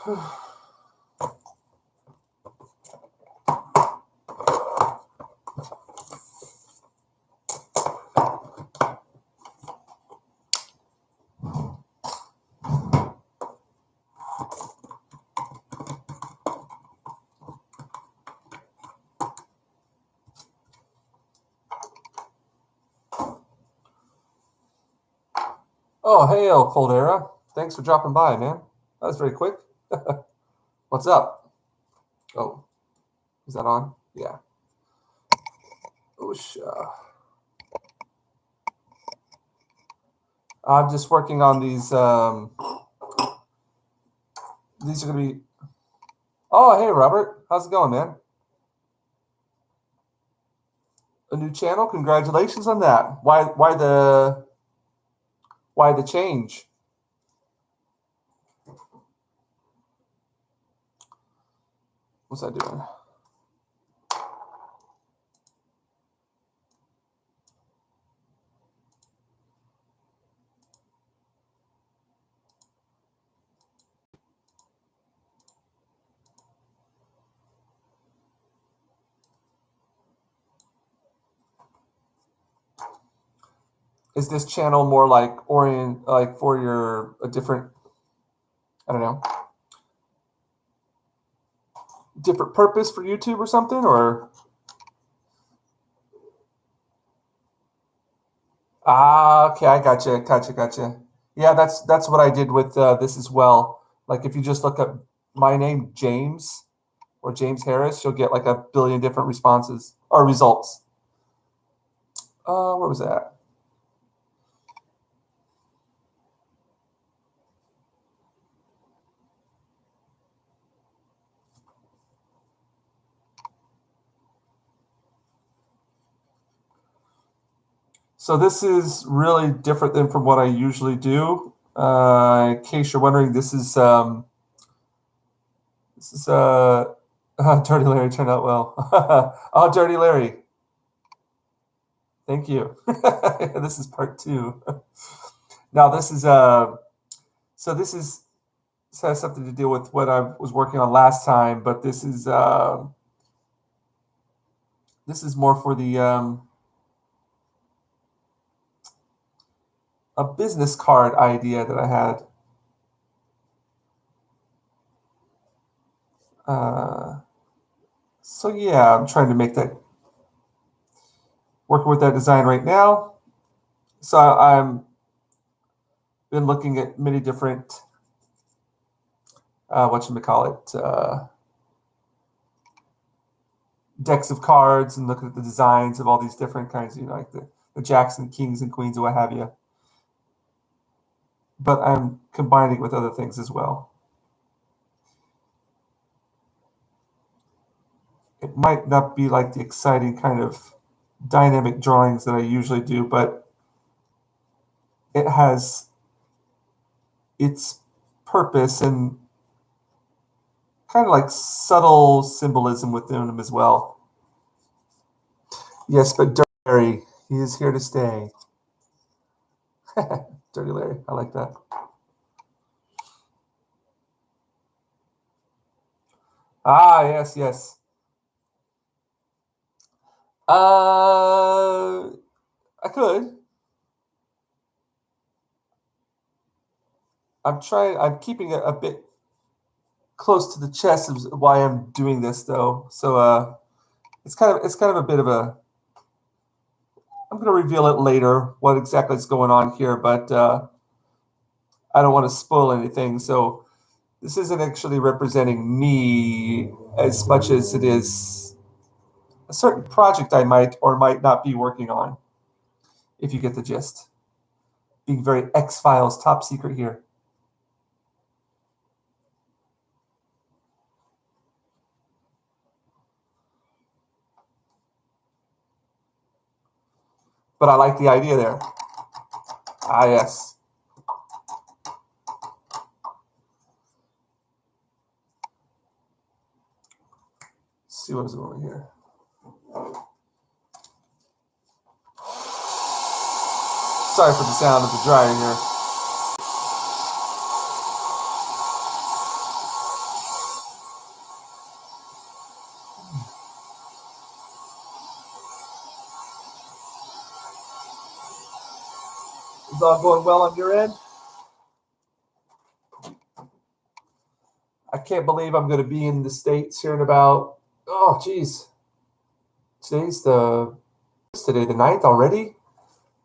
Oh, hey, El Coldera. Thanks for dropping by, man. That was very quick. What's up? Oh, is that on? Yeah. Oosh. I'm just working on these. These are going to be. Oh, hey, Robert. How's it going, man? A new channel? Congratulations on that. Why the change? What's that doing? Is this channel more like for a different, I don't know, different purpose for YouTube or something, or? Ah, okay, I gotcha. Yeah, that's what I did with this as well. Like if you just look up my name, James, or James Harris, you'll get like a billion different responses or results. Where was that? So this is really different than from what I usually do. In case you're wondering, this is Dirty Larry turned out well. Oh, Dirty Larry, thank you. This is part 2. Now this is so this has something to do with what I was working on last time, but this is more for the a business card idea that I had. So yeah, I'm trying to make that, working with that design right now. So I'm been looking at many different decks of cards and looking at the designs of all these different kinds, like the jacks and kings and queens and what have you. But I'm combining with other things as well. It might not be like the exciting kind of dynamic drawings that I usually do, but it has its purpose and kind of like subtle symbolism within them as well. Yes, but Dirty Larry, he is here to stay. Dirty Larry, I like that. Ah, yes. I could. I'm keeping it a bit close to the chest is why I'm doing this though. So it's kind of a bit of a, I'm going to reveal it later what exactly is going on here, but I don't want to spoil anything. So this isn't actually representing me as much as it is a certain project I might or might not be working on, if you get the gist. Being very X-Files top secret here. But I like the idea there. Ah, yes. Let's see what's going on here. Sorry for the sound of the dryer here. Is all going well on your end? I can't believe I'm going to be in the States here in about, oh, geez. Today's the 9th already?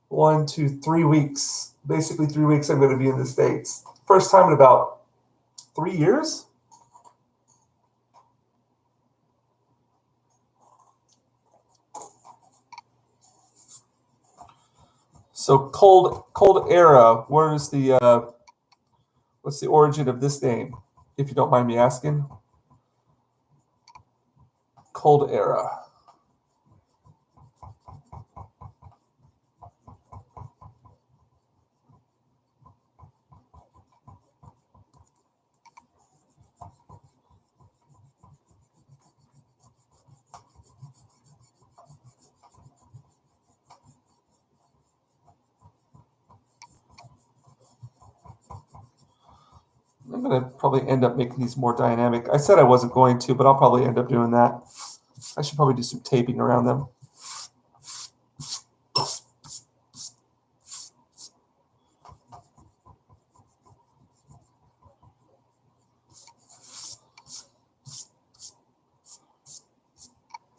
1, 2, 3 weeks. Basically 3 weeks I'm going to be in the States. First time in about 3 years? So cold era, what's the origin of this name, if you don't mind me asking? Cold era. I'm going to probably end up making these more dynamic. I said I wasn't going to, but I'll probably end up doing that. I should probably do some taping around them.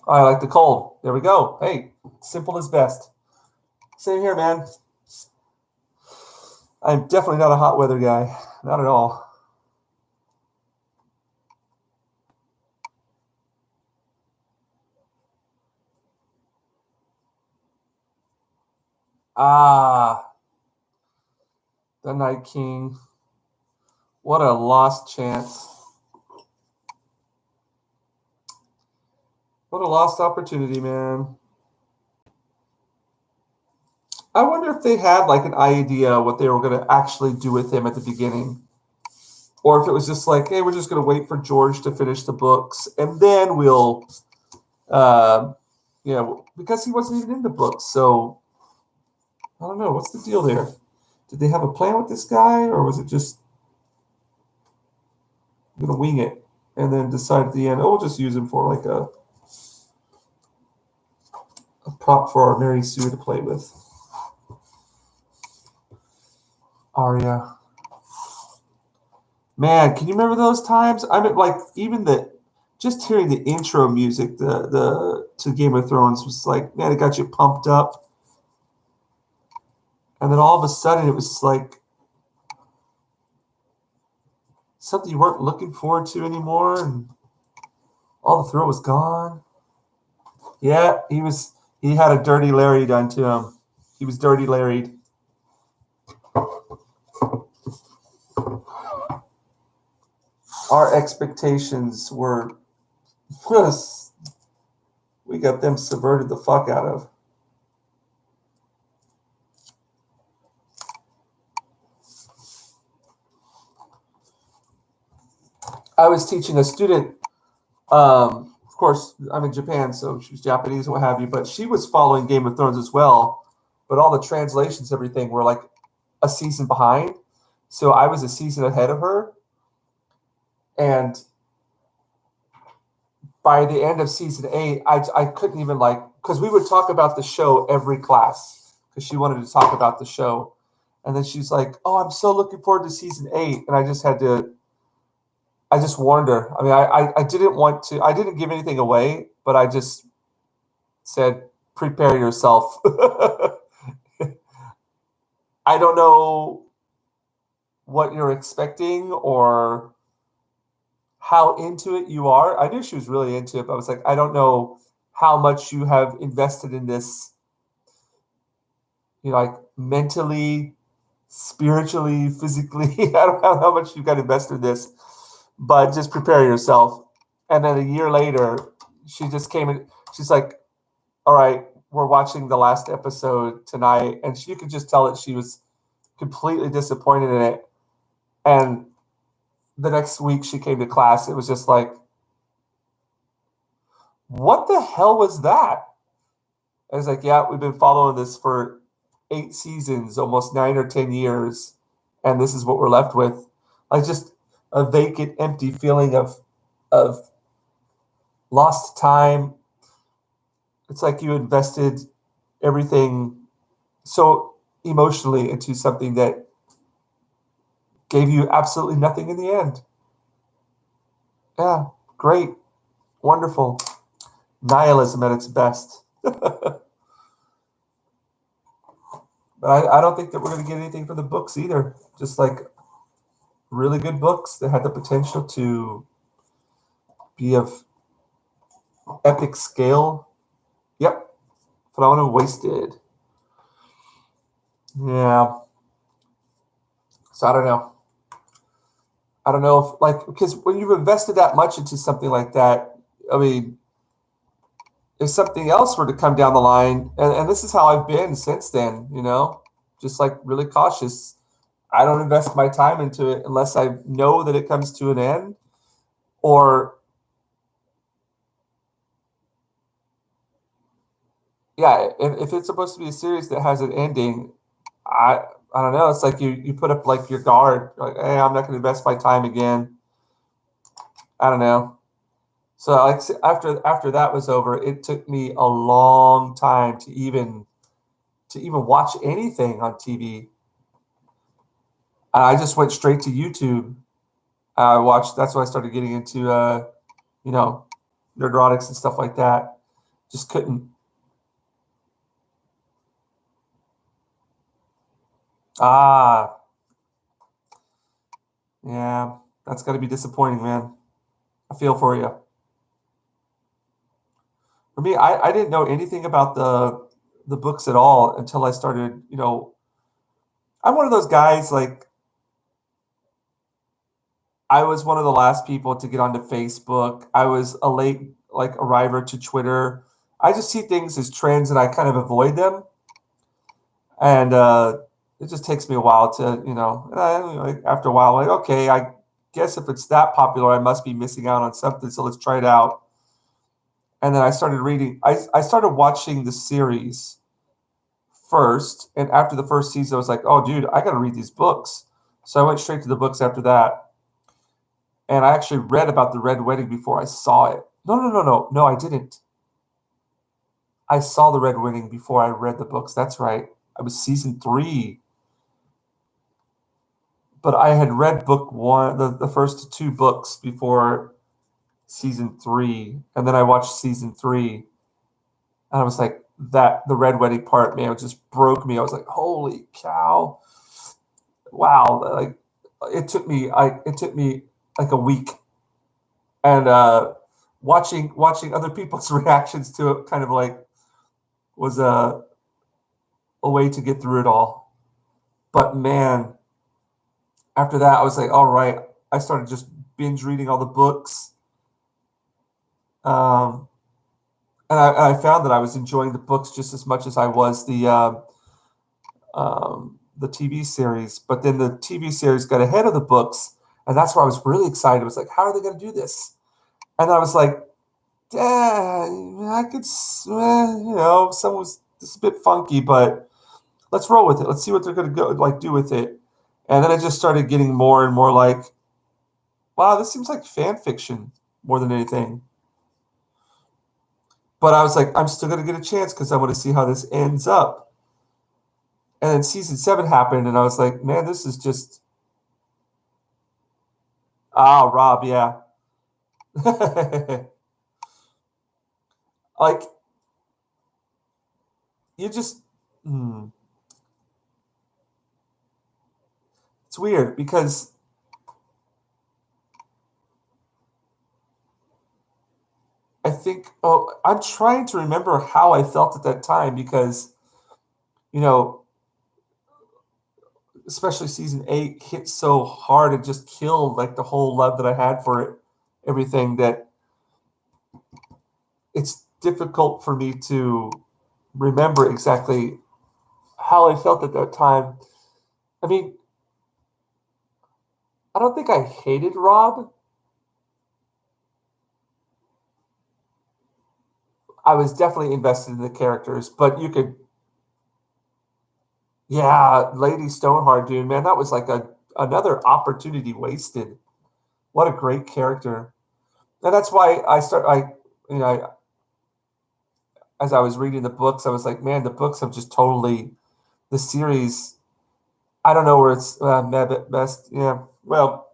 I like the cold. There we go. Hey, simple is best. Same here, man. I'm definitely not a hot weather guy. Not at all. The Night King. What a lost chance. What a lost opportunity, man. I wonder if they had like an idea what they were going to actually do with him at the beginning. Or if it was just like, hey, we're just going to wait for George to finish the books and then we'll, because he wasn't even in the books. So I don't know. What's the deal there? Did they have a plan with this guy, or was it just going to wing it and then decide at the end, we'll just use him for like a prop for our Mary Sue to play with? Arya. Man, can you remember those times? I mean, like, even just hearing the intro music to Game of Thrones was like, man, it got you pumped up. And then all of a sudden it was like something you weren't looking forward to anymore, and all the thrill was gone. Yeah, he had a dirty Larry done to him. He was dirty Larry'd. Our expectations were, we got them subverted the fuck out of. I was teaching a student, of course, I'm in Japan, so she was Japanese and what have you, but she was following Game of Thrones as well, but all the translations, everything were like a season behind. So I was a season ahead of her. And by the end of season 8, I couldn't even because we would talk about the show every class because she wanted to talk about the show. And then she's like, oh, I'm so looking forward to season 8. And I just warned her. I mean, I didn't want to, I didn't give anything away, but I just said, prepare yourself. I don't know what you're expecting or how into it you are. I knew she was really into it, but I was like, I don't know how much you have invested in this, like mentally, spiritually, physically. I don't know how much you got invested in this, but just prepare yourself. And then a year later, she just came in. She's like, all right, we're watching the last episode tonight. And you could just tell that she was completely disappointed in it. And the next week she came to class, it was just like, what the hell was that? I was like, yeah, we've been following this for 8 seasons, almost 9 or 10 years. And this is what we're left with. Like just a vacant, empty feeling of lost time. It's like you invested everything. So emotionally into something that gave you absolutely nothing in the end. Yeah, great, wonderful. Nihilism at its best. But I don't think that we're going to get anything from the books either. Just like really good books that had the potential to be of epic scale. Yep, phenomenon wasted. Yeah. So I don't know. I don't know if like because when you've invested that much into something like that, I mean, if something else were to come down the line, and this is how I've been since then, just like really cautious. I don't invest my time into it unless I know that it comes to an end, or yeah, if it's supposed to be a series that has an ending, I I don't know. It's like you put up like your guard, like, hey, I'm not going to invest my time again. I don't know. So like after that was over, it took me a long time to even watch anything on TV. I just went straight to YouTube. I watched. That's when I started getting into you know nerdrotics and stuff like that. Just couldn't. Ah, yeah, that's got to be disappointing, man. I feel for you. For me, I didn't know anything about the books at all until I started. I'm one of those guys like I was one of the last people to get onto Facebook. I was a late like arriver to Twitter. I just see things as trends and I kind of avoid them. And it just takes me a while to, like, after a while, like, okay, I guess if it's that popular, I must be missing out on something. So let's try it out. And then I started reading, I started watching the series first. And after the first season, I was like, oh, dude, I got to read these books. So I went straight to the books after that. And I actually read about the Red Wedding before I saw it. No, no, no, no. No, I didn't. I saw the Red Wedding before I read the books. That's right. I was season 3. But I had read book 1, the first 2 books before season 3. And then I watched season 3. And I was like, the Red Wedding part, man, it just broke me. I was like, holy cow. Wow. Like it took me like a week. And watching other people's reactions to it kind of like was a way to get through it all. But man, after that, I was like, all right. I started just binge reading all the books, um, and I found that I was enjoying the books just as much as I was the TV series. But then the TV series got ahead of the books, and that's where I was really excited. I was like, how are they going to do this? And I was like, I could, some was just a bit funky, but let's roll with it. Let's see what they're going to go like do with it. And then I just started getting more and more like, wow, this seems like fan fiction more than anything. But I was like, I'm still going to get a chance because I want to see how this ends up. And then season 7 happened, and I was like, man, this is just Rob, yeah. Like you just, hmm, it's weird because I think, oh, I'm trying to remember how I felt at that time because you know, especially season 8 hit so hard and just killed like the whole love that I had for it, everything that it's difficult for me to remember exactly how I felt at that time. I mean, I don't think I hated Rob. I was definitely invested in the characters, but you could, yeah, Lady Stoneheart, dude, man, that was like another opportunity wasted. What a great character, and that's why you know, as I was reading the books, I was like, man, the books have just totally the series, I don't know where it's best. Yeah. Well,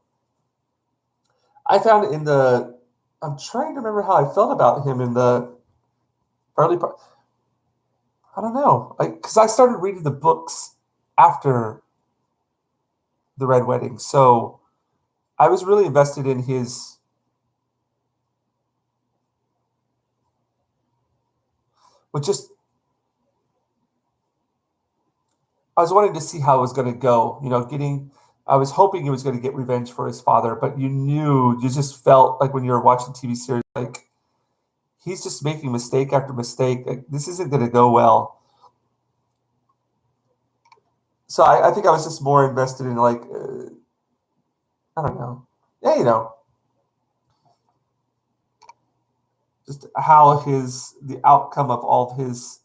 I found it in the. I'm trying to remember how I felt about him in the early part. I don't know, because I started reading the books after the Red Wedding, so I was really invested in his. But just I was wanting to see how it was going to go. I was hoping he was going to get revenge for his father, but you just felt like when you were watching TV series, like he's just making mistake after mistake. Like, this isn't going to go well. So I think I was just more invested in like, I don't know. Yeah, just how the outcome of all of his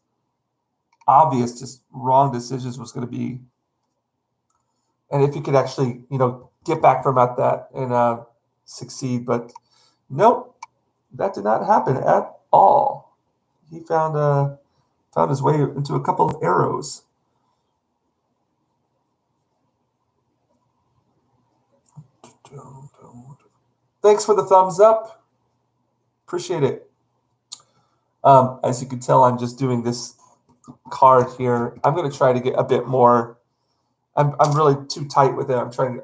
obvious, just wrong decisions was going to be. And if he could actually, get back from at that and succeed. But nope, that did not happen at all. He found his way into a couple of arrows. Thanks for the thumbs up. Appreciate it. As you can tell, I'm just doing this card here. I'm going to try to get a bit more. I'm really too tight with it.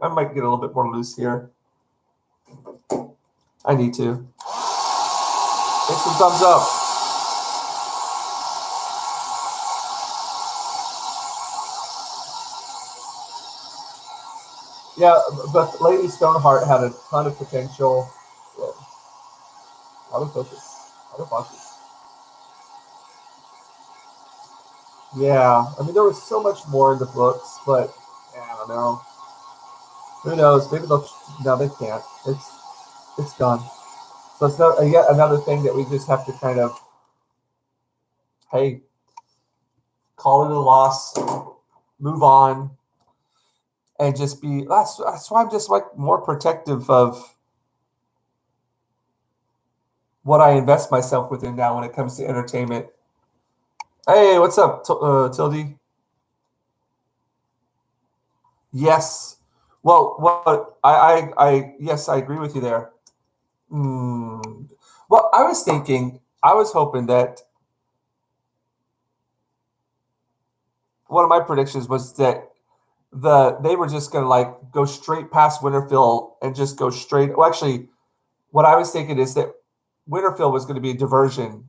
I might get a little bit more loose here. I need to. Thanks for the thumbs up. Yeah, but Lady Stoneheart had a ton of potential. Yeah. Out of focus. Yeah, I mean, there was so much more in the books, but I don't know. Who knows? Maybe they'll. No, they can't. It's done. So it's not yet another thing that we just have to kind of, hey, call it a loss, move on, and just be. That's why I'm just like more protective of what I invest myself within now when it comes to entertainment. Hey, what's up, Tildy? Yes. Well, what yes, I agree with you there. Well, I was hoping that one of my predictions was that they were just going to like go straight past Winterfell and just go straight. Well, actually, what I was thinking is that Winterfell was going to be a diversion,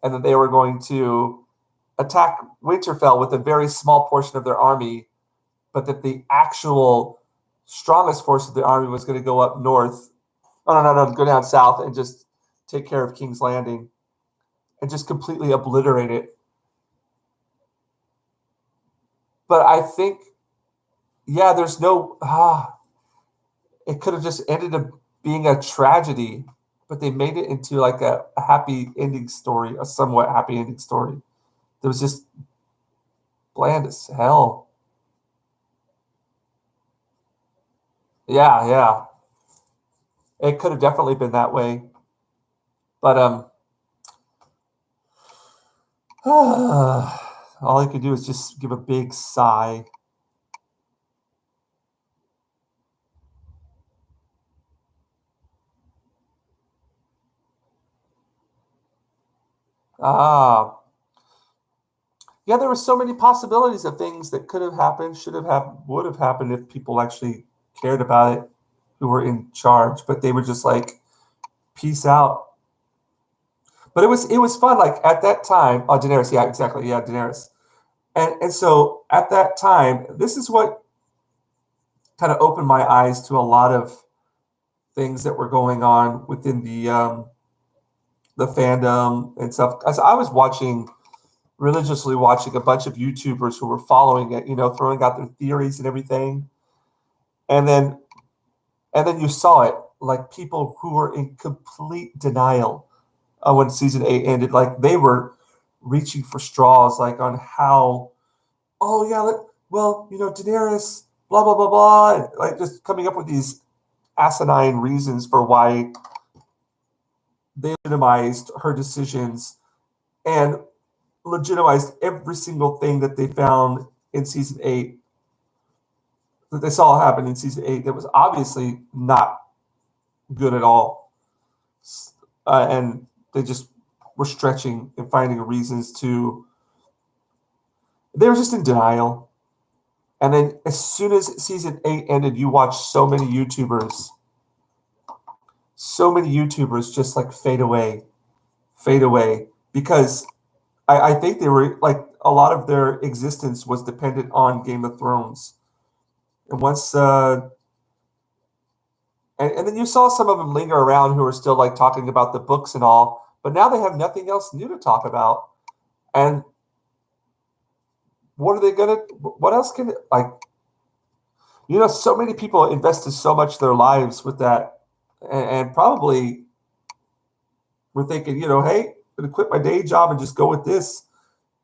and that they were going to attack Winterfell with a very small portion of their army, but that the actual strongest force of the army was going to go up north. Oh, no, go down south and just take care of King's Landing and just completely obliterate it. But I think, yeah, there's no. It could have just ended up being a tragedy, but they made it into like a happy ending story, a somewhat happy ending story. That was just bland as hell. Yeah. It could have definitely been that way. But all I could do is just give a big sigh. Ah. Yeah, there were so many possibilities of things that could have happened, would have happened if people actually cared about it, who were in charge. But they were just like, peace out. But it was fun. Like at that time, oh, Daenerys, yeah, exactly, yeah, Daenerys. And so at that time, this is what kind of opened my eyes to a lot of things that were going on within the fandom and stuff. As I was religiously watching a bunch of YouTubers who were following it, throwing out their theories and everything, and then you saw it, like people who were in complete denial when season 8 ended, like they were reaching for straws, like on how, oh yeah, well, Daenerys, blah blah blah blah, like just coming up with these asinine reasons for why they legitimized her decisions and legitimized every single thing that they found in season 8 that they saw happen in season 8 that was obviously not good at all. And they just were stretching and finding reasons to. They were just in denial. And then as soon as season 8 ended, you watched so many YouTubers just like fade away, because I think they were like a lot of their existence was dependent on Game of Thrones. And once, and then you saw some of them linger around who are still like talking about the books and all, but now they have nothing else new to talk about. And what else can it, like, so many people invested so much of their lives with that, and probably were thinking, hey, I'm going to quit my day job and just go with this.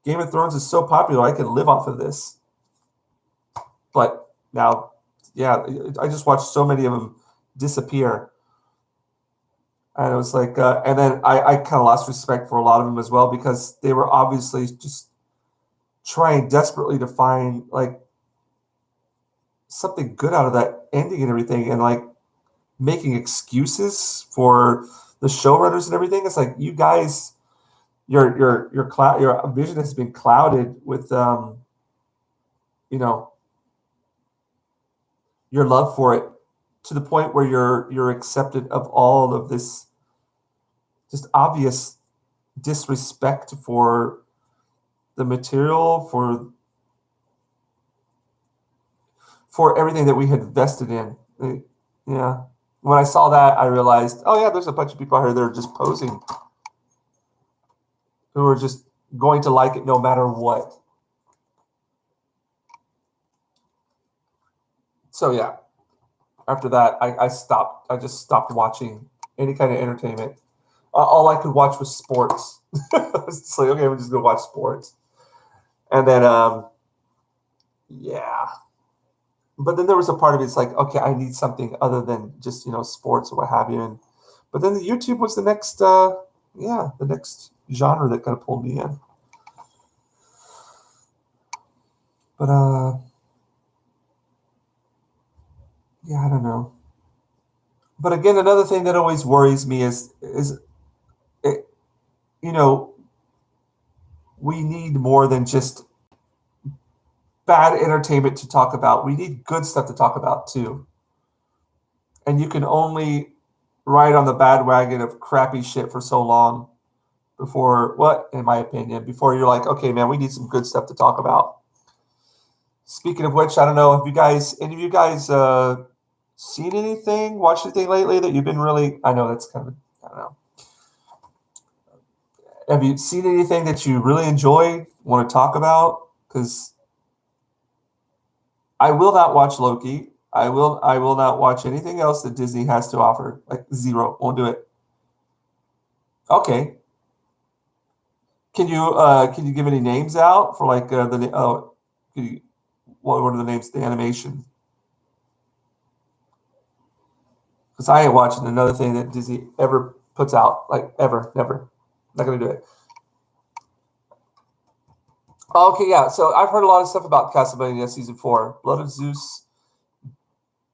Game of Thrones is so popular, I can live off of this. But now, yeah, I just watched so many of them disappear. And it was like, and then I kind of lost respect for a lot of them as well, because they were obviously just trying desperately to find like something good out of that ending and everything, and like making excuses for the showrunners and everything. It's like, you guys, your vision has been clouded with your love for it, to the point where you're accepted of all of this just obvious disrespect for the material, for everything that we had invested in. Yeah. When I saw that, I realized, oh yeah, there's a bunch of people out here that are just posing, who are just going to like it no matter what. So yeah, after that, I stopped. I just stopped watching any kind of entertainment. All I could watch was sports. It's like, okay, we're just gonna watch sports, and then yeah. But then there was a part of it. It's like, okay, I need something other than just sports or what have you. But then the YouTube was the next, the next genre that kind of pulled me in. But yeah, I don't know. But again, another thing that always worries me is it, we need more than just bad entertainment to talk about. We need good stuff to talk about too. And you can only ride on the bandwagon of crappy shit for so long before, in my opinion, before you're like, okay, man, we need some good stuff to talk about. Speaking of which, I don't know, any of you guys seen anything, watched anything lately that you've been really, I know that's kind of, I don't know. Have you seen anything that you really enjoyed, want to talk about? Because I will not watch Loki. I will not watch anything else that Disney has to offer. Like zero. Won't do it. Okay. Can you give any names out for like what are the names of the animation? Because I ain't watching another thing that Disney ever puts out, like ever, never. Not gonna do it. Okay, yeah. So I've heard a lot of stuff about Castlevania season 4, Blood of Zeus,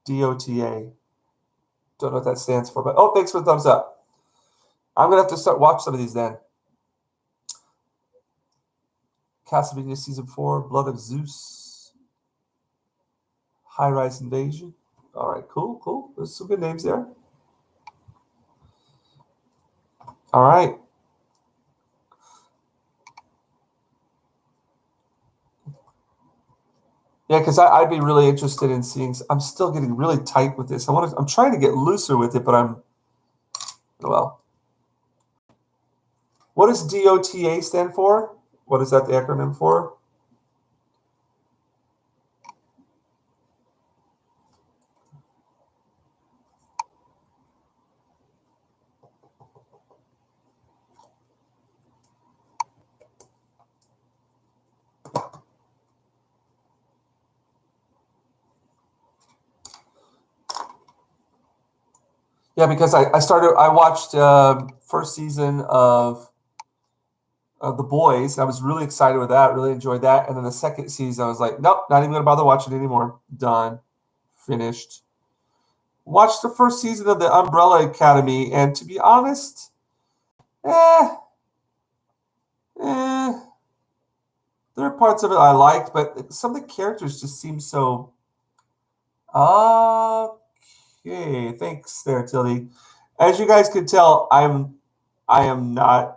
DOTA. Don't know what that stands for, but thanks for the thumbs up. I'm gonna have to start watch some of these then. Castlevania season 4, Blood of Zeus, High Rise Invasion. All right, cool. There's some good names there. All right. Yeah, because I'd be really interested in seeing. I'm still getting really tight with this. I'm trying to get looser with it, but well. What does DOTA stand for? What is that the acronym for? Yeah, because I watched first season of The Boys. I was really excited with that. Really enjoyed that. And then the second season, I was like, nope, not even gonna bother watching it anymore. Done, finished. Watched the first season of the Umbrella Academy, and to be honest, eh, eh. There are parts of it I liked, but some of the characters just seem so. Okay, thanks there, Tilly. As you guys can tell, I am not.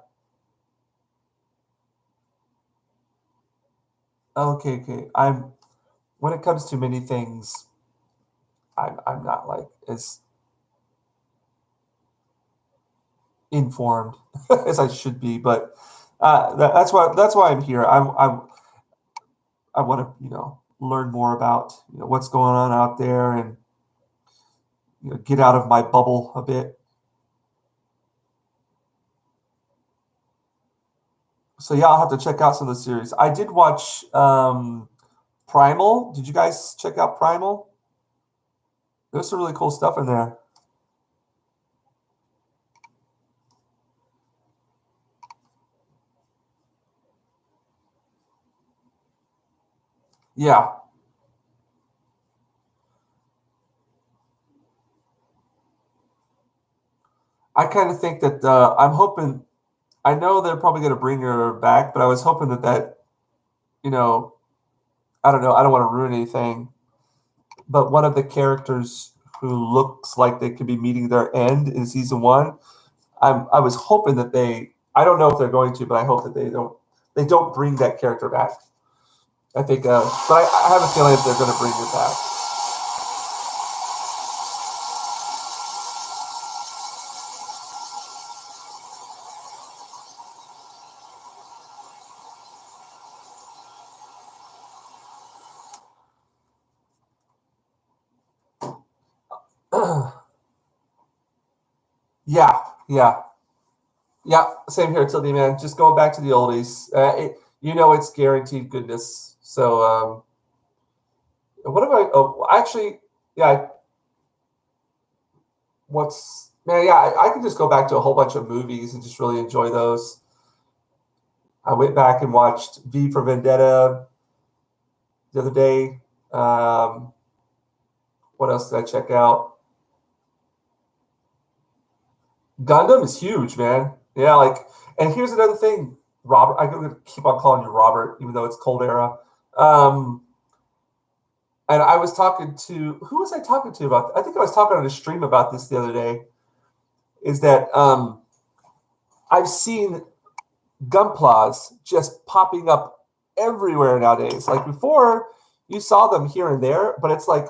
Okay. When it comes to many things, I'm not like as informed as I should be, but that's why I'm here. I want to learn more about what's going on out there and get out of my bubble a bit. So yeah, I'll have to check out some of the series. I did watch Primal. Did you guys check out Primal? There's some really cool stuff in there. Yeah. I kind of think that I'm hoping. I know they're probably going to bring her back, but I was hoping that you know I don't know. I don't want to ruin anything, but one of the characters who looks like they could be meeting their end in season one. I was hoping that they. I don't know if they're going to, but I hope that they don't bring that character back. I think, but I have a feeling that they're going to bring it back. Yeah, yeah, yeah. Same here, Tildy, man. Just going back to the oldies. It's guaranteed goodness. So, what am I? Oh, actually, yeah. What's man? Yeah, I can just go back to a whole bunch of movies and just really enjoy those. I went back and watched V for Vendetta the other day. Um, what else did I check out? Gundam is huge, man. Yeah, and here's another thing, Robert. I'm gonna keep on calling you Robert, even though it's Cold Era. Um, and I was talking to who was I talking to about? I think I was talking on a stream about this the other day. Is that I've seen Gunplas just popping up everywhere nowadays. Like before, you saw them here and there, but it's like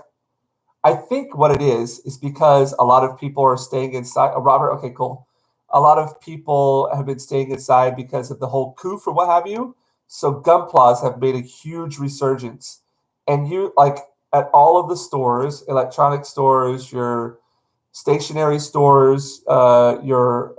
I think what it is because a lot of people are staying inside. Robert, okay, cool. A lot of people have been staying inside because of the whole coup or what have you. So Gunplas have made a huge resurgence. And you like at all of the stores, electronic stores, your stationary stores, your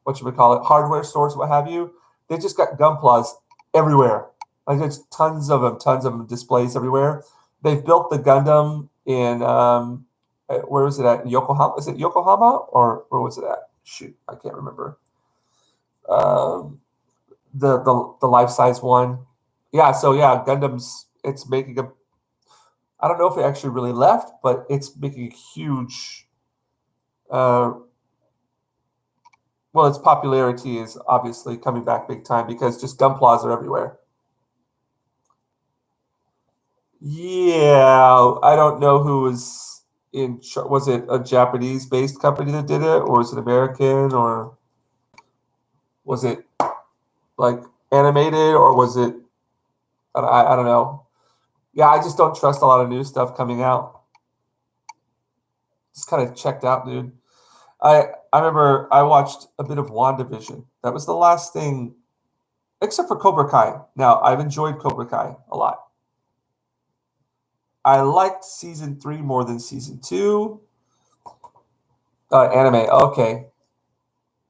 what you would call it, hardware stores, what have you, they just got Gunplas everywhere. Like there's tons of them displays everywhere. They've built the Gundam in where was it at? Yokohama? Is it Yokohama or where was it at? Shoot, I can't remember. Um, the life size one. Yeah, so yeah, Gundam's it's making a. I don't know if it actually really left, but it's making a huge. Well, its popularity is obviously coming back big time because just Gunplas are everywhere. Yeah, I don't know who was was it a Japanese based company that did it or was it American or was it like animated or was it I don't know. Yeah, I just don't trust a lot of new stuff coming out. Just kind of checked out, dude. I remember I watched a bit of WandaVision. That was the last thing except for Cobra Kai. Now, I've enjoyed Cobra Kai a lot. I liked season 3 more than season 2. Anime. Okay.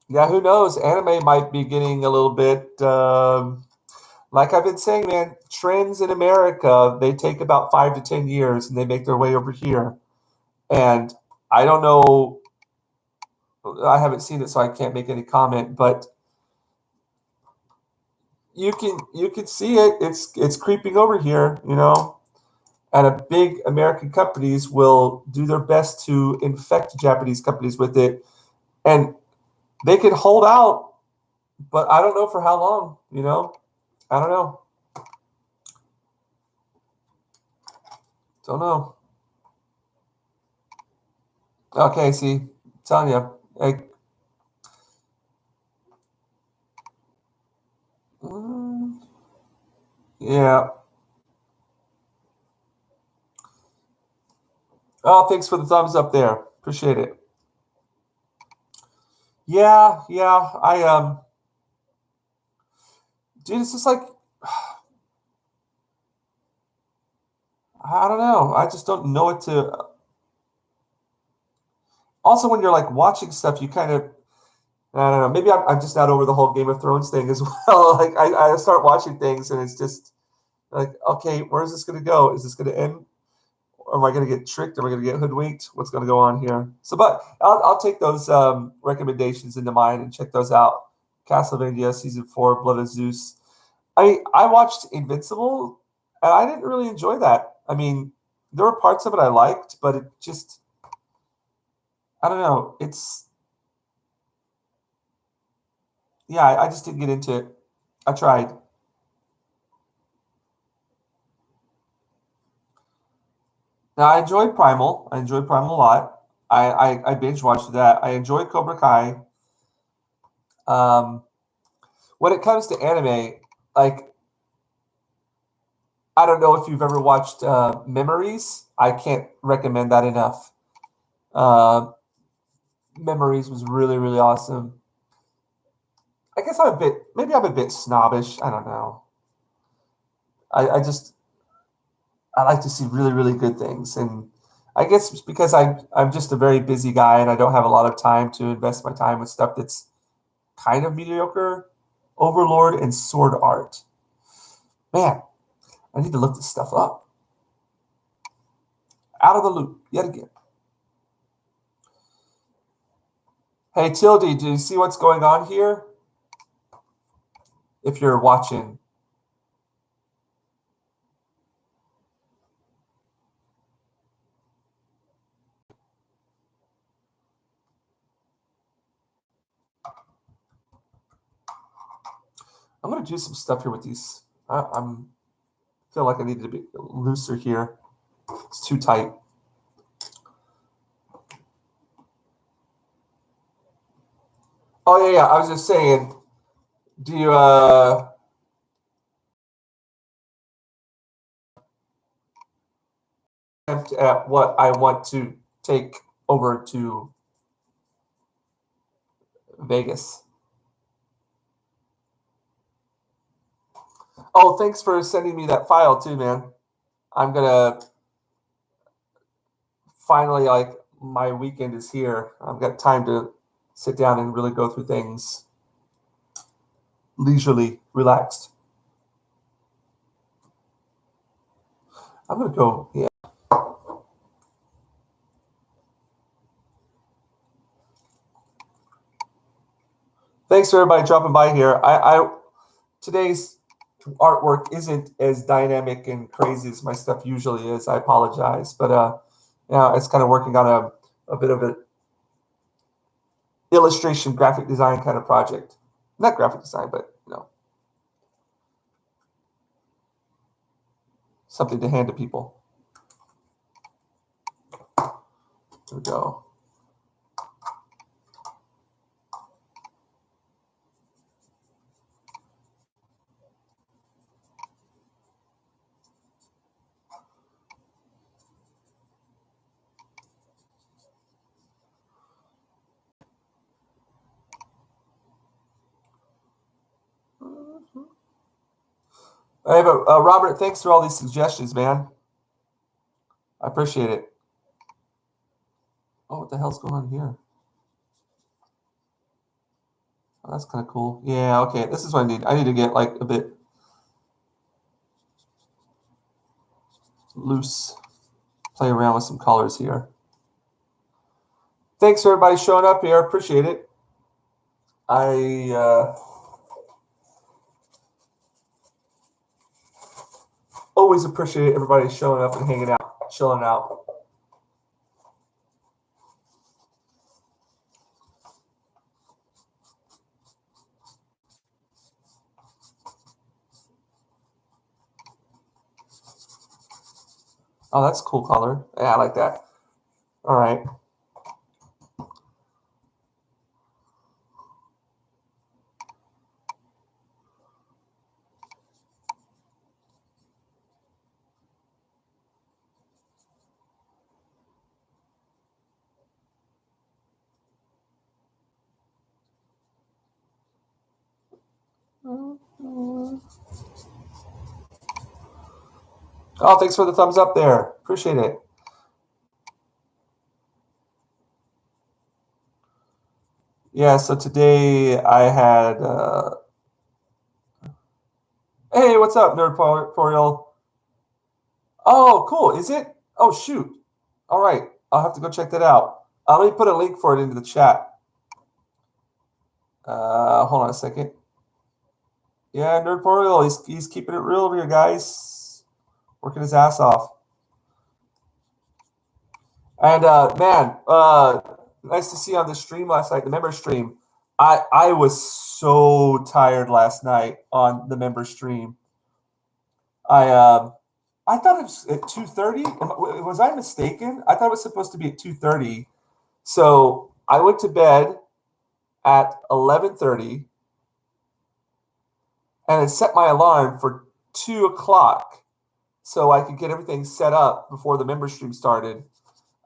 Yeah, who knows? Anime might be getting a little bit, like I've been saying, man, trends in America, they take about 5 to 10 years and they make their way over here. And I don't know, I haven't seen it, so I can't make any comment, but you can see it. It's creeping over here, and a big American companies will do their best to infect Japanese companies with it, and they can hold out, but I don't know for how long. I don't know. Don't know. Okay, see, I'm telling you, like, yeah. Oh, thanks for the thumbs up there. Appreciate it. Yeah, yeah. Dude, it's just like I don't know. I just don't know what to. Also, when you're like watching stuff, you kind of I don't know. Maybe I'm just not over the whole Game of Thrones thing as well. Like I start watching things and it's just like, okay, where is this going to go? Is this going to end? Or am I going to get tricked? Am I going to get hoodwinked? What's going to go on here? So, but I'll take those recommendations into mind and check those out. Castlevania season 4, Blood of Zeus. I watched Invincible and I didn't really enjoy that. I mean, there were parts of it I liked, but it just I don't know. Yeah, I just didn't get into it. I tried. Now I enjoyed Primal. I enjoyed Primal a lot. I binge watched that. I enjoyed Cobra Kai. Um, when it comes to anime, like I don't know if you've ever watched Memories. I can't recommend that enough. Uh, Memories was really really awesome. I guess maybe I'm a bit snobbish. I don't know. I just I like to see really really good things, and I guess it's because I'm just a very busy guy and I don't have a lot of time to invest my time with stuff that's kind of mediocre. Overlord and Sword Art. Man, I need to look this stuff up. Out of the loop yet again. Hey Tildy, do you see what's going on here? If you're watching. I'm gonna do some stuff here with these. I'm feel like I need to be looser here. It's too tight. Oh yeah, yeah. I was just saying. Do you attempt at what I want to take over to Vegas? Oh, thanks for sending me that file too, man. I'm gonna finally like my weekend is here. I've got time to sit down and really go through things leisurely, relaxed. I'm gonna go. Yeah. Thanks for everybody dropping by here. I today's artwork isn't as dynamic and crazy as my stuff usually is. I apologize, but it's kind of working on a bit of an illustration, graphic design kind of project. Not graphic design, but something to hand to people. There we go. Hey, but Robert, thanks for all these suggestions, man. I appreciate it. Oh, what the hell's going on here? Oh, that's kind of cool. Yeah, okay. This is what I need. I need to get like a bit loose, play around with some colors here. Thanks for everybody showing up here. Appreciate it. always appreciate everybody showing up and hanging out, chilling out. Oh, that's a cool color. Yeah, I like that. All right. Oh, thanks for the thumbs up there. Appreciate it. Yeah, so today I had. Hey, what's up, Nerdporial? Oh, cool. Is it? Oh, shoot. All right. I'll have to go check that out. Let me put a link for it into the chat. Hold on a second. Yeah, Nerdporial, he's keeping it real over here, guys. Working his ass off. And man, nice to see you on the stream last night, the member stream. I was so tired last night on the member stream. I thought it was at 2:30. Was I mistaken? I thought it was supposed to be at 2:30. So I went to bed at 11:30, and I set my alarm for 2 o'clock so I could get everything set up before the member stream started.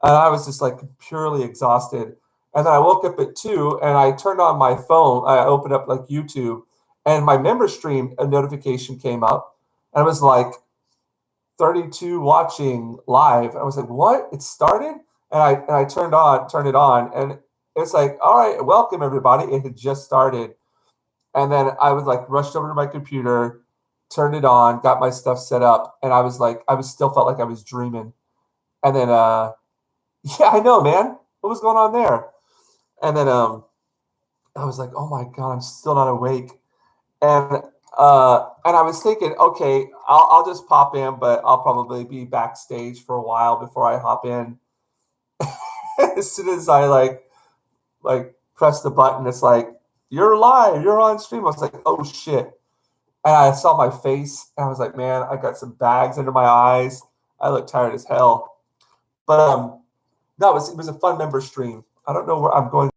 And I was just like purely exhausted. And then I woke up at 2 and I turned on my phone. I opened up like YouTube, and my member stream a notification came up, and it was like 32 watching live. I was like, what? It started? And I turned it on, and it's like, all right, welcome everybody. It had just started. And then I was like rushed over to my computer, turned it on, got my stuff set up, and I was like, still felt like I was dreaming. And then yeah, I know, man. What was going on there? And then I was like, oh my God, I'm still not awake. And I was thinking, okay, I'll just pop in, but I'll probably be backstage for a while before I hop in. As soon as I like press the button, it's like, you're live, you're on stream. I was like, oh shit. And I saw my face, and I was like, man, I got some bags under my eyes. I look tired as hell. But no, it was a fun member stream. I don't know where I'm going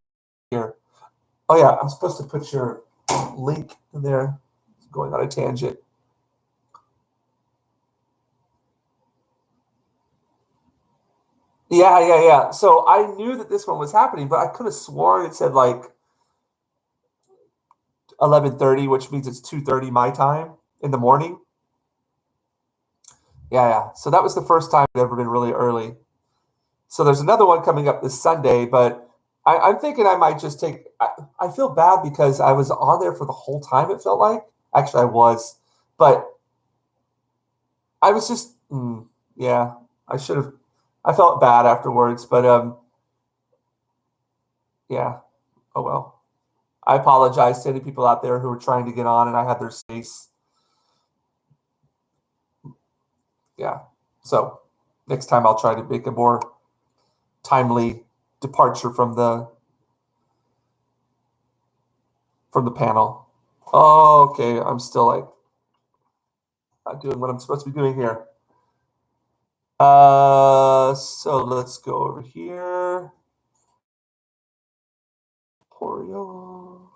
here. Oh yeah, I'm supposed to put your link in there. Going on a tangent. Yeah. So I knew that this one was happening, but I could have sworn it said like 11:30, which means it's 2:30 my time in the morning. Yeah. So that was the first time I'd ever been really early. So there's another one coming up this Sunday, but I'm thinking I might just take. I feel bad because I was on there for the whole time. It felt like actually I was, but I was just yeah. I should have. I felt bad afterwards, but yeah. Oh well. I apologize to any people out there who were trying to get on and I had their space. Yeah. So next time I'll try to make a more timely departure from the panel. Oh, okay. I'm still like not doing what I'm supposed to be doing here. So let's go over here. Oreo.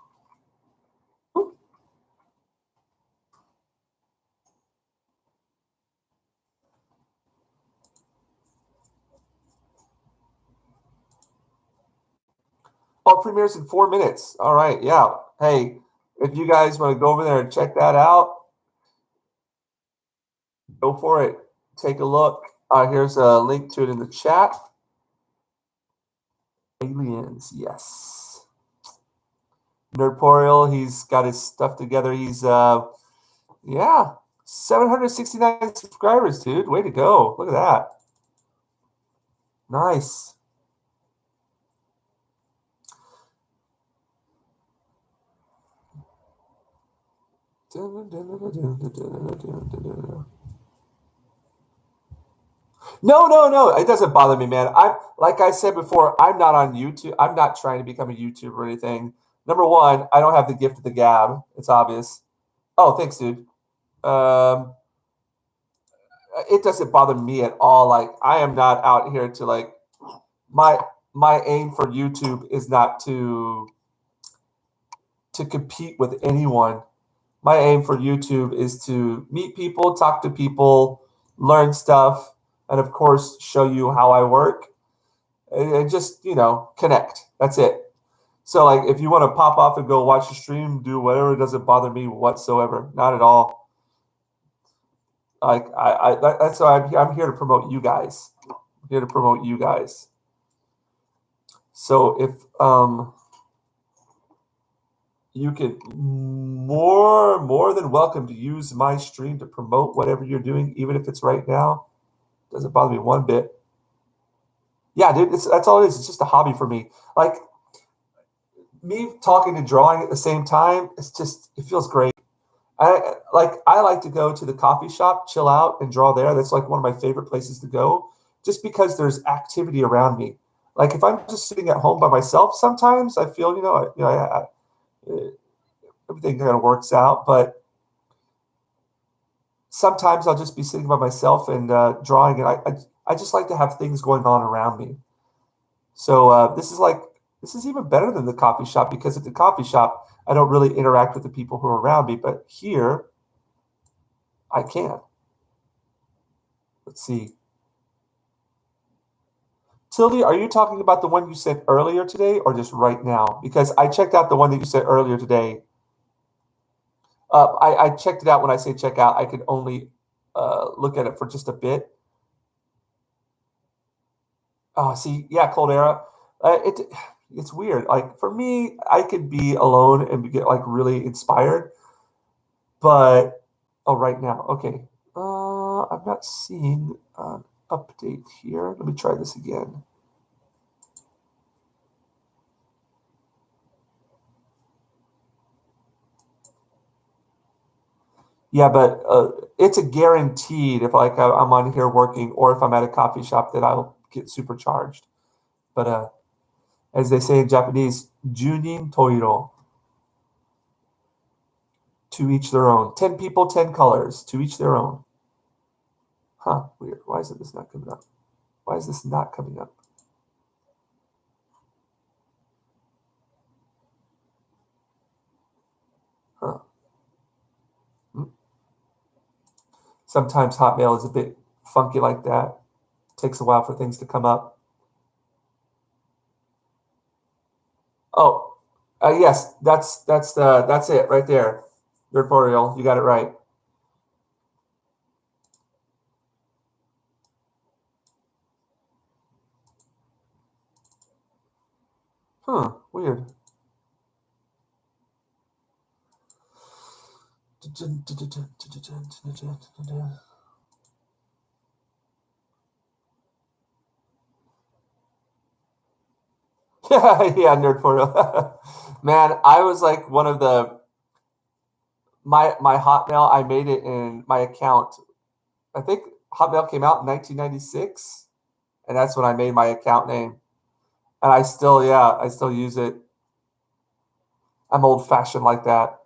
Oh, premieres in 4 minutes. All right, yeah. Hey, if you guys want to go over there and check that out, go for it. Take a look. Here's a link to it in the chat. Aliens, yes. Nerdporial, he's got his stuff together. He's yeah, 769 subscribers, dude. Way to go. Look at that. Nice. No. It doesn't bother me, man. I'm like I said before. I'm not on YouTube. I'm not trying to become a YouTuber or anything. Number one, I don't have the gift of the gab. It's obvious. Oh, thanks, dude. Um, it doesn't bother me at all. Like I am not out here to like my my aim for YouTube is not to compete with anyone. My aim for YouTube is to meet people, talk to people, learn stuff, and of course show you how I work and just, connect. That's it. So like if you want to pop off and go watch the stream, do whatever, it doesn't bother me whatsoever. Not at all. Like that's why I'm here to promote you guys. I'm here to promote you guys. So if you could more than welcome to use my stream to promote whatever you're doing, even if it's right now. Doesn't bother me one bit. Yeah, dude, that's all it is. It's just a hobby for me. Like me talking and drawing at the same time, it feels great. I like to go to the coffee shop, chill out, and draw there. That's like one of my favorite places to go, just because there's activity around me. Like if I'm just sitting at home by myself, sometimes I feel everything kind of works out, but sometimes I'll just be sitting by myself and drawing, and I just like to have things going on around me. So this is even better than the coffee shop because at the coffee shop I don't really interact with the people who are around me, but here I can. Let's see. Tildy, are you talking about the one you sent earlier today or just right now? Because I checked out the one that you sent earlier today. I checked it out. When I say check out, I could only look at it for just a bit. Oh, see, yeah, Cold Era. It's weird. Like for me, I could be alone and get like really inspired. But right now, okay. I'm not seeing an update here. Let me try this again. Yeah, but it's a guaranteed if like I'm on here working or if I'm at a coffee shop that I'll get supercharged. But as they say in Japanese, Junin Toiro. To each their own. 10 people, 10 colors. To each their own. Huh, weird. Why is this not coming up? Why is this not coming up? Huh. Sometimes Hotmail is a bit funky like that. Takes a while for things to come up. Oh, yes, that's it right there. Nerd Boreal, you got it right. Huh, weird. Yeah, Nerd Portal. Man, I was like one of the my Hotmail. I made it in my account. I think Hotmail came out in 1996, and that's when I made my account name. And I still use it. I'm old fashioned like that.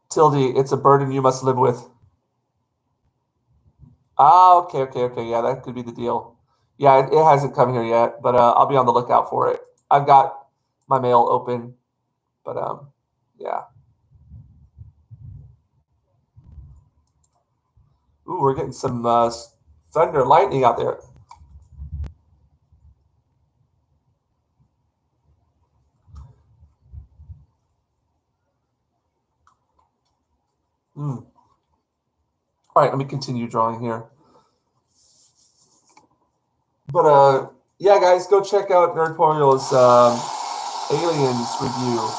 Tildy, it's a burden you must live with. Ah, okay. Yeah, that could be the deal. Yeah, it hasn't come here yet, but I'll be on the lookout for it. I've got my mail open, but yeah. Ooh, we're getting some thunder and lightning out there. All right, let me continue drawing here. But yeah, guys, go check out Nerdporial's Aliens review.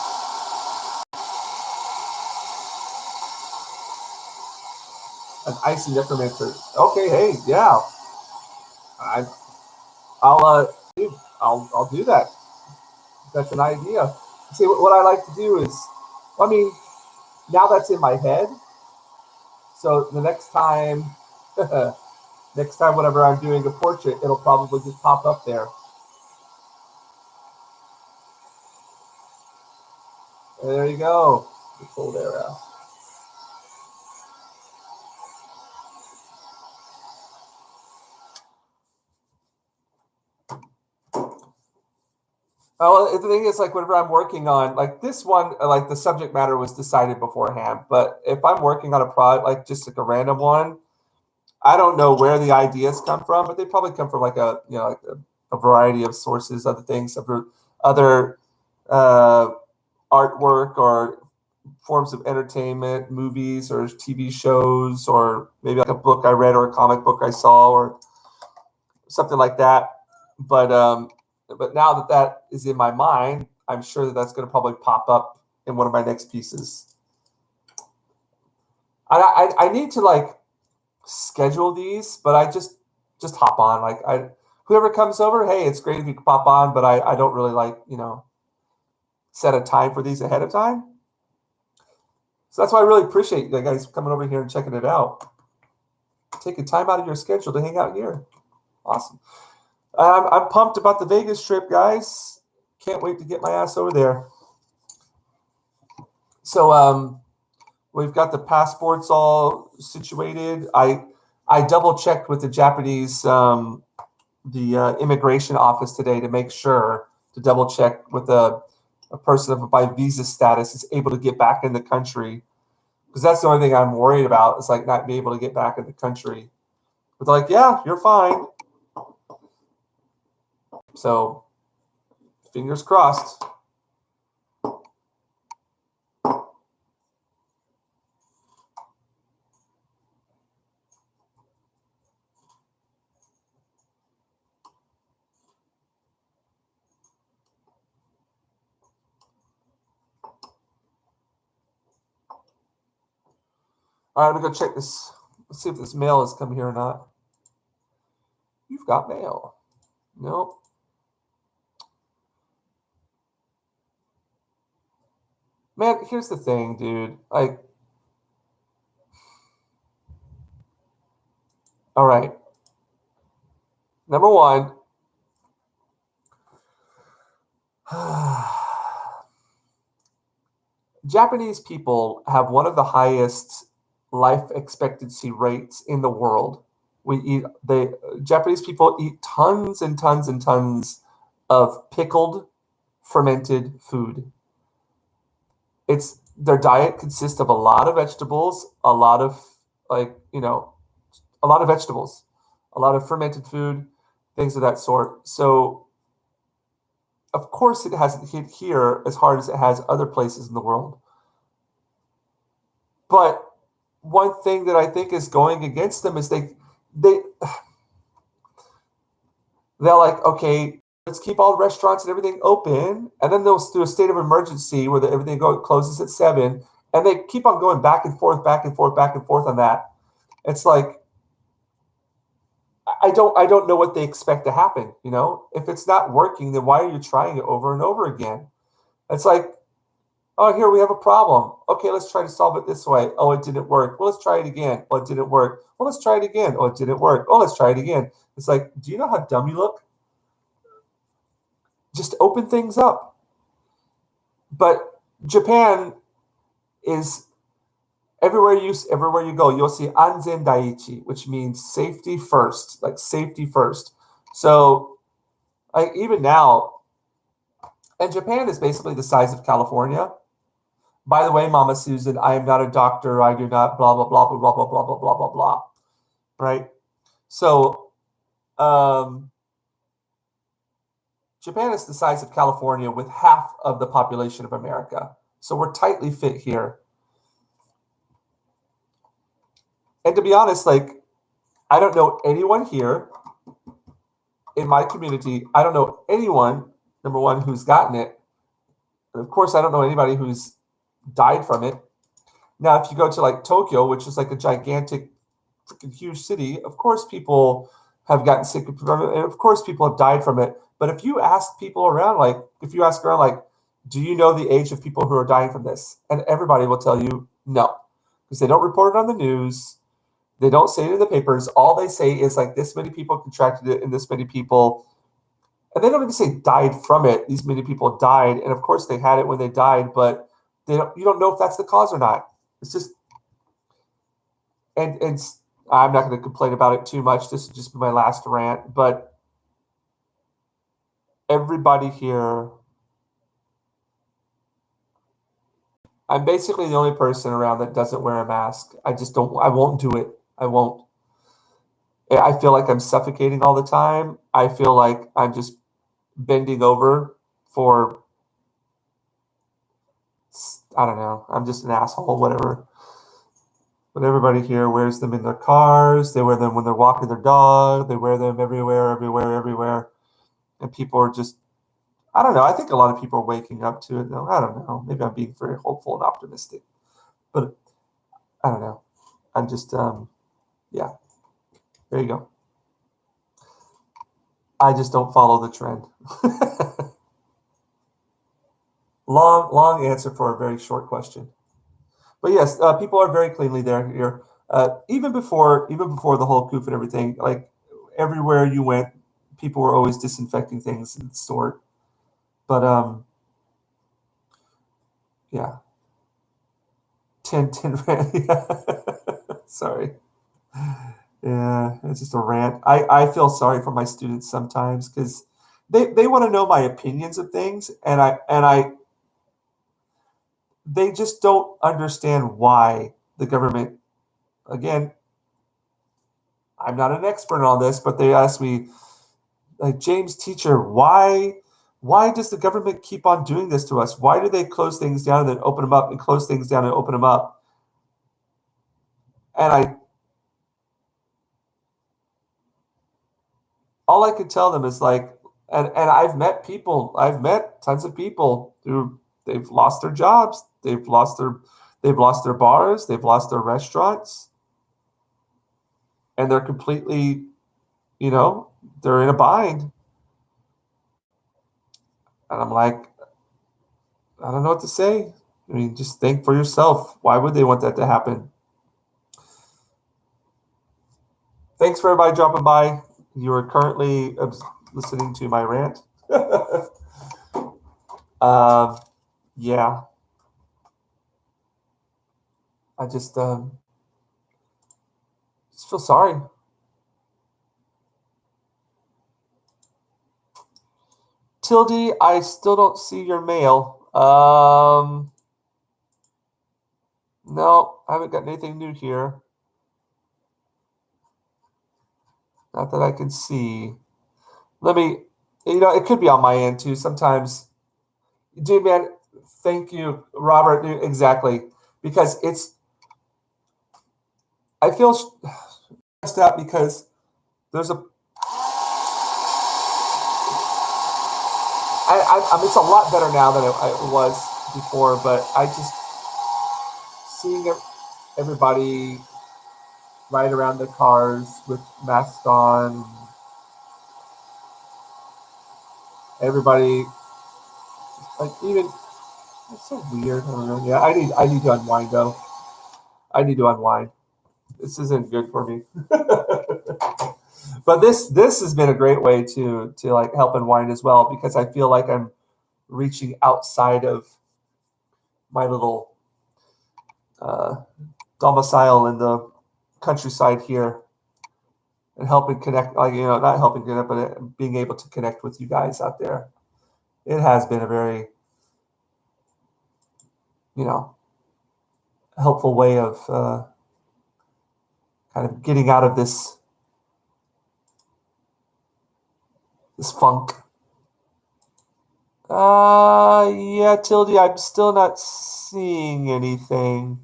An icy necromancer. Okay, hey, yeah, I, I'll do that. That's an idea. See, what I like to do is, I mean, now that's in my head. So the next time, next time, whenever I'm doing a portrait, it'll probably just pop up there. And there you go. The cold air out. Well, the thing is, like, whenever I'm working on, like, this one, like, the subject matter was decided beforehand. But if I'm working on a project, like, just like a random one, I don't know where the ideas come from, but they probably come from like a variety of sources, other things, other uh, artwork or forms of entertainment, movies or TV shows, or maybe like a book I read or a comic book I saw or something like that. But but now that that is in my mind, I'm sure that that's going to probably pop up in one of my next pieces. I need to like schedule these, but I just hop on. Like whoever comes over, hey, it's great if you can pop on, but I don't really like, set a time for these ahead of time. So that's why I really appreciate you guys coming over here and checking it out. Taking time out of your schedule to hang out here. Awesome. I'm pumped about the Vegas trip, guys. Can't wait to get my ass over there. So we've got the passports all situated. I double checked with the Japanese the immigration office today to make sure to double check with a person by visa status is able to get back in the country, because that's the only thing I'm worried about is like not being able to get back in the country. But they're like, yeah, you're fine. So fingers crossed. All right, I'm gonna go check this. Let's see if this mail has come here or not. You've got mail. Nope. Man, here's the thing, dude. Like, all right. Number one, Japanese people have one of the highest life expectancy rates in the world. Japanese people eat tons and tons and tons of pickled fermented food. It's their diet consists of a lot of vegetables, a lot of a lot of vegetables, a lot of fermented food, things of that sort. So of course it hasn't hit here as hard as it has other places in the world. But one thing that I think is going against them is they're like, okay, let's keep all restaurants and everything open, and then they'll do a state of emergency where everything closes at 7, and they keep on going back and forth, back and forth, back and forth on that. It's like I don't know what they expect to happen. If it's not working, then why are you trying it over and over again? It's like, oh, here we have a problem. Okay, let's try to solve it this way. Oh, it didn't work. Well, let's try it again. Oh, it didn't work. Well, let's try it again. Oh, it didn't work. Oh, let's try it again. It's like, do you know how dumb you look? Just open things up. But Japan is everywhere you go, you'll see anzen daiichi, which means safety first, like safety first. So, like even now, and Japan is basically the size of California. By the way, Mama Susan, I am not a doctor. I do not blah blah blah blah blah blah blah blah blah blah blah. Right? So, Japan is the size of California with half of the population of America. So we're tightly fit here. And to be honest, like, I don't know anyone here in my community. I don't know anyone, number one, who's gotten it. And of course, I don't know anybody who's died from it. Now, if you go to like Tokyo, which is like a gigantic freaking huge city. Of course, people have gotten sick from it, and of course, people have died from it. But if you ask people around, like if you ask around, like, do you know the age of people who are dying from this? And everybody will tell you no, because they don't report it on the news. They don't say it in the papers. All they say is like this many people contracted it, and this many people, and they don't even say died from it. These many people died, and of course they had it when they died, but you don't know if that's the cause or not. It's just, and I'm not going to complain about it too much. This will just be my last rant, but everybody here, I'm basically the only person around that doesn't wear a mask. I won't do it. I won't. I feel like I'm suffocating all the time. I feel like I'm just bending over for, I don't know, I'm just an asshole, whatever. But everybody here wears them in their cars. They wear them when they're walking their dog. They wear them everywhere. And people are just, I don't know. I think a lot of people are waking up to it, though. I don't know. Maybe I'm being very hopeful and optimistic. But I don't know. I'm just, yeah. There you go. I just don't follow the trend. Long answer for a very short question. But yes, people are very cleanly there here. Even before the whole coup and everything, like everywhere you went, people were always disinfecting things in the store. But yeah, 10 rant. Yeah. Sorry. Yeah, it's just a rant. I feel sorry for my students sometimes because they want to know my opinions of things, and they just don't understand why the government, again, I'm not an expert on this, but they ask me, like, James, teacher, why does the government keep on doing this to us? Why do they close things down and then open them up and close things down and open them up? And all I could tell them is like, and I've met tons of people who they've lost their jobs, they've lost their bars, they've lost their restaurants, and they're completely, they're in a bind. And I'm like, I don't know what to say. I mean, just think for yourself. Why would they want that to happen? Thanks for everybody dropping by. You are currently listening to my rant. Yeah. I just feel sorry. Tildy, I still don't see your mail. No, I haven't got anything new here. Not that I can see. Let me, it could be on my end too. Sometimes, dude, man, thank you, Robert. Exactly. Because I feel stressed out because there's it's a lot better now than it was before, but I just seeing everybody ride around their cars with masks on, everybody, like, even, it's so weird. I don't know. Yeah, I need to unwind though. I need to unwind. This isn't good for me. But this has been a great way to like help unwind as well, because I feel like I'm reaching outside of my little domicile in the countryside here and helping connect, like, not helping connect, but being able to connect with you guys out there. It has been a very, helpful way of kind of getting out of this funk. Yeah, Tildy, I'm still not seeing anything.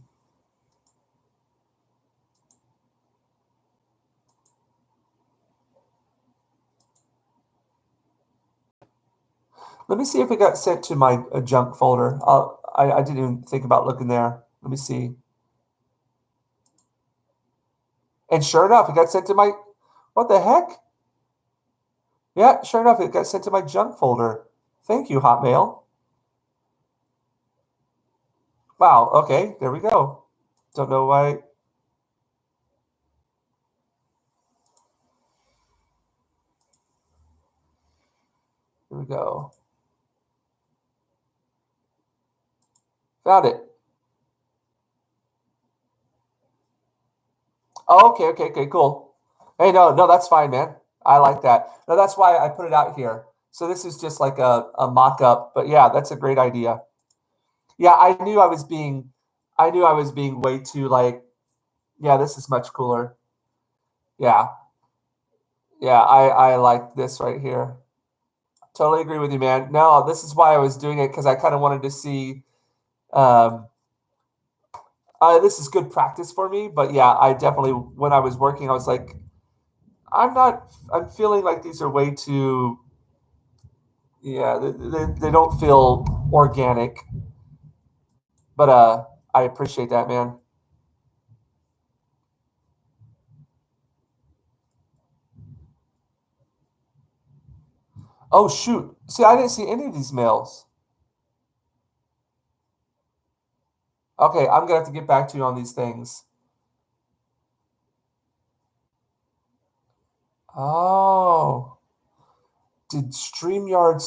Let me see if it got sent to my junk folder. I didn't even think about looking there. Let me see. And sure enough, it got sent to my, what the heck? Yeah, sure enough, it got sent to my junk folder. Thank you, Hotmail. Wow, okay, there we go. Don't know why. Here we go. Found it. Oh, okay, cool. Hey, no, that's fine, man. I like that. No, that's why I put it out here. So this is just like a mock-up, but yeah, that's a great idea. Yeah, I knew I was being way too like, yeah, this is much cooler. Yeah, yeah, I like this right here. Totally agree with you, man. No, this is why I was doing it because I kind of wanted to see. Um, this is good practice for me, but yeah, I definitely when I was working, I was like, I'm not. I'm feeling like these are way too. Yeah, they don't feel organic, but I appreciate that, man. Oh shoot! See, I didn't see any of these mails. Okay, I'm gonna have to get back to you on these things. Oh, did StreamYard?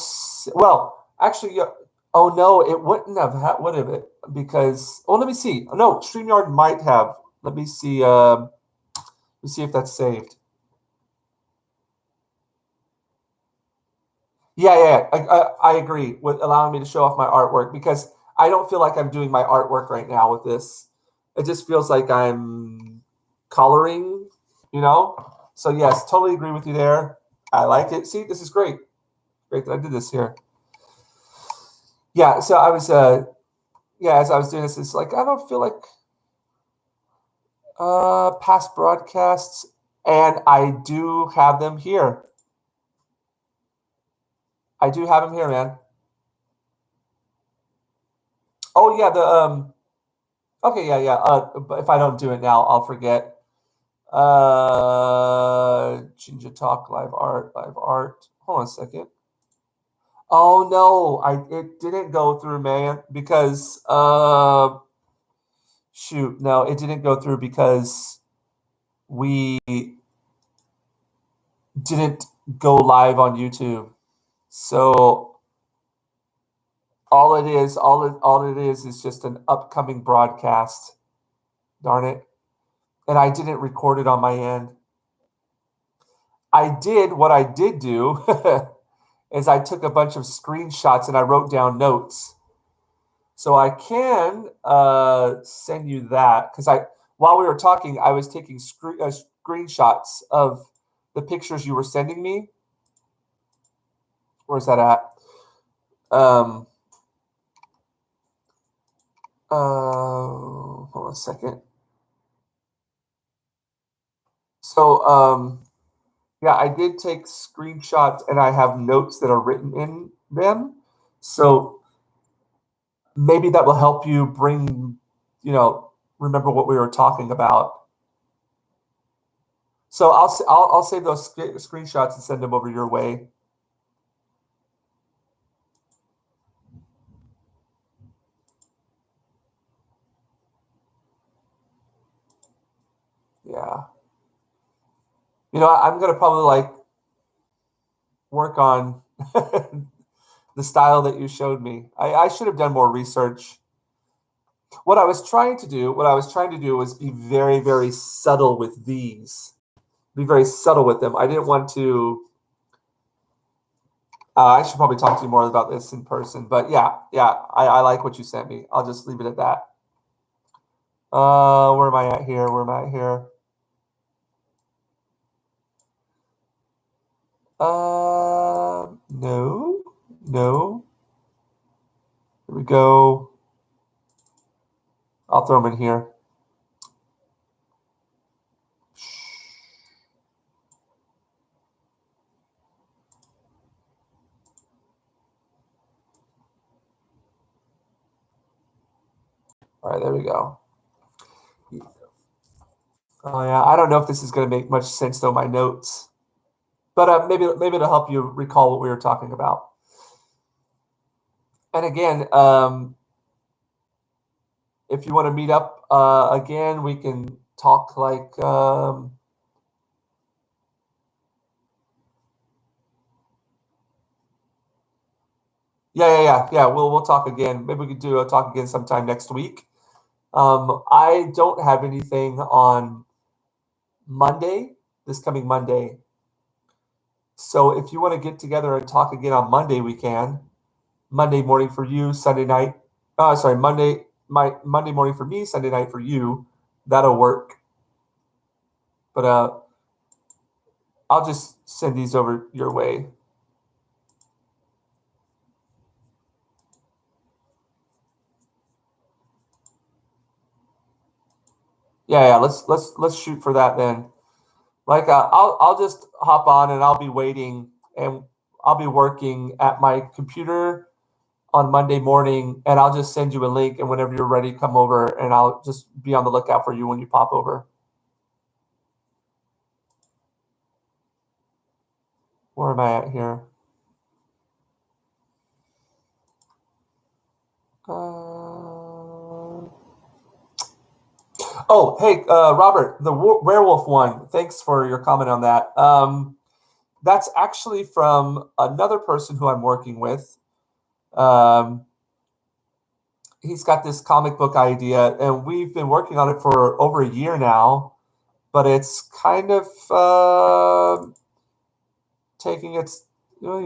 Well, actually, yeah. Oh no, it wouldn't have. Would have it? Because oh, let me see. No, StreamYard might have. Let me see. Let me see if that's saved. Yeah. I agree with allowing me to show off my artwork because I don't feel like I'm doing my artwork right now with this. It just feels like I'm coloring, you know? So, yes, totally agree with you there. I like it. See, this is great. Great that I did this here. Yeah, so I was, yeah, as I was doing this, it's like, I don't feel like past broadcasts, and I do have them here. I do have them here, man. Oh, yeah, the, okay, yeah. But if I don't do it now, I'll forget. Ginger Talk live art. Hold on a second. Oh no, I it didn't go through, man, because shoot, no, it didn't go through because we didn't go live on YouTube. So all it is just an upcoming broadcast. Darn it. And I didn't record it on my end. What I did do is I took a bunch of screenshots and I wrote down notes. So I can send you that because while we were talking, I was taking screenshots of the pictures you were sending me. Where's that at? Um, hold on a second. So yeah, I did take screenshots and I have notes that are written in them. So maybe that will help you bring, remember what we were talking about. So I'll save those screenshots and send them over your way. Yeah. I'm gonna probably like work on the style that you showed me. I should have done more research. What I was trying to do was be very, very subtle with these. Be very subtle with them. I didn't want to. I should probably talk to you more about this in person. But yeah, I like what you sent me. I'll just leave it at that. Where am I at here? Where am I at here? No. Here we go. I'll throw them in here. All right, there we go. Oh yeah, I don't know if this is going to make much sense though, my notes. But maybe it'll help you recall what we were talking about. And again, if you want to meet up again, we can talk like yeah. We'll talk again. Maybe we could do a talk again sometime next week. I don't have anything on Monday, this coming Monday. So if you want to get together and talk again on Monday, we can. Monday morning for you, Sunday night. Sorry, Monday morning for me, Sunday night for you. That'll work. But I'll just send these over your way. Yeah. Let's shoot for that then. Like I'll just hop on and I'll be waiting and I'll be working at my computer on Monday morning and I'll just send you a link and whenever you're ready, come over and I'll just be on the lookout for you when you pop over. Where am I at here? Oh, hey, Robert, the werewolf one. Thanks for your comment on that. That's actually from another person who I'm working with. He's got this comic book idea, and we've been working on it for over a year now. But it's kind of taking its, we're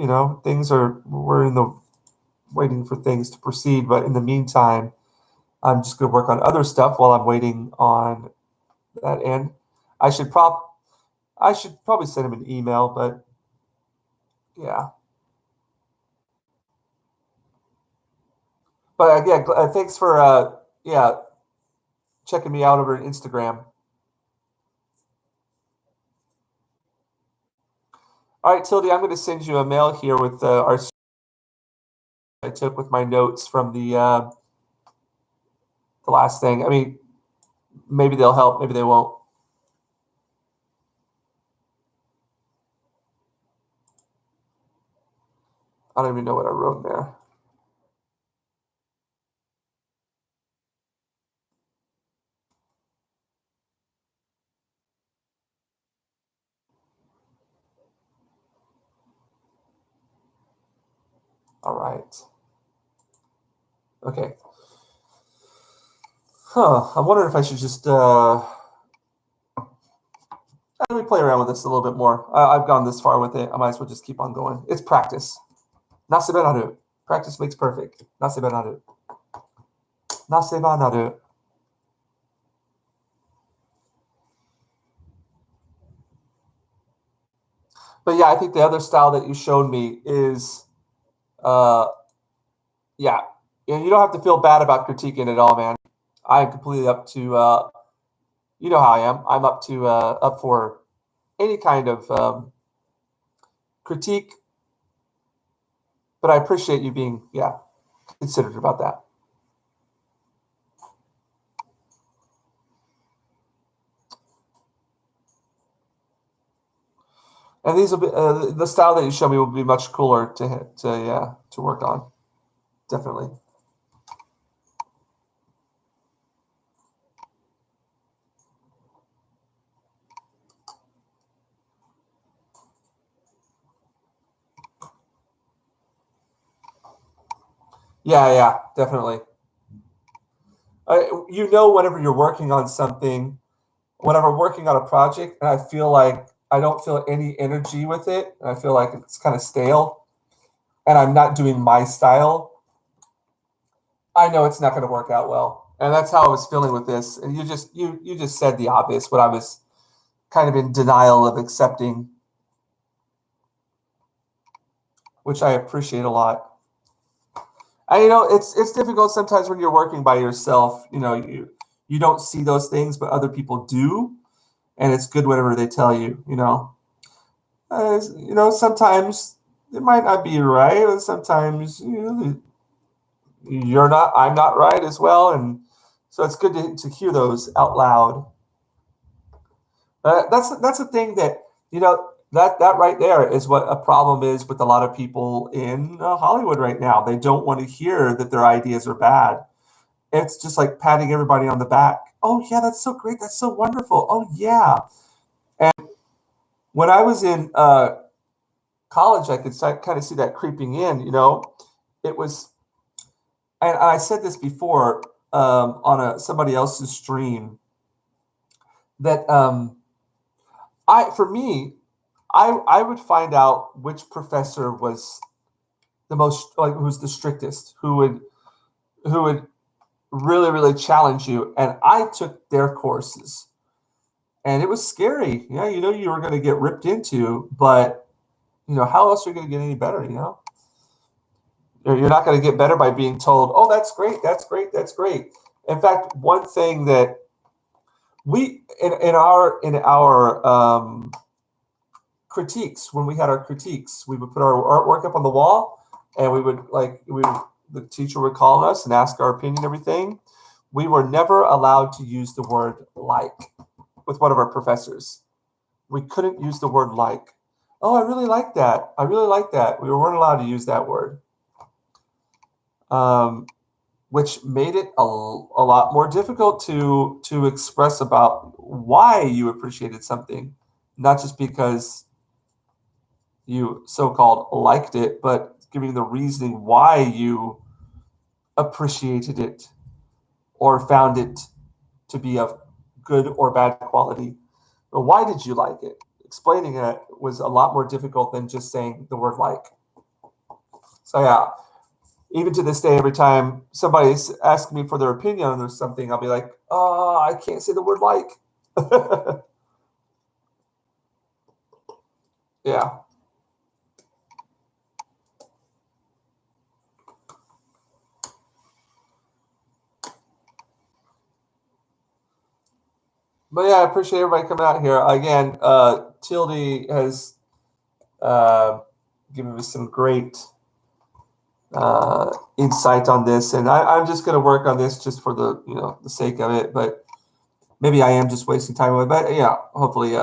in the waiting for things to proceed. But in the meantime, I'm just going to work on other stuff while I'm waiting on that end. I should probably send him an email, but yeah. But again, thanks for checking me out over Instagram. All right, Tildy, I'm going to send you a mail here with our I took with my notes from the last thing. I mean, maybe they'll help, maybe they won't. I don't even know what I wrote there. All right. Okay. I'm wondering if I should just let me play around with this a little bit more. I've gone this far with it. I might as well just keep on going. It's practice. Nasebe naru. Practice makes perfect. Nasebe naru. Naseba naru. But yeah, I think the other style that you showed me is, yeah, and you don't have to feel bad about critiquing at all, man. I am completely up to, you know how I am. I'm up for any kind of critique, but I appreciate you being, considerate about that. And these will be the style that you show me will be much cooler to work on, definitely. Yeah, definitely. Whenever you're working on something, whenever I'm working on a project, and I feel like I don't feel any energy with it, and I feel like it's kind of stale, and I'm not doing my style, I know it's not going to work out well. And that's how I was feeling with this. And you just said the obvious, what I was kind of in denial of accepting, which I appreciate a lot. And it's difficult sometimes when you're working by yourself. You don't see those things, but other people do, and it's good whatever they tell you. Sometimes it might not be right, and sometimes I'm not right as well, and so it's good to hear those out loud. That's the thing that that right there is what a problem is with a lot of people in Hollywood right now. They don't want to hear that their ideas are bad. It's just like patting everybody on the back. Oh yeah, that's so great. That's so wonderful. Oh yeah. And when I was in college, I could kind of see that creeping in. It was, and I said this before on somebody else's stream that for me, I would find out which professor was the most, like, who's the strictest, who would really, really challenge you. And I took their courses, and it was scary. Yeah, you were going to get ripped into, but how else are you going to get any better? You're not going to get better by being told, "Oh, that's great, that's great, that's great." In fact, one thing that we in our critiques, when we had our critiques, we would put our artwork up on the wall, and the teacher would call us and ask our opinion and everything. We were never allowed to use the word "like" with one of our professors. We couldn't use the word "like." Oh, I really like that. I really like that. We weren't allowed to use that word, which made it a lot more difficult to express about why you appreciated something, not just because you so-called liked it, but giving the reasoning why you appreciated it or found it to be of good or bad quality. But why did you like it? Explaining it was a lot more difficult than just saying the word "like." So yeah, even to this day, every time somebody's asking me for their opinion on something, I'll be like, "Oh, I can't say the word "like." Yeah. But yeah, I appreciate everybody coming out here. Again, Tildy has given me some great insight on this, and I'm just going to work on this just for the sake of it. But maybe I am just wasting time with it. But yeah, hopefully,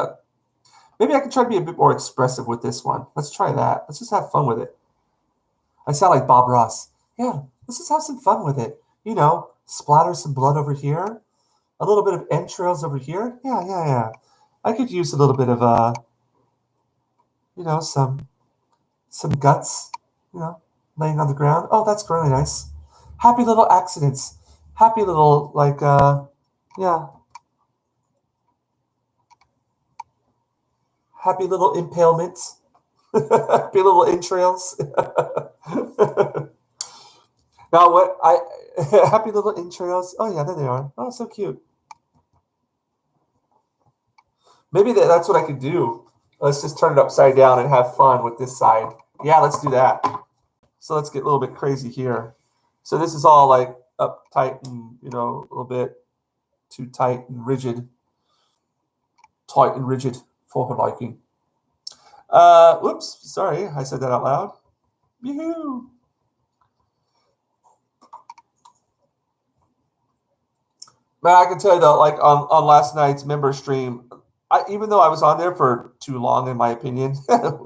maybe I can try to be a bit more expressive with this one. Let's try that. Let's just have fun with it. I sound like Bob Ross. Yeah, let's just have some fun with it. Splatter some blood over here, a little bit of entrails over here. Yeah, yeah, yeah. I could use a little bit of some guts, laying on the ground. Oh, that's really nice. Happy little accidents. Happy little yeah. Happy little impalements. Happy little entrails. Now what I happy little entrails. Oh yeah, there they are. Oh, so cute. Maybe that's what I could do. Let's just turn it upside down and have fun with this side. Yeah, let's do that. So let's get a little bit crazy here. So this is all like uptight and a little bit too tight and rigid. Tight and rigid for her liking. Whoops, sorry, I said that out loud. Yoo-hoo. Man, I can tell you though, like on last night's member stream, even though I was on there for too long, in my opinion,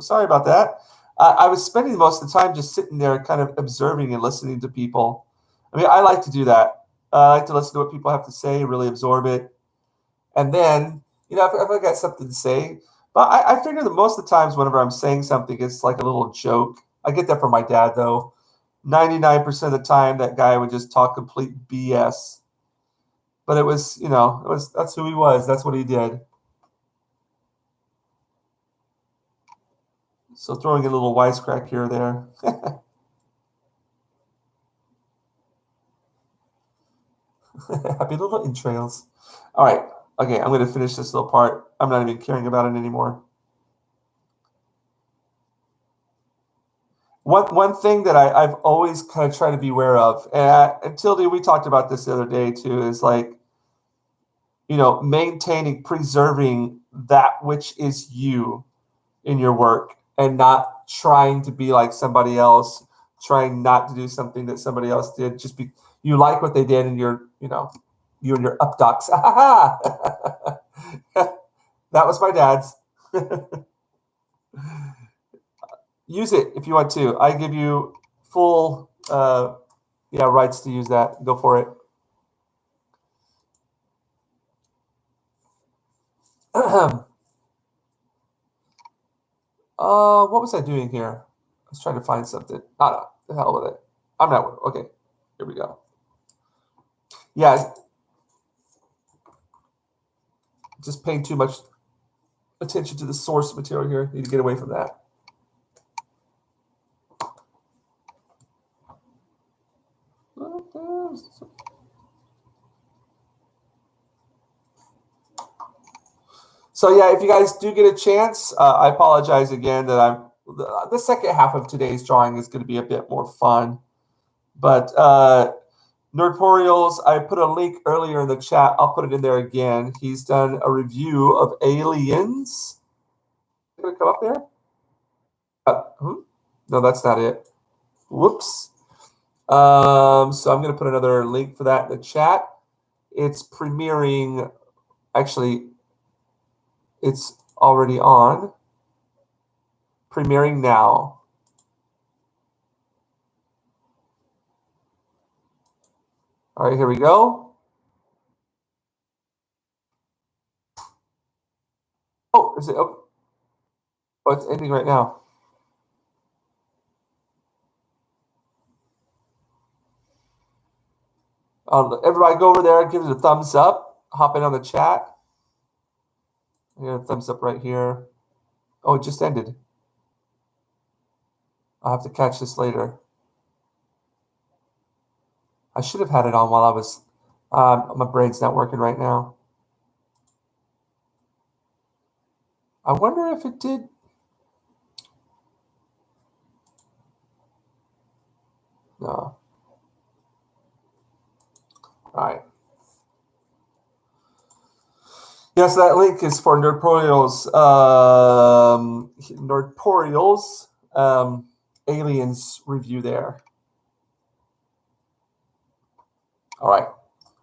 sorry about that. I was spending most of the time just sitting there, kind of observing and listening to people. I mean, I like to do that. I like to listen to what people have to say, really absorb it, and then if I got something to say. But I figure that most of the times, whenever I'm saying something, it's like a little joke. I get that from my dad, though. 99% of the time, that guy would just talk complete BS. But it was, that's who he was. That's what he did. So throwing a little wisecrack here or there. Happy little entrails. All right. Okay, I'm going to finish this little part. I'm not even caring about it anymore. One thing that I've always kind of tried to be aware of, and Tildy, we talked about this the other day too, is like, maintaining, preserving that which is you in your work, and not trying to be like somebody else, trying not to do something that somebody else did. Just be you like what they did, and you and your upducks. That was my dad's. Use it if you want to. I give you full rights to use that. Go for it. What was I doing here? I was trying to find something. No, the hell with it. I'm not. Okay, here we go. Yeah, just paying too much attention to the source material here. Need to get away from that. So yeah, if you guys do get a chance, I apologize again that the second half of today's drawing is going to be a bit more fun. But Nerdtorials, I put a link earlier in the chat. I'll put it in there again. He's done a review of Aliens. Going to come up there? No, that's not it. Whoops. So I'm going to put another link for that in the chat. It's premiering. Actually, it's already on. Premiering now. All right, here we go. Oh, is it? Oh, it's ending right now. Everybody go over there, give it a thumbs up. Hop in on the chat. Yeah, thumbs up right here. Oh, it just ended. I'll have to catch this later. I should have had it on while I was. My brain's not working right now. I wonder if it did. No. All right. Yes, that link is for Nerdtorials. Nerdtorials Aliens review there. All right.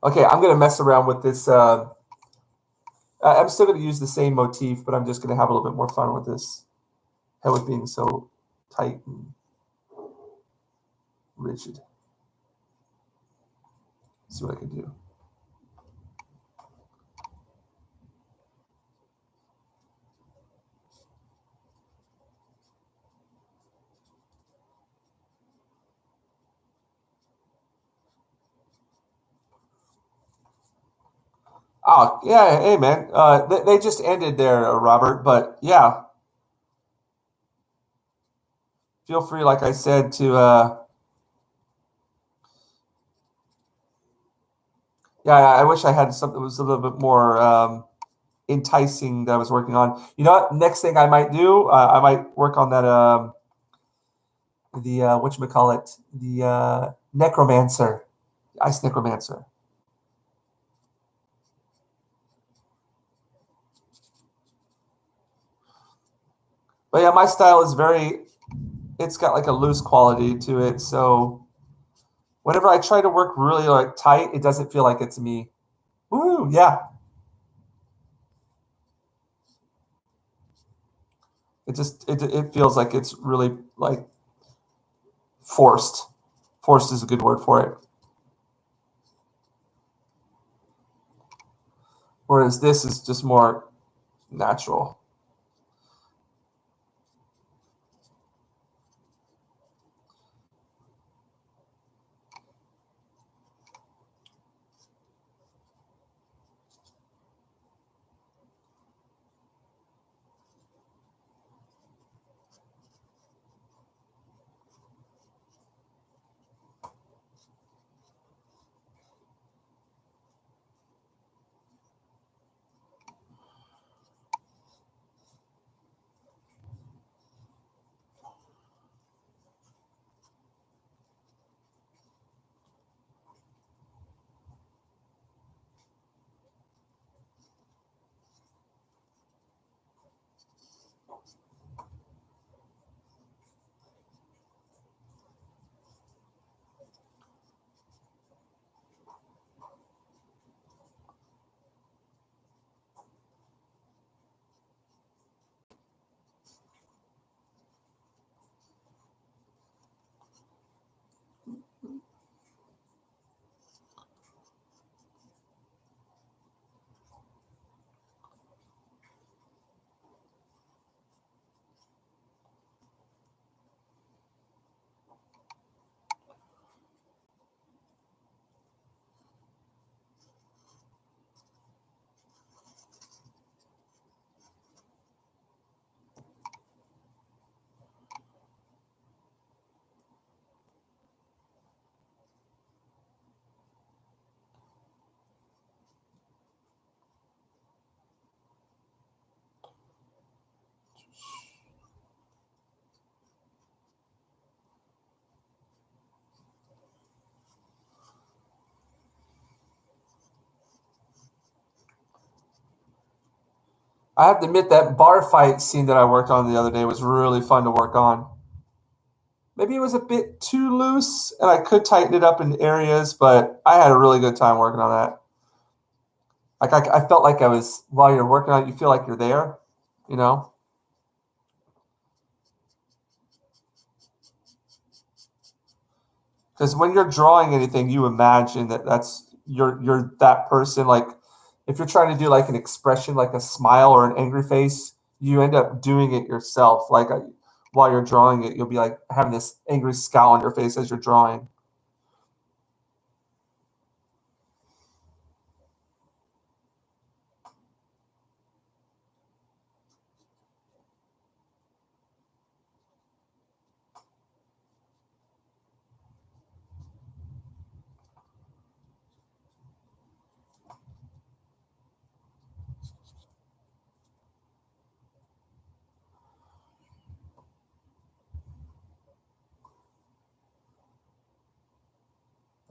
Okay, I'm going to mess around with this. I'm still going to use the same motif, but I'm just going to have a little bit more fun with this. How it being so tight and rigid. Let's see what I can do. Oh, yeah. Hey, man. They just ended there, Robert. But yeah, feel free, like I said, to yeah. I wish I had something that was a little bit more enticing that I was working on. You know what? Next thing I might do, I might work on that. The whatchamacallit, the necromancer, ice necromancer. But yeah, my style is it's got like a loose quality to it. So whenever I try to work really like tight, it doesn't feel like it's me. Woo, yeah. It feels like it's really like forced. Forced is a good word for it. Whereas this is just more natural. I have to admit that bar fight scene that I worked on the other day was really fun to work on. Maybe it was a bit too loose, and I could tighten it up in areas, but I had a really good time working on that. Like I felt like I was, while you're working on it, you feel like you're there, you know? Because when you're drawing anything, you imagine that you're that person. Like if you're trying to do like an expression, like a smile or an angry face, you end up doing it yourself. Like while you're drawing it, you'll be like having this angry scowl on your face as you're drawing.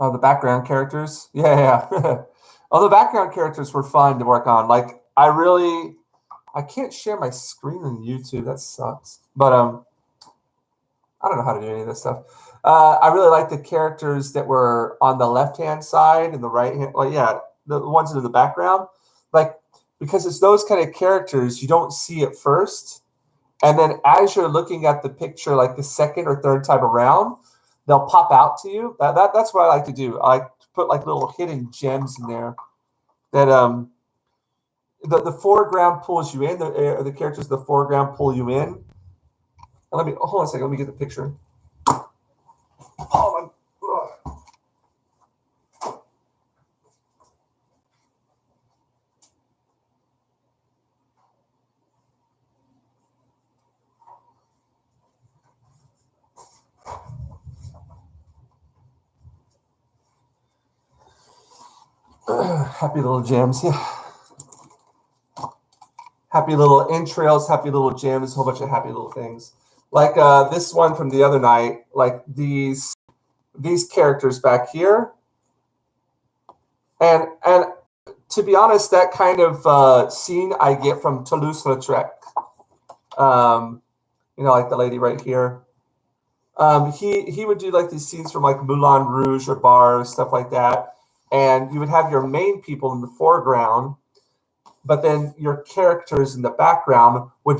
Oh, the background characters. Yeah, yeah. Oh, the background characters were fun to work on. Like I can't share my screen on YouTube. That sucks. But I don't know how to do any of this stuff. I really like the characters that were on the left hand side and the right hand. Well, yeah, the ones that are in the background. Like because it's those kind of characters you don't see at first, and then as you're looking at the picture, like the second or third time around, they'll pop out to you. That's what I like to do. I like to put like little hidden gems in there that the foreground pulls you in. The characters in the foreground pull you in. And let me hold on a second. Let me get the picture. Oh my. Happy little gems. Yeah. Happy little entrails, happy little gems, a whole bunch of happy little things. Like this one from the other night, like these characters back here. And to be honest, that kind of scene I get from Toulouse-Lautrec. You know, like the lady right here. He would do like these scenes from like Moulin Rouge or bars, stuff like that. And you would have your main people in the foreground, but then your characters in the background would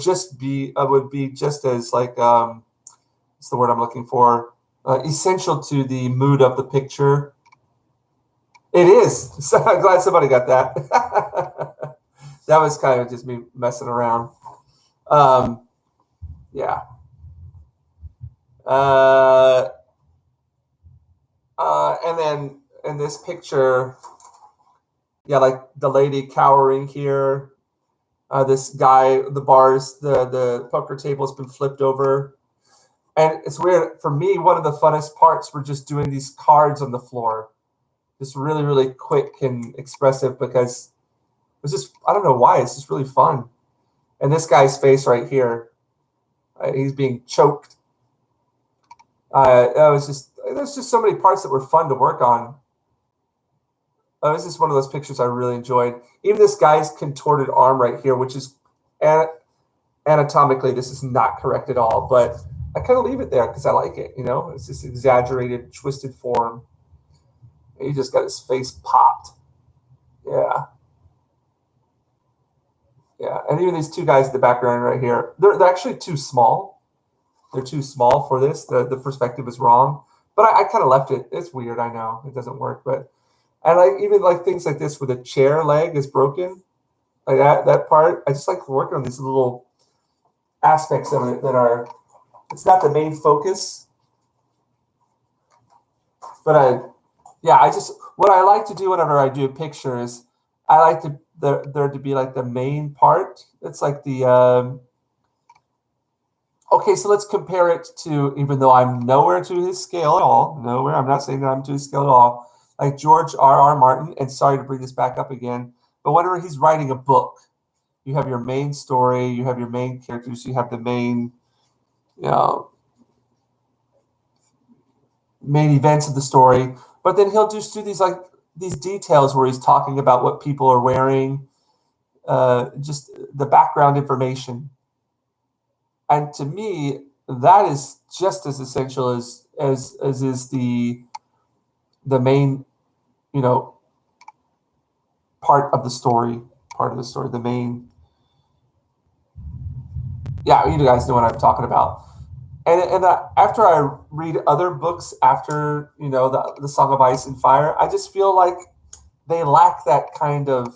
be just as like what's the word I'm looking for? Essential to the mood of the picture. It is. So I'm glad somebody got that. That was kind of just me messing around. Yeah. And then in this picture, yeah, like the lady cowering here. This guy, the bars, the poker table has been flipped over. And it's weird. For me, one of the funnest parts were just doing these cards on the floor. Just really, really quick and expressive because it was just, I don't know why, it's just really fun. And this guy's face right here, he's being choked. There's just so many parts that were fun to work on. This is one of those pictures I really enjoyed. Even this guy's contorted arm right here, which is anatomically, this is not correct at all, but I kind of leave it there because I like it. You know, it's this exaggerated, twisted form. He just got his face popped. Yeah. Yeah. And even these two guys in the background right here, they're actually too small. They're too small for this. The perspective is wrong. But I kind of left it. It's weird, I know. It doesn't work. But I like even like things like this where the chair leg is broken. Like that part. I just like working on these little aspects of it that are, it's not the main focus. But what I like to do whenever I do a picture is I like there to be like the main part. It's like the okay, so let's compare it to, even though I'm nowhere to his scale at all, nowhere. I'm not saying that I'm to his scale at all. Like George R.R. Martin, and sorry to bring this back up again, but whenever he's writing a book, you have your main story, you have your main characters, you have the main, you know, main events of the story, but then he'll just do these like these details where he's talking about what people are wearing. just the background information. And to me, that is just as essential as is the main, you know, part of the story. The main. Yeah, you guys know what I'm talking about. And after I read other books after the Song of Ice and Fire, I just feel like they lack that kind of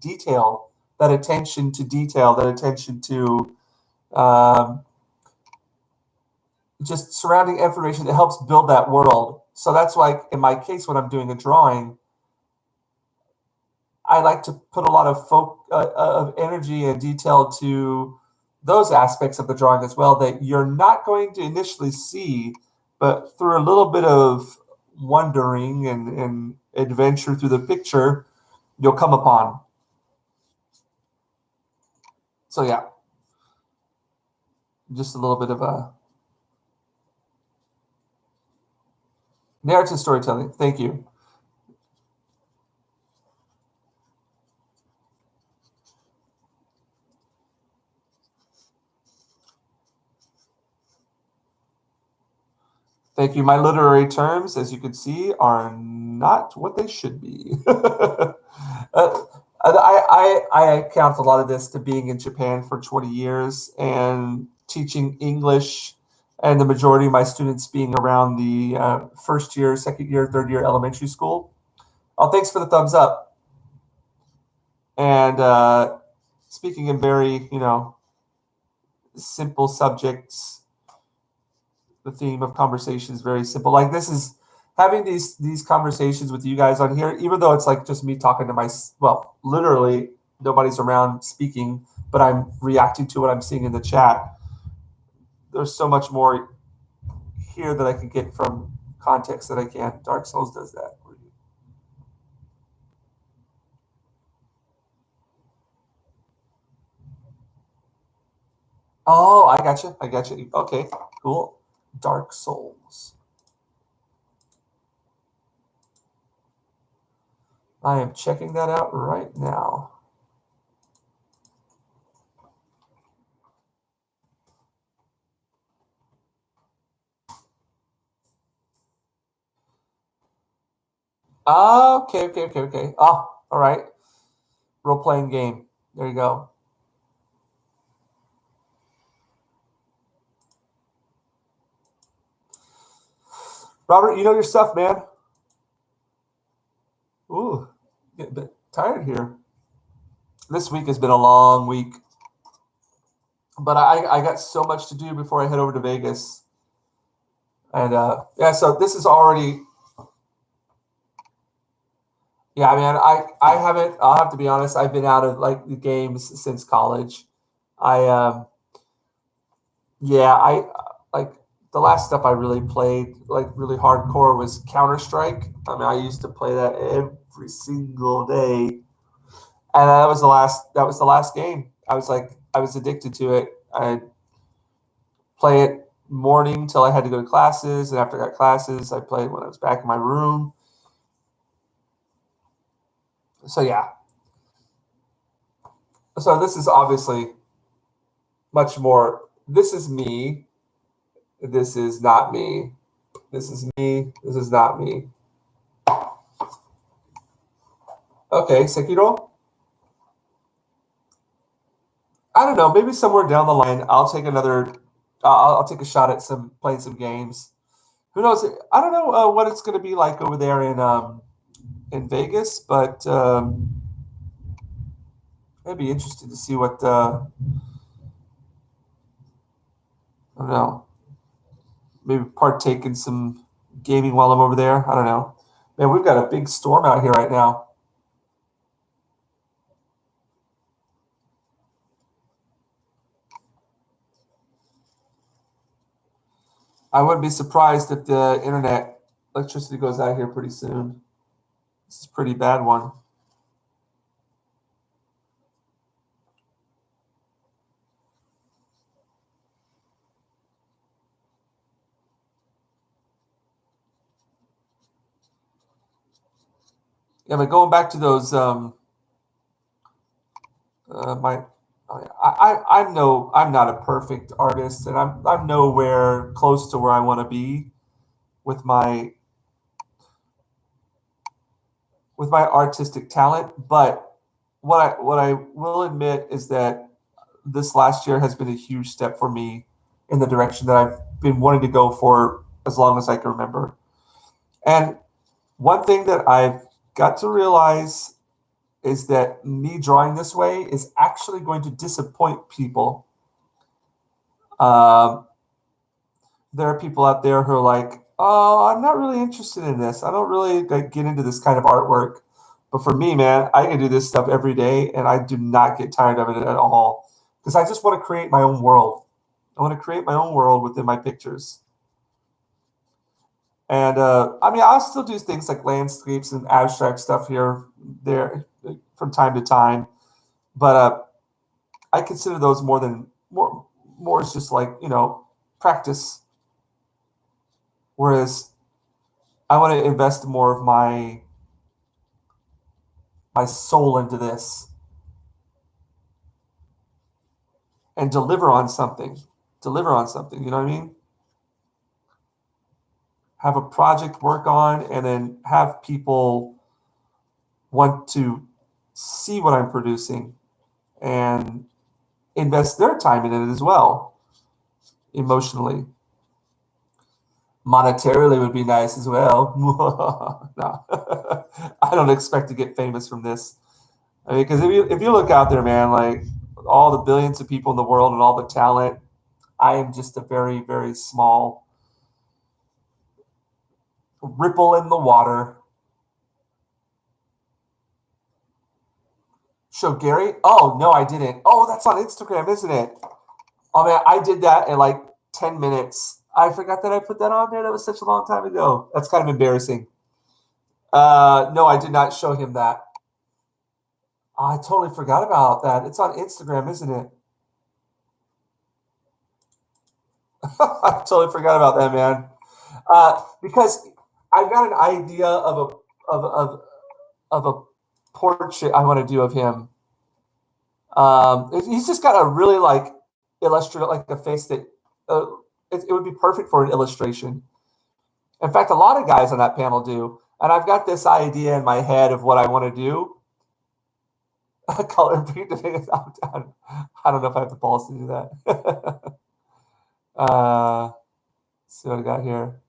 detail, that attention to detail, that attention to um, just surrounding information that helps build that world. So that's why, in my case, when I'm doing a drawing, I like to put a lot of energy and detail to those aspects of the drawing as well that you're not going to initially see, but through a little bit of wondering and adventure through the picture, you'll come upon. So yeah, just a little bit of a narrative storytelling. Thank you. Thank you. My literary terms, as you can see, are not what they should be. I account a lot of this to being in Japan for 20 years and teaching English, and the majority of my students being around the first year, second year, third year elementary school. Oh, thanks for the thumbs up. And speaking in very, simple subjects, the theme of conversation is very simple. Like this is having these conversations with you guys on here, even though it's like just me talking to literally nobody's around speaking, but I'm reacting to what I'm seeing in the chat. There's so much more here that I can get from context that I can. Dark Souls does that. Oh, I got you. Okay, cool. Dark Souls. I am checking that out right now. Okay. Oh, all right. Role playing game. There you go. Robert, you know your stuff, man. Ooh, getting a bit tired here. This week has been a long week, but I got so much to do before I head over to Vegas. And yeah, so this is already. Yeah, man, I haven't. I'll have to be honest. I've been out of like the games since college. I yeah, I like the last stuff I really played like really hardcore was Counter Strike. I mean, I used to play that every single day, and that was the last game. I was addicted to it. I play it morning till I had to go to classes, and after I got classes, I played when I was back in my room. So yeah. So this is obviously much more. This is me. This is not me. This is me. This is not me. Okay, Sekiro. I don't know. Maybe somewhere down the line, I'll take another. I'll take a shot at playing some games. Who knows? I don't know what it's going to be like over there in Vegas, but it'd be interesting to see what. I don't know. Maybe partake in some gaming while I'm over there. I don't know. Man, we've got a big storm out here right now. I wouldn't be surprised if the internet electricity goes out here pretty soon. This is a pretty bad one. Yeah, but going back to those my I'm not a perfect artist, and I'm nowhere close to where I want to be with my artistic talent. But what I will admit is that this last year has been a huge step for me in the direction that I've been wanting to go for as long as I can remember. And one thing that I've got to realize is that me drawing this way is actually going to disappoint people. Um, there are people out there who are like, "Oh, I'm not really interested in this. I don't really like, get into this kind of artwork." But for me, man, I can do this stuff every day, and I do not get tired of it at all because I just want to create my own world. I want to create my own world within my pictures. And I mean, I'll still do things like landscapes and abstract stuff here, there, from time to time. But I consider those more as just like practice. Whereas I want to invest more of my soul into this and deliver on something. Deliver on something. You know what I mean? Have a project work on, and then have people want to see what I'm producing and invest their time in it as well, emotionally. Monetarily would be nice as well. No, I don't expect to get famous from this. I mean, because if you look out there, man, like all the billions of people in the world and all the talent, I am just a very, very small ripple in the water. Show Gary? Oh no, I didn't. Oh, that's on Instagram, isn't it? Oh man, I did that in like 10 minutes. I forgot that I put that on there. That was such a long time ago. That's kind of embarrassing. No, I did not show him that. I totally forgot about that. It's on Instagram, isn't it? I totally forgot about that, man. Because I've got an idea of a portrait I want to do of him. He's just got a really like illustrative, like a face that it would be perfect for an illustration. In fact, a lot of guys on that panel do. And I've got this idea in my head of what I want to do. Color paint the thing. I don't know if I have the balls to do that. Let's see what I got here.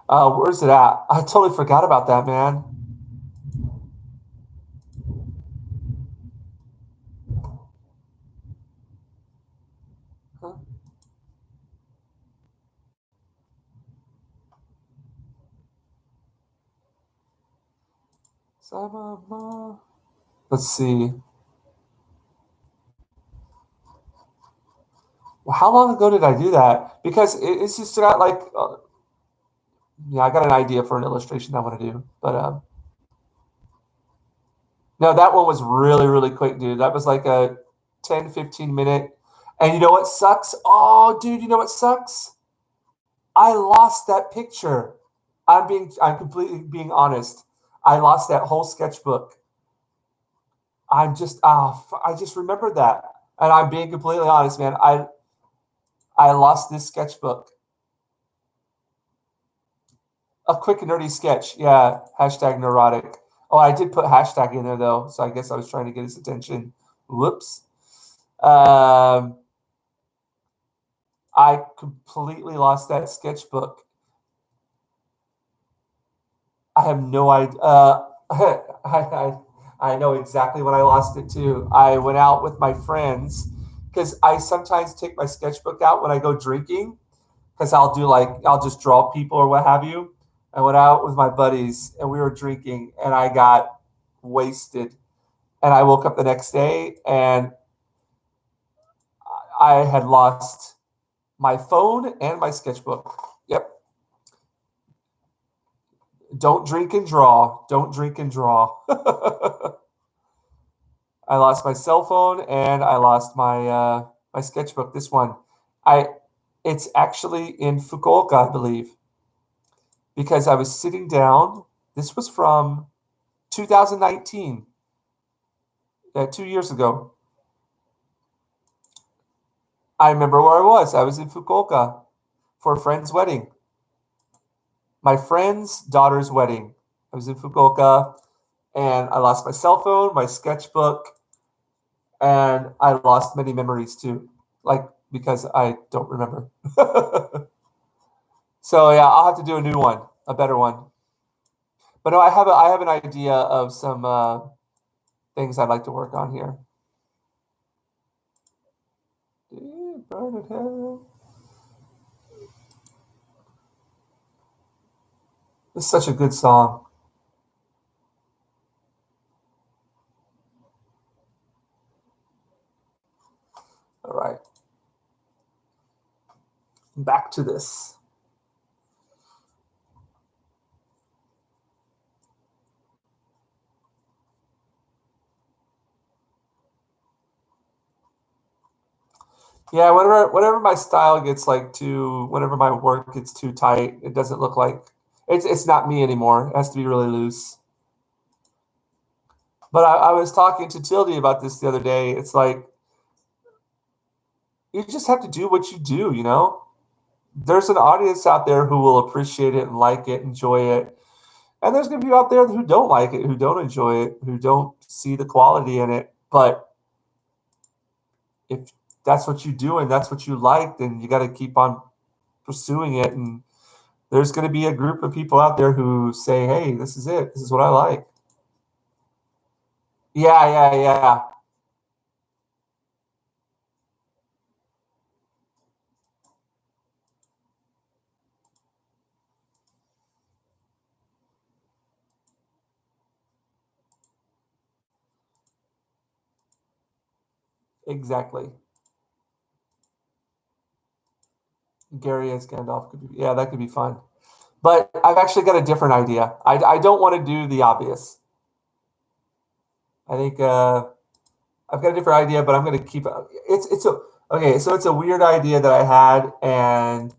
Where's it at? I totally forgot about that, man. Huh? Let's see. Well, how long ago did I do that? Because it's just got like, yeah, I got an idea for an illustration I want to do, but no, that one was really, really quick, dude. That was like a 10, 15 minute. And you know what sucks? Oh, dude, you know what sucks? I lost that picture. I'm completely being honest. I lost that whole sketchbook. I just remembered that. And I'm being completely honest, man. I lost this sketchbook. A quick nerdy sketch. Yeah. Hashtag neurotic. Oh, I did put hashtag in there though. So I guess I was trying to get his attention. Whoops. I completely lost that sketchbook. I have no idea. I know exactly when I lost it too. I went out with my friends because I sometimes take my sketchbook out when I go drinking because I'll just draw people or what have you. I went out with my buddies and we were drinking and I got wasted. And I woke up the next day and I had lost my phone and my sketchbook. Yep. Don't drink and draw. Don't drink and draw. I lost my cell phone and I lost my sketchbook. This one, It's actually in Fukuoka, I believe, because I was sitting down. This was from 2019, 2 years ago. I remember where I was. I was in Fukuoka for a friend's wedding. My friend's daughter's wedding. I was in Fukuoka, and I lost my cell phone, my sketchbook, and I lost many memories too, like because I don't remember. So yeah, I'll have to do a new one, a better one. But no, I have an idea of some things I'd like to work on here. It's such a good song. All right, back to this. Yeah, whenever my style gets like too, whenever my work gets too tight, it doesn't look like it's not me anymore. It has to be really loose. But I was talking to Tildy about this the other day. It's like you just have to do what you do, you know? There's an audience out there who will appreciate it and like it, enjoy it. And there's going to be out there who don't like it, who don't enjoy it, who don't see the quality in it. But if that's what you do and that's what you like, then you got to keep on pursuing it. And there's going to be a group of people out there who say, hey, this is it. This is what I like. Yeah, yeah, yeah. Exactly. Gary as Gandalf could be, yeah, that could be fun. But I've actually got a different idea. I don't want to do the obvious. I think I've got a different idea, but I'm going to keep it. It's a okay. So it's a weird idea that I had, and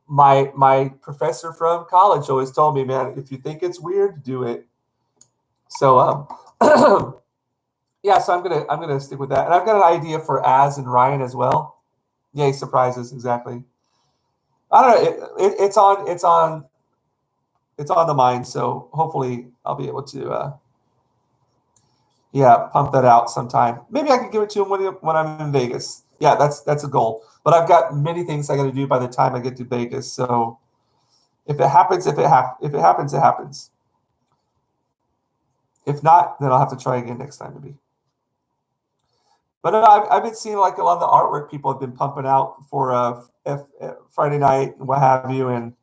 my professor from college always told me, man, if you think it's weird, do it. So yeah, so I'm gonna stick with that, and I've got an idea for Az and Ryan as well. Yay, surprises, exactly. I don't know. It's on the mind. So hopefully I'll be able to yeah, pump that out sometime. Maybe I could give it to him when I'm in Vegas. Yeah, that's a goal. But I've got many things I got to do by the time I get to Vegas. So if it happens, if it happens, it happens. If not, then I'll have to try again next time maybe. But I've been seeing like a lot of the artwork people have been pumping out for Friday night and what have you, and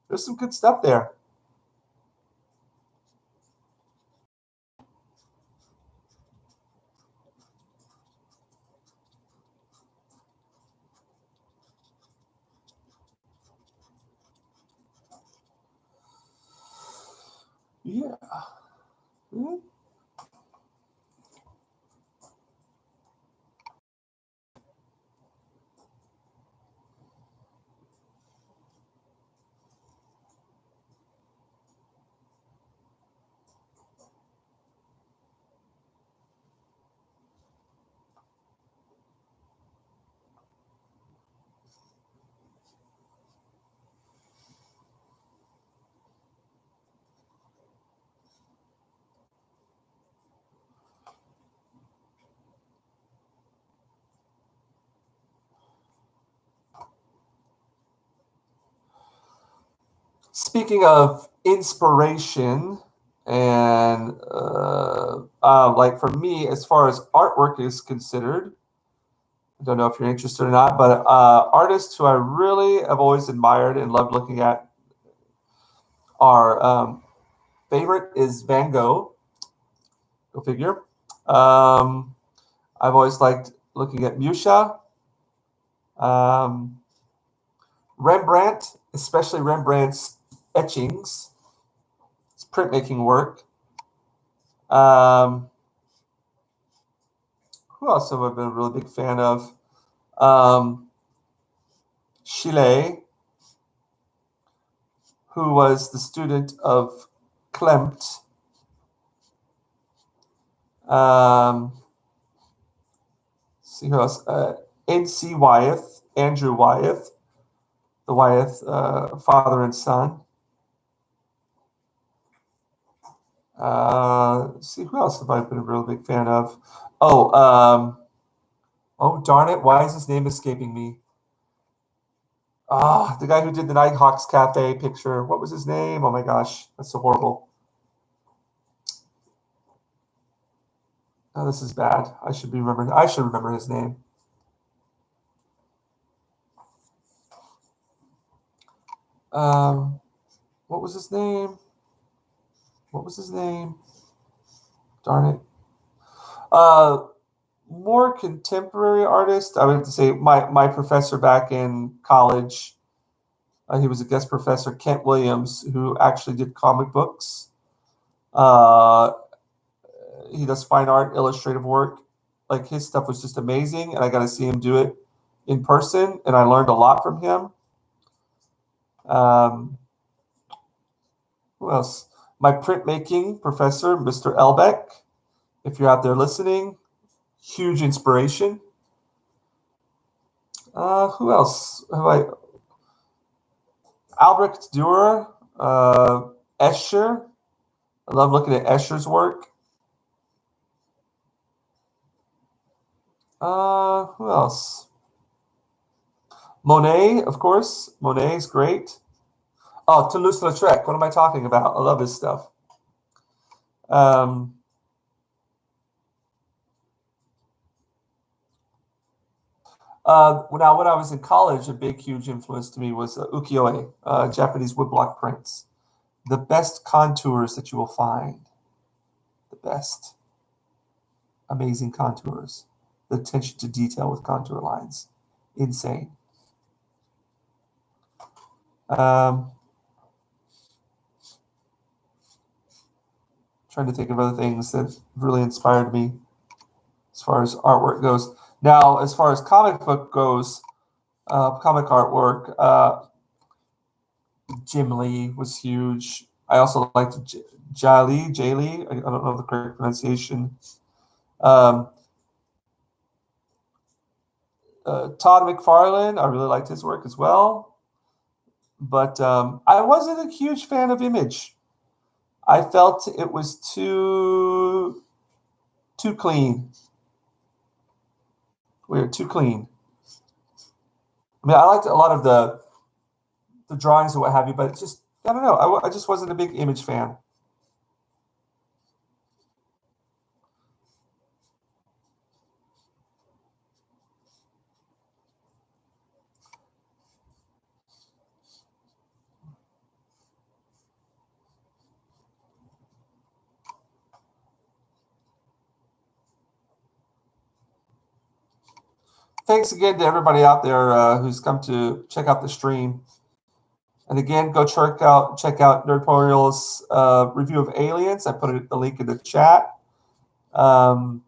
there's some good stuff there. Yeah. Mm-hmm. Speaking of inspiration, and like for me, as far as artwork is considered, I don't know if you're interested or not, but artists who I really have always admired and loved looking at are favorite is Van Gogh. Go figure. Um, I've always liked looking at Musha, um, Rembrandt, especially Rembrandt's etchings, his printmaking work. Um, who else have I been a really big fan of? Um, Schiele, who was the student of Klimt. See who else? N.C. Wyeth, Andrew Wyeth, the Wyeth father and son. See who else have I been a real big fan of? Oh, darn it! Why is his name escaping me? The guy who did the Nighthawks Cafe picture. What was his name? Oh my gosh, that's so horrible. Oh, this is bad. I should remember his name. What was his name? Darn it. More contemporary artist. I would have to say my professor back in college. He was a guest professor, Kent Williams, who actually did comic books. He does fine art, illustrative work. Like his stuff was just amazing, and I got to see him do it in person, and I learned a lot from him. Who else? My printmaking professor, Mr. Elbeck. If you're out there listening, huge inspiration. Who else? Albrecht Dürer, Escher. I love looking at Escher's work. Who else? Monet, of course. Monet is great. Oh, Toulouse-Lautrec. What am I talking about? I love his stuff. Now, when I was in college, a big, huge influence to me was ukiyo-e, Japanese woodblock prints. The best contours that you will find. The best. Amazing contours. The attention to detail with contour lines. Insane. Trying to think of other things that really inspired me as far as artwork goes. Now, as far as comic book goes, comic artwork, Jim Lee was huge. I also liked Jay Lee. I don't know the correct pronunciation. Todd McFarlane, I really liked his work as well. But I wasn't a huge fan of Image. I felt it was too clean. Weird, too clean. I mean, I liked a lot of the drawings and what have you, but it's just, I don't know. I just wasn't a big Image fan. Thanks again to everybody out there who's come to check out the stream. And again, go check out Nerdporial's review of Aliens. I put the link in the chat. Robert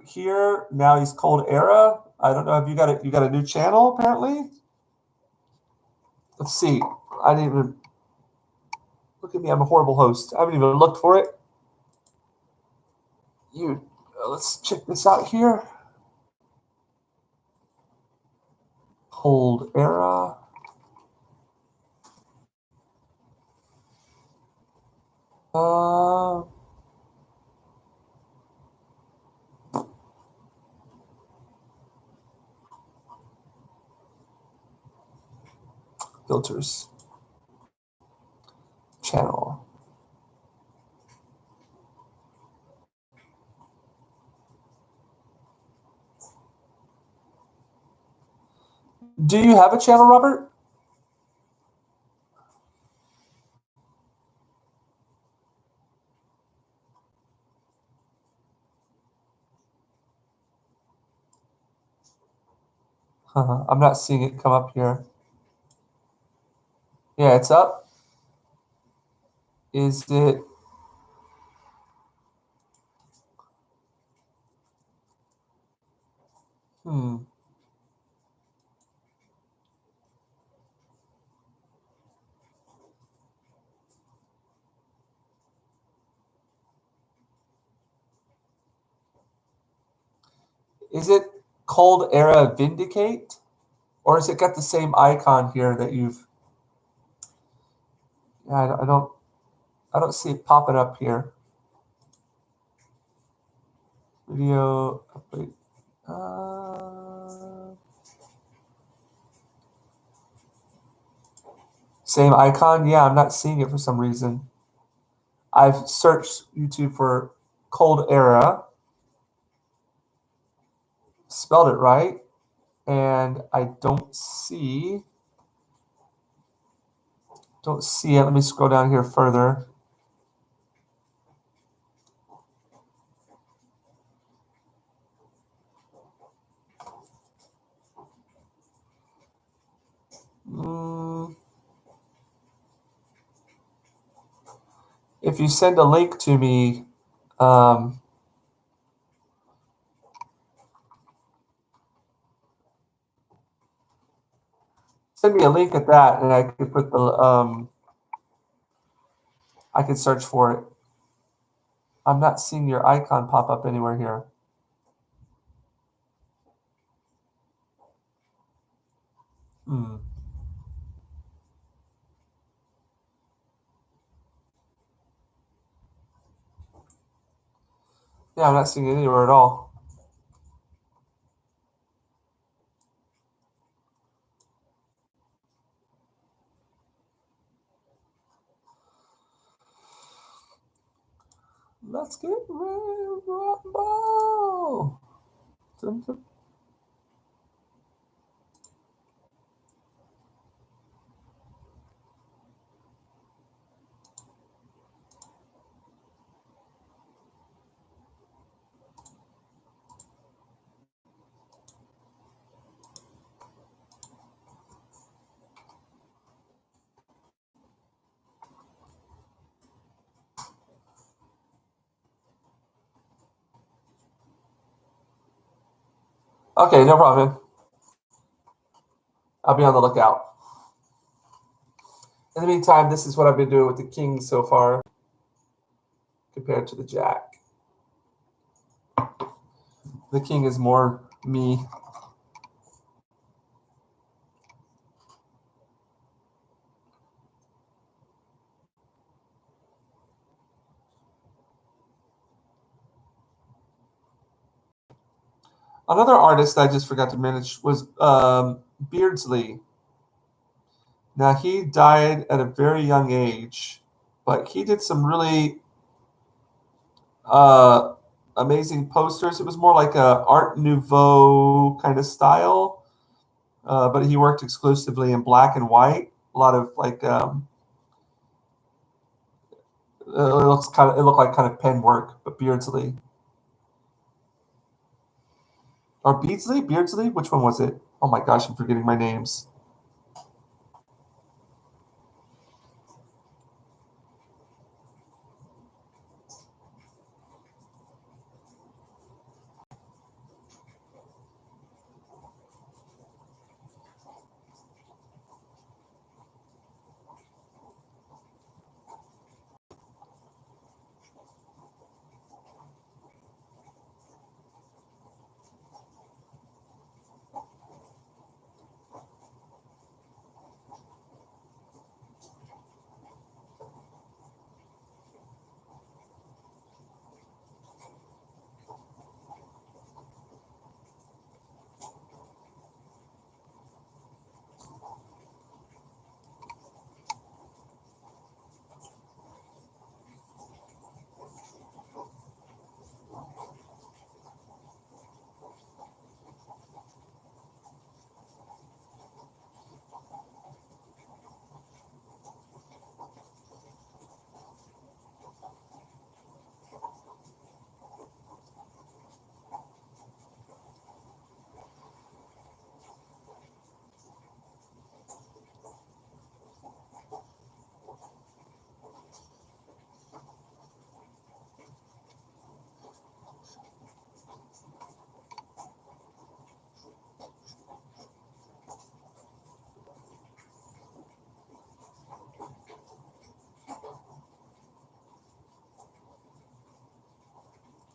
here, now he's Cold Era. I don't know if you got a new channel apparently. Let's see. I didn't even look at me. I'm a horrible host. I haven't even looked for it. Let's check this out here. Cold Era. Filters. Channel. Do you have a channel, Robert? I'm not seeing it come up here. Yeah, it's up. Is it? Is it Cold Era Vindicate? Or has it got the same icon here that you've... Yeah, I don't see it popping up here. Video update. Same icon? Yeah, I'm not seeing it for some reason. I've searched YouTube for Cold Era, spelled it right, and I don't see it. Let me scroll down here further. If you send a link to me, send me a link at that, and I could put the I could search for it. I'm not seeing your icon pop up anywhere here. Yeah, I'm not seeing it anywhere at all. Let's get ready to rumble. Okay, no problem. I'll be on the lookout. In the meantime, this is what I've been doing with the king so far compared to the jack. The king is more me. Another artist I just forgot to mention was Beardsley. Now, he died at a very young age, but he did some really amazing posters. It was more like a Art Nouveau kind of style, but he worked exclusively in black and white. A lot of like it looked like kind of pen work, but Beardsley or Beardsley. Which one was it? Oh my gosh, I'm forgetting my names.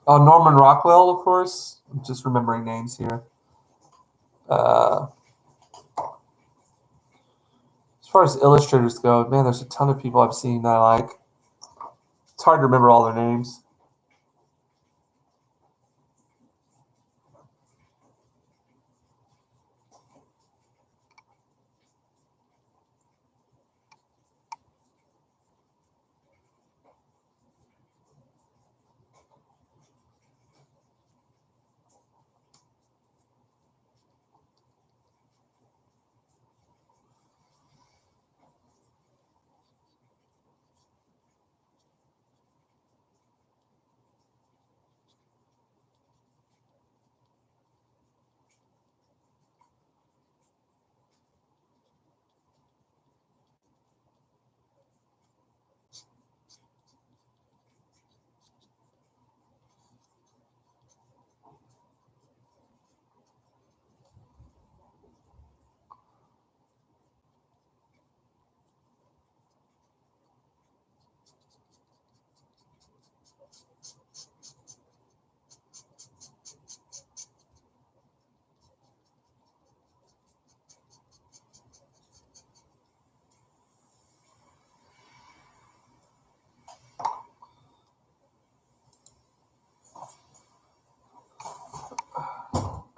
Oh, Norman Rockwell, of course. I'm just remembering names here. As far as illustrators go, man, there's a ton of people I've seen that I like. It's hard to remember all their names.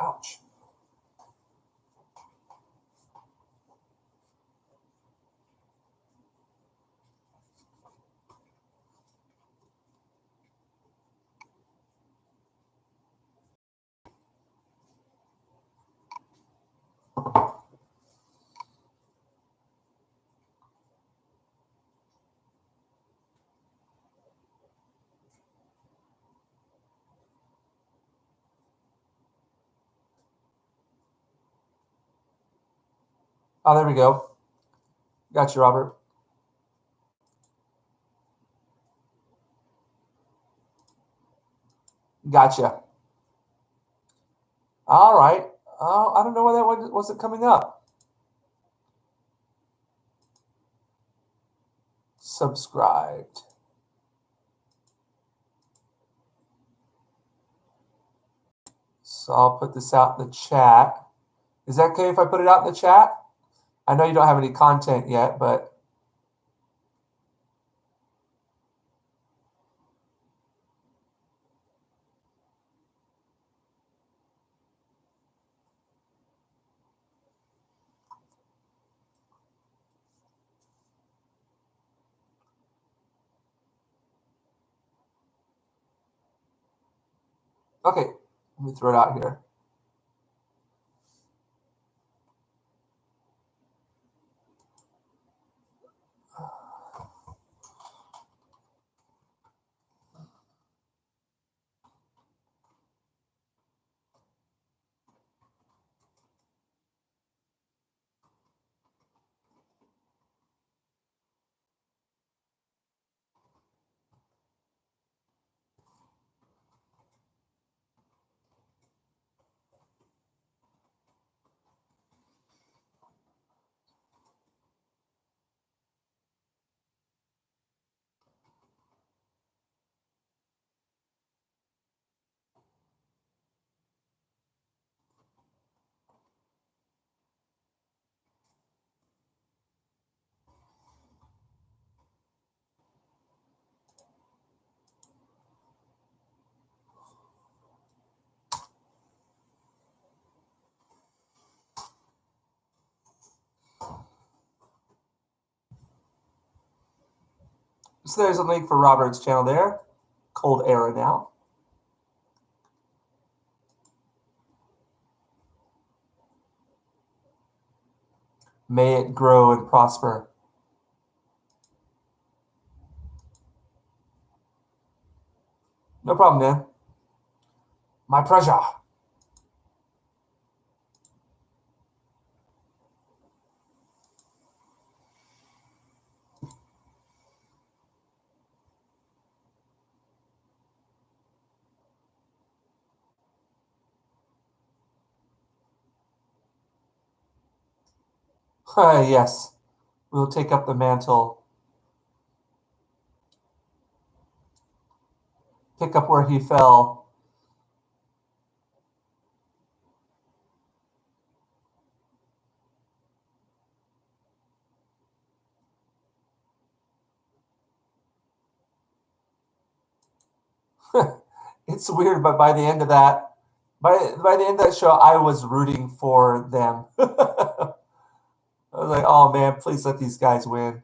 Ouch. Oh, there we go. Got you, Robert. Gotcha. All right. I don't know why that wasn't coming up. Subscribed. So I'll put this out in the chat. Is that okay if I put it out in the chat? I know you don't have any content yet, but okay. Let me throw it out here. So there's a link for Robert's channel there. Cold Era now. May it grow and prosper. No problem, man. My pleasure. Yes, we'll take up the mantle. Pick up where he fell. It's weird, but by the end of that, by the end of that show, I was rooting for them. I was like, oh man, please let these guys win.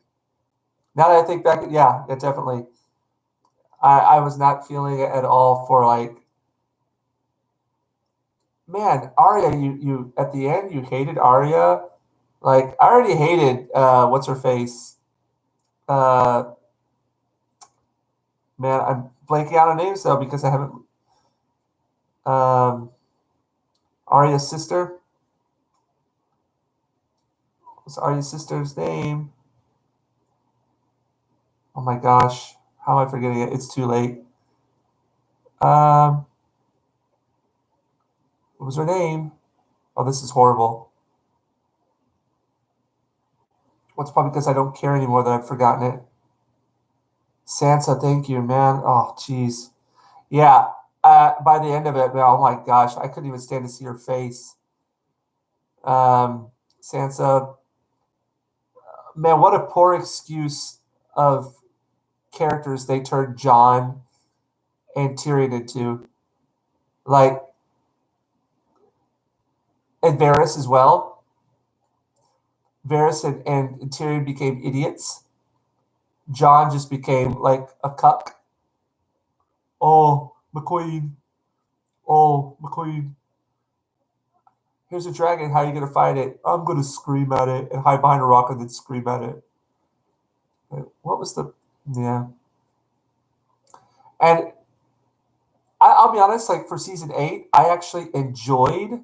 Now that I think back, yeah, definitely. I was not feeling it at all for like, man, Arya, you at the end you hated Arya. Like I already hated what's her face. Uh, man, I'm blanking out on names though because I haven't. Um, Arya's sister. What's Arya's sister's name? Oh my gosh, how am I forgetting it? It's too late. What was her name? Oh, this is horrible. What's probably because I don't care anymore that I've forgotten it. Sansa, thank you, man. Oh, jeez. Yeah. By the end of it, man, oh my gosh, I couldn't even stand to see her face. Sansa, man, what a poor excuse of characters they turned Jon and Tyrion into. Like, and Varys as well. Varys and Tyrion became idiots. Jon just became like a cuck. Oh, McQueen. Oh, McQueen. Here's a dragon. How are you going to fight it? I'm going to scream at it and hide behind a rock and then scream at it. What was the. Yeah. And I'll be honest, like for season 8, I actually enjoyed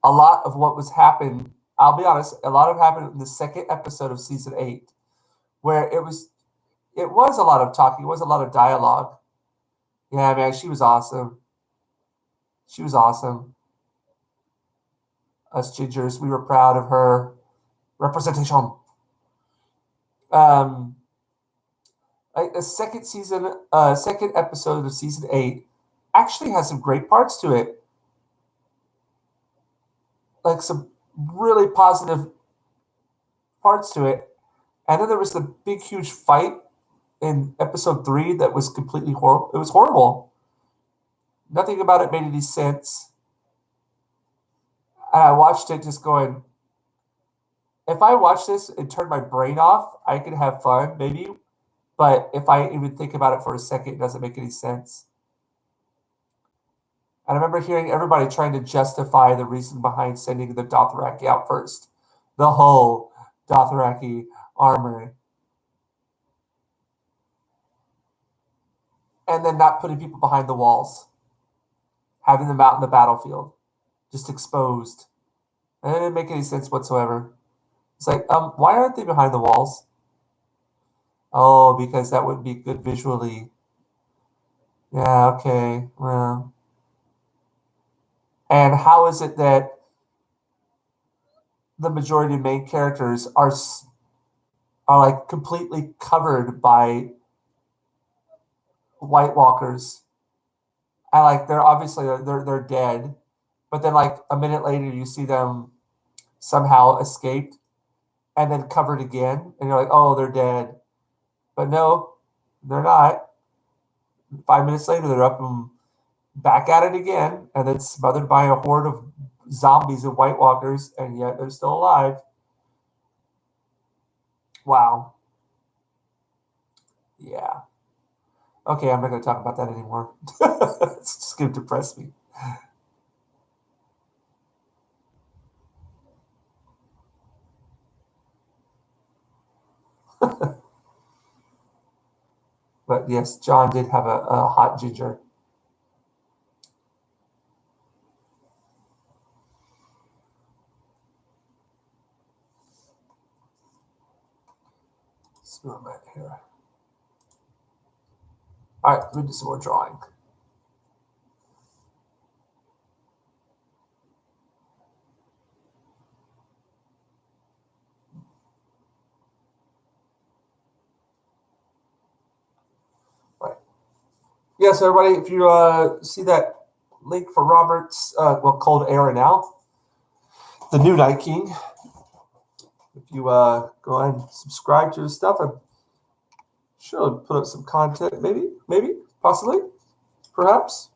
a lot of what was happening. I'll be honest, a lot of happened in the second episode of season 8, where it was a lot of talking, it was a lot of dialogue. Yeah, man, she was awesome. She was awesome. Us gingers, we were proud of her representation. Like the second episode of season 8 actually has some great parts to it. Like some really positive parts to it. And then there was the big, huge fight in episode 3 that was completely horrible. It was horrible. Nothing about it made any sense. And I watched it just going, if I watch this and turn my brain off, I could have fun, maybe. But if I even think about it for a second, it doesn't make any sense. And I remember hearing everybody trying to justify the reason behind sending the Dothraki out first. The whole Dothraki armor. And then not putting people behind the walls. Having them out in the battlefield. Just exposed. And it didn't make any sense whatsoever. It's like, why aren't they behind the walls? Oh, because that would be good visually. Yeah, okay. Well. And how is it that the majority of main characters are like completely covered by White Walkers? And like they're obviously they're dead, but then like a minute later you see them somehow escaped and then covered again, and you're like, oh, they're dead. But no, they're not. 5 minutes later, they're up and back at it again, and then smothered by a horde of zombies and White Walkers, and yet they're still alive. Wow. Yeah. Okay, I'm not going to talk about that anymore. It's just going to depress me. But yes, Jon did have a hot ginger. Let's move that here. All right, let me do some more drawing. Right. Yeah, so everybody, if you see that link for Robert's, Cold Era now, the new Night King, if you go ahead and subscribe to his stuff, I'm sure I'll put up some content, maybe, Possibly, perhaps.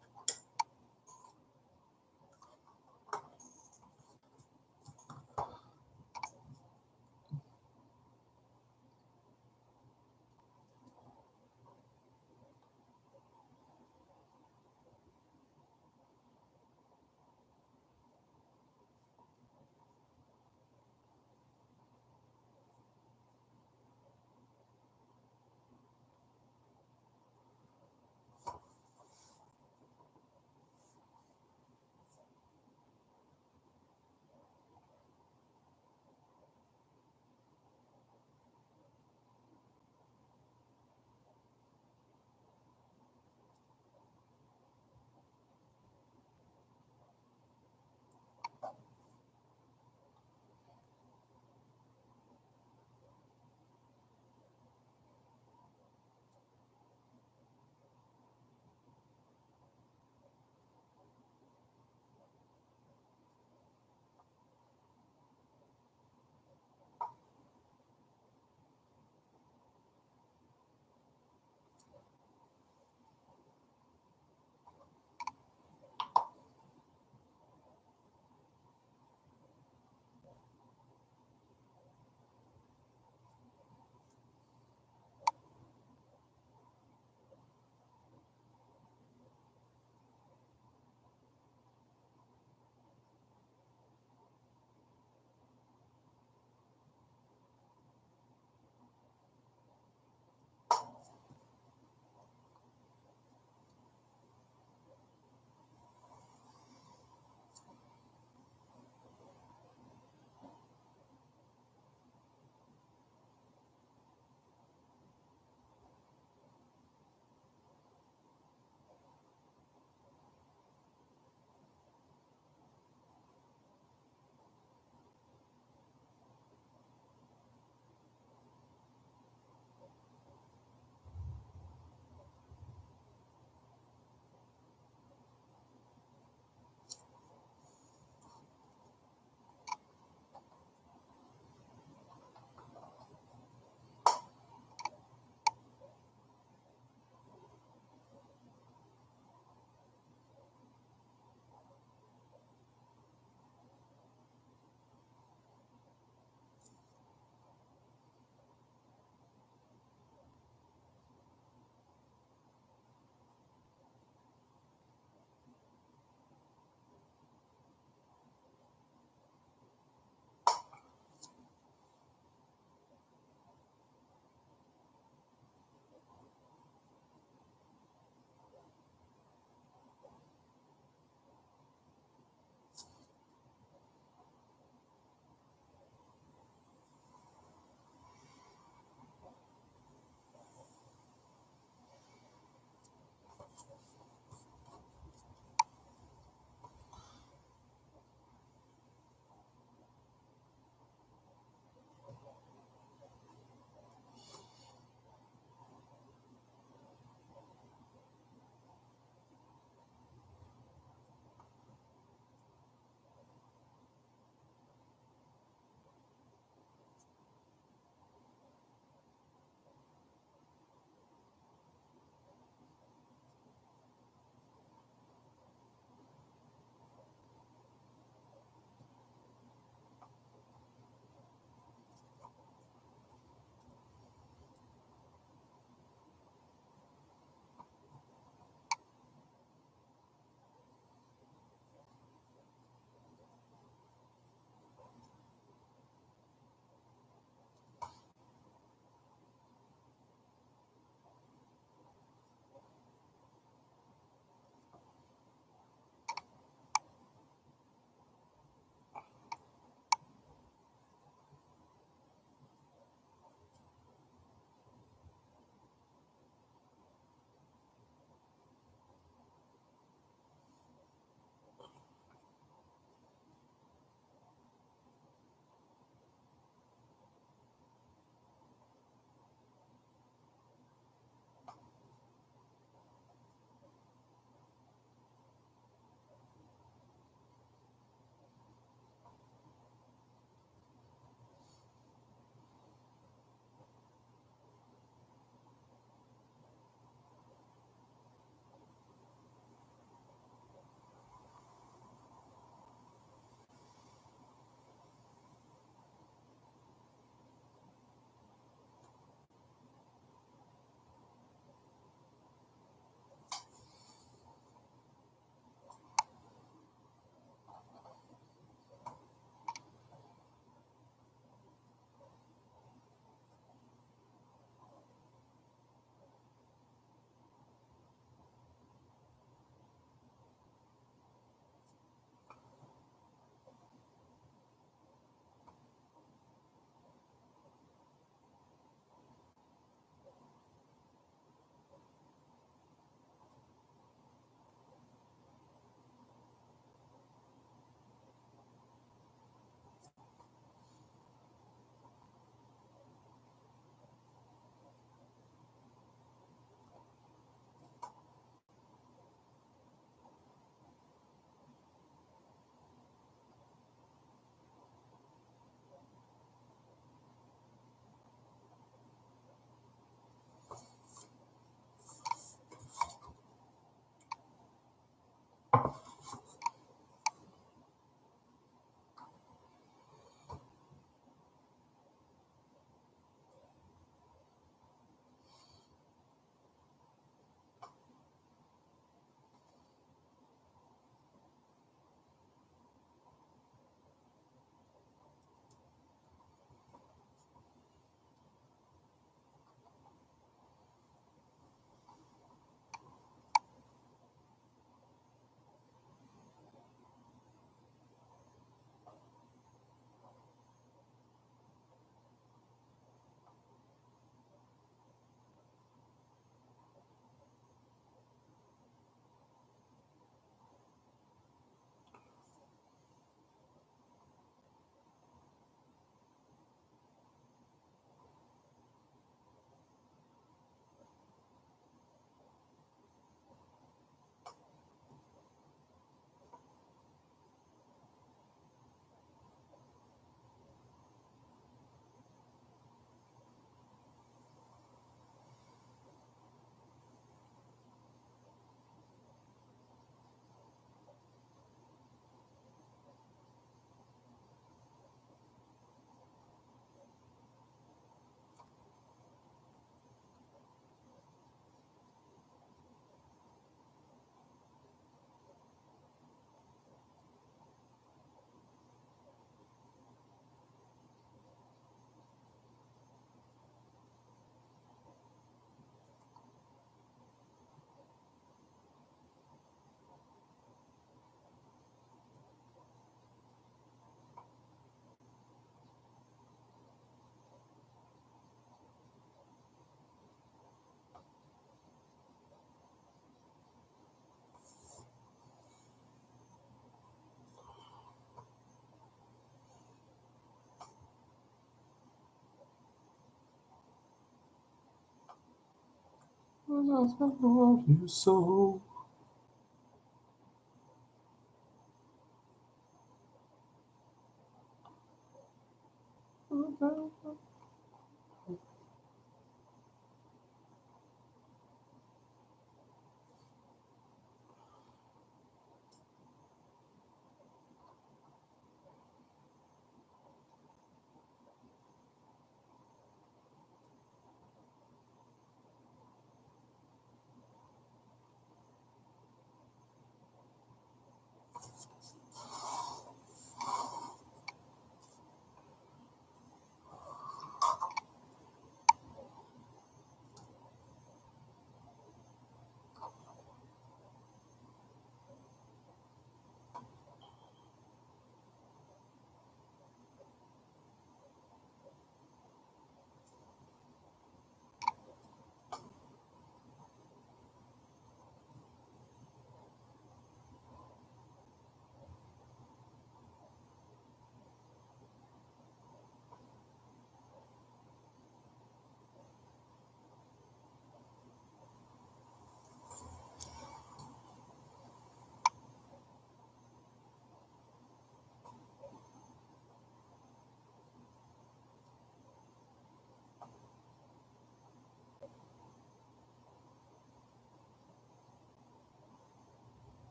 love you so.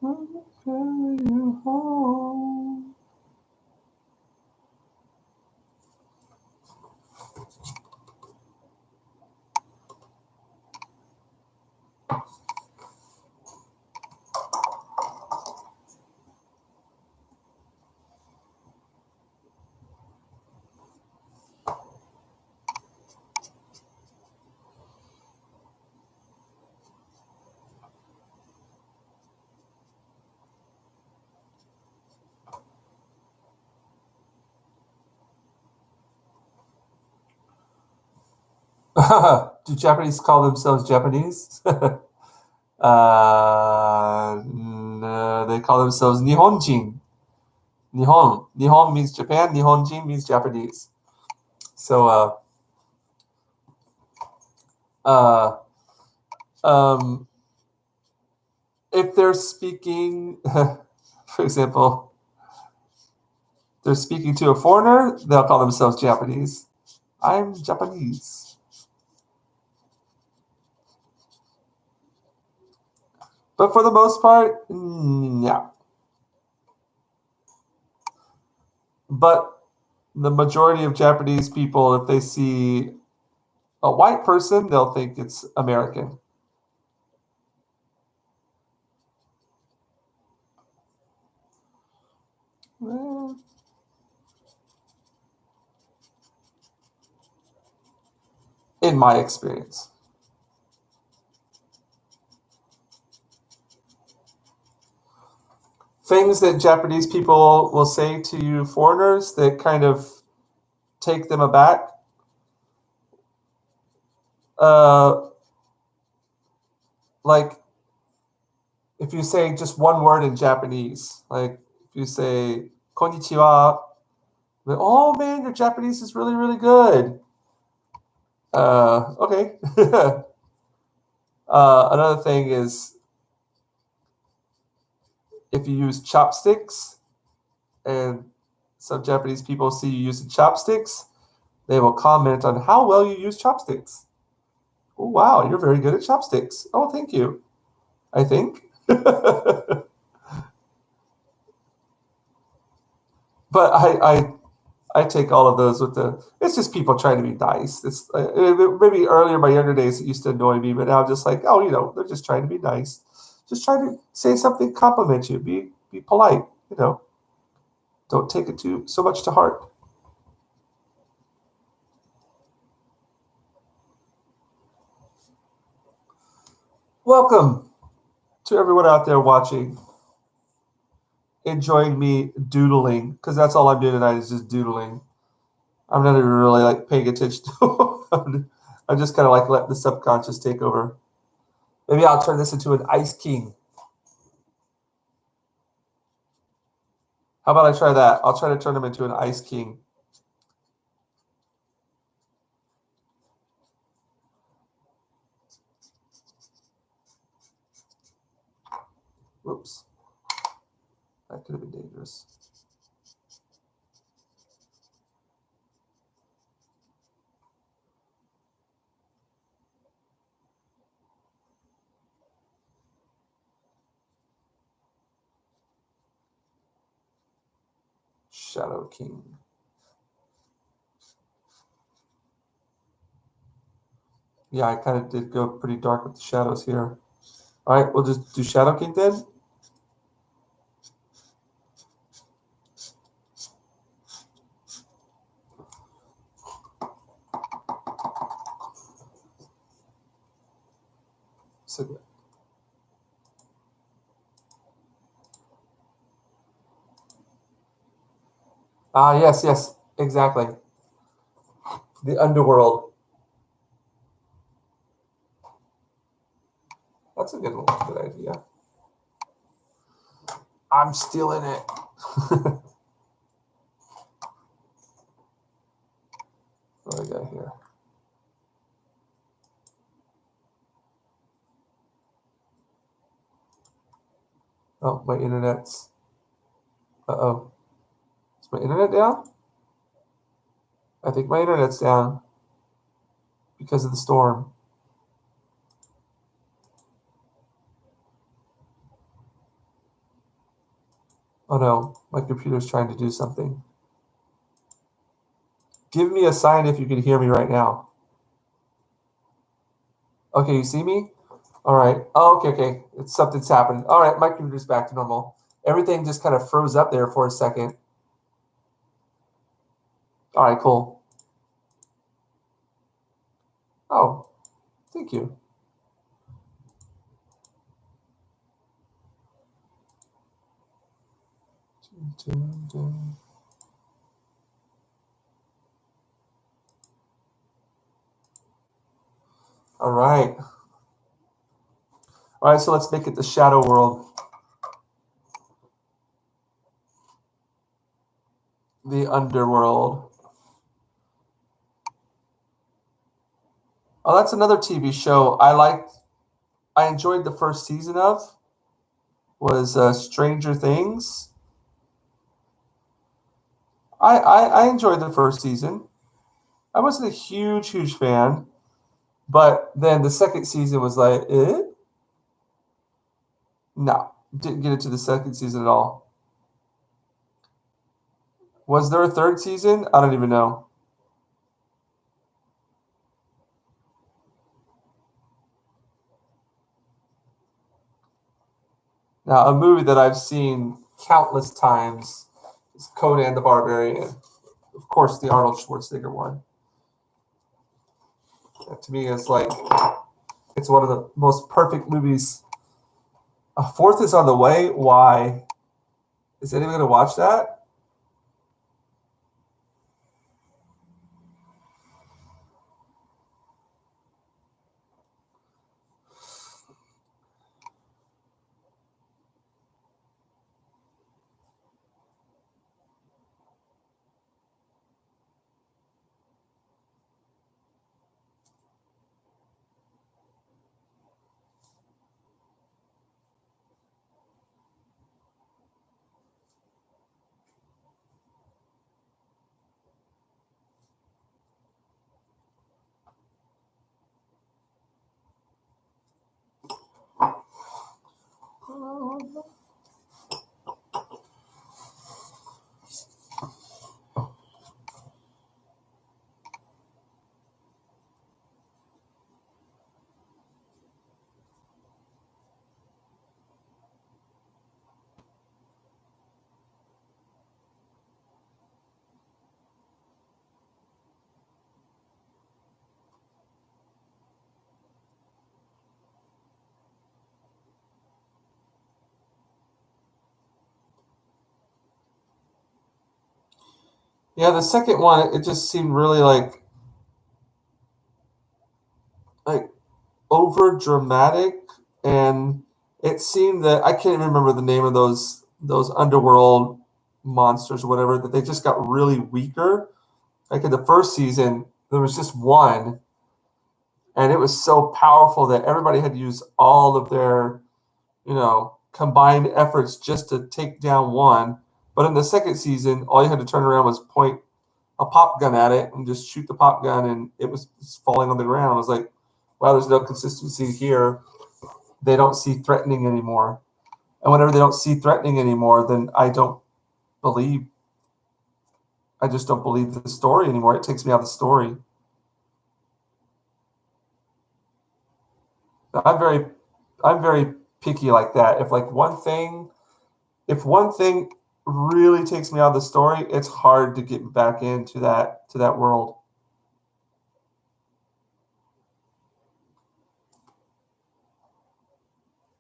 I'll carry you home. Do Japanese call themselves Japanese? No, they call themselves Nihonjin. Nihon. Nihon means Japan. Nihonjin means Japanese. So, uh, um, if they're speaking, for example, they're speaking to a foreigner, they'll call themselves Japanese. I'm Japanese. But for the most part, yeah. But the majority of Japanese people, if they see a white person, they'll think it's American. In my experience. Things that Japanese people will say to you foreigners that kind of take them aback. Like if you say just one word in Japanese, like if you say konnichiwa, oh man, your Japanese is really, really good. Okay. Another thing is if you use chopsticks and some Japanese people see you using chopsticks, they will comment on how well you use chopsticks. Oh, wow, you're very good at chopsticks. Oh, thank you. I think. But I take all of those with the. It's just people trying to be nice. It's maybe earlier in my younger days it used to annoy me, but now I'm just like, oh, they're just trying to be nice. Just try to say something, compliment you, be polite. Don't take it so much to heart. Welcome to everyone out there watching, enjoying me doodling, because that's all I'm doing tonight is just doodling. I'm not even really like paying attention to I'm just kind of like letting the subconscious take over. Maybe I'll turn this into an Ice King. How about I try that? I'll try to turn him into an Ice King. Whoops. That could have been dangerous. Shadow King. Yeah, I kind of did go pretty dark with the shadows here. All right, we'll just do Shadow King then. So good. Yes, exactly. The underworld. That's a good idea. I'm stealing it. What do I got here? Oh, my internet's. Uh-oh. Is my internet down? I think my internet's down because of the storm. Oh no, my computer's trying to do something. Give me a sign if you can hear me right now. Okay, you see me? All right. Oh, okay. Something's happened. All right, my computer's back to normal. Everything just kind of froze up there for a second. All right, cool. Oh, thank you. All right. All right, so let's make it the shadow world. The underworld. Oh, that's another TV show I enjoyed the first season of was Stranger Things. I enjoyed the first season. I wasn't a huge fan, but then the second season was like, eh? No, didn't get into the second season at all. Was there a third season? I don't even know. Now, a movie that I've seen countless times is Conan the Barbarian. Of course, the Arnold Schwarzenegger one. That to me is like, it's one of the most perfect movies. A fourth is on the way. Why? Is anyone going to watch that? Yeah, the second one, it just seemed really like over dramatic, and it seemed that I can't even remember the name of those underworld monsters or whatever, that they just got really weaker. Like in the first season, there was just one, and it was so powerful that everybody had to use all of their, combined efforts just to take down one. But in the second season, all you had to turn around was point a pop gun at it and just shoot the pop gun, and it was falling on the ground. I was like, wow, there's no consistency here. They don't see threatening anymore. And whenever they don't see threatening anymore, then believe, I just don't believe the story anymore. It takes me out of the story. I'm very, I'm very picky like that. If one thing really takes me out of the story, it's hard to get back into that world.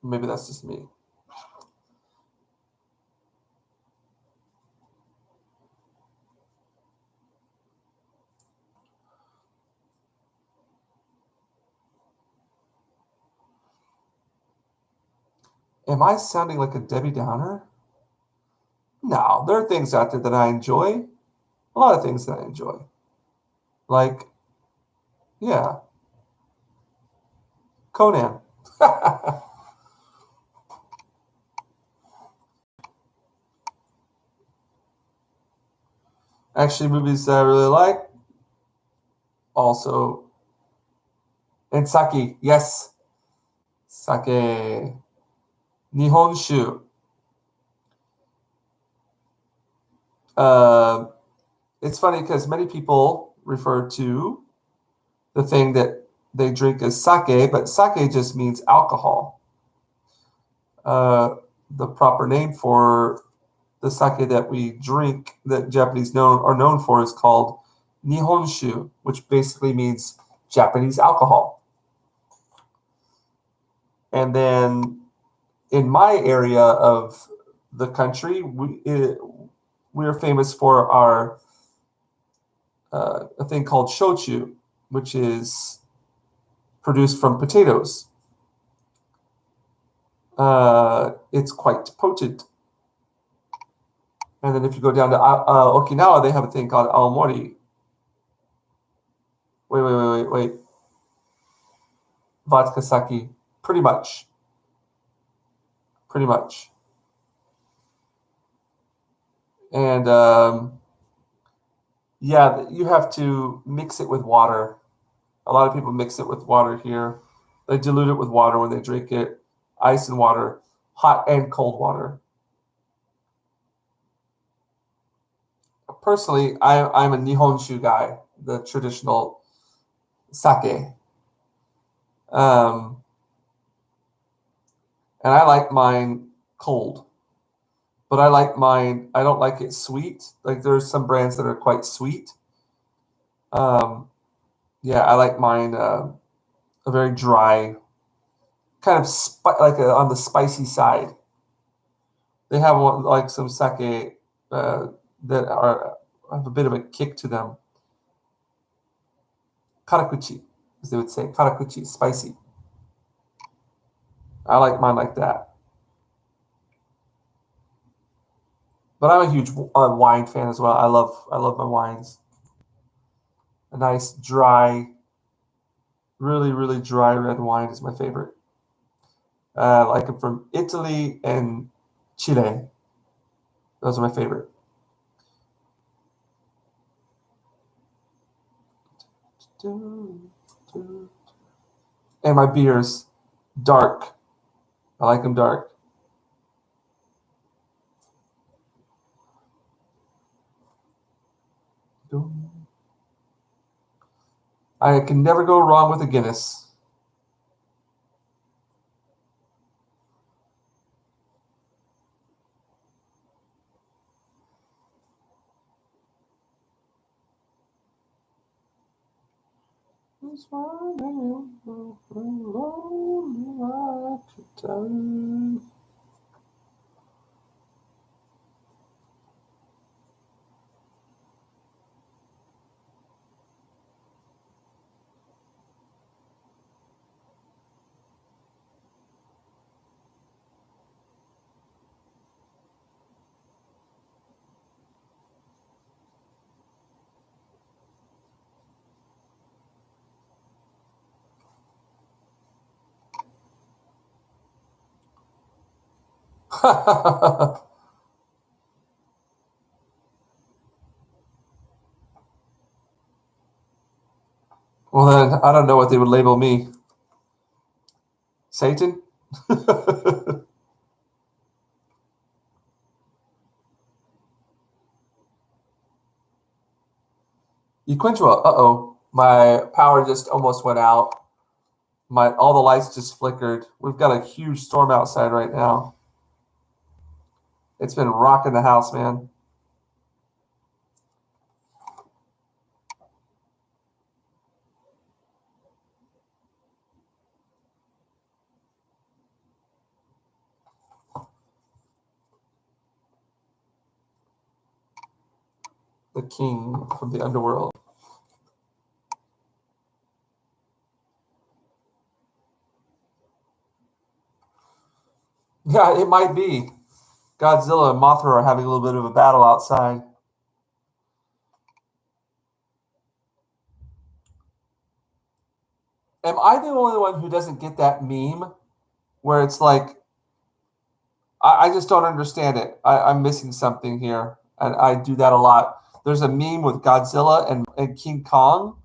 Maybe that's just me. Am I sounding like a Debbie Downer? No, there are things out there that I enjoy. A lot of things that I enjoy. Like, yeah, Conan. Actually, movies that I really like. Also, and sake. Yes, sake. Nihonshu. Uh, it's funny because many people refer to the thing that they drink as sake, but sake just means alcohol. Uh, the proper name for the sake that we drink, that Japanese are known for, is called Nihonshu, which basically means Japanese alcohol. And then in my area of the country, we're famous for our a thing called shochu, which is produced from potatoes. It's quite potent. And then if you go down to Okinawa, they have a thing called aomori. Wait. Vodka sake. Pretty much. Pretty much. And yeah, you have to mix it with water. A lot of people mix it with water here. They dilute it with water when they drink it, ice and water. hot and cold water. Personally, I'm a Nihonshu guy, the traditional sake. Um, and I like mine cold, but I like mine, I don't like it sweet. Like there's some brands that are quite sweet. Um, yeah, I like mine a very dry, kind of on the spicy side. They have one, like some sake that are have a bit of a kick to them. Karakuchi, as they would say, karakuchi, spicy. I like mine like that. But I'm a huge wine fan as well. I love my wines. A nice dry, really really dry red wine is my favorite. I like them from Italy and Chile. Those are my favorite. And my beers, dark. I like them dark. I can never go wrong with a Guinness. Well, then I don't know what they would label me. Satan? Equintua. Uh-oh. My power just almost went out. All the lights just flickered. We've got a huge storm outside right now. It's been rocking the house, man. The king from the underworld. Yeah, it might be. Godzilla and Mothra are having a little bit of a battle outside. Am I the only one who doesn't get that meme where it's like, I just don't understand it. I'm missing something here. And I do that a lot. There's a meme with Godzilla and King Kong,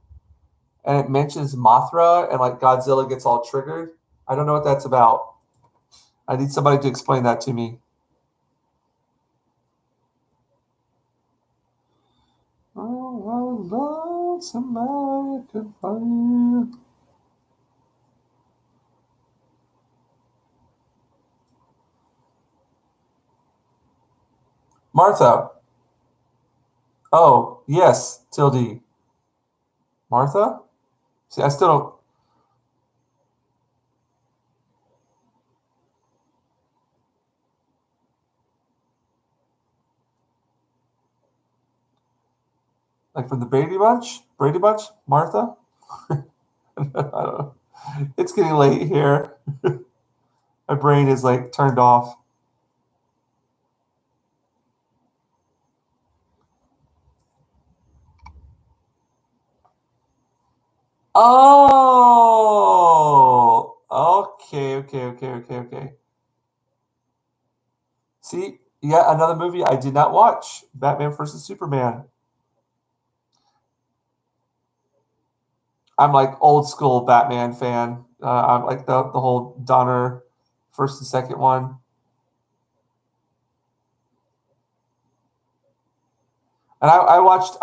and it mentions Mothra, and like Godzilla gets all triggered. I don't know what that's about. I need somebody to explain that to me. Oh, I love somebody could find. Martha. Oh, yes, Tilde. Martha? See, I still don't. Like from the Brady Bunch? Brady Bunch? Martha? I don't know. It's getting late here. My brain is like turned off. Oh, okay. See, yeah, another movie I did not watch, Batman versus Superman. I'm like old school Batman fan. I'm like the whole Donner first and second one. And I watched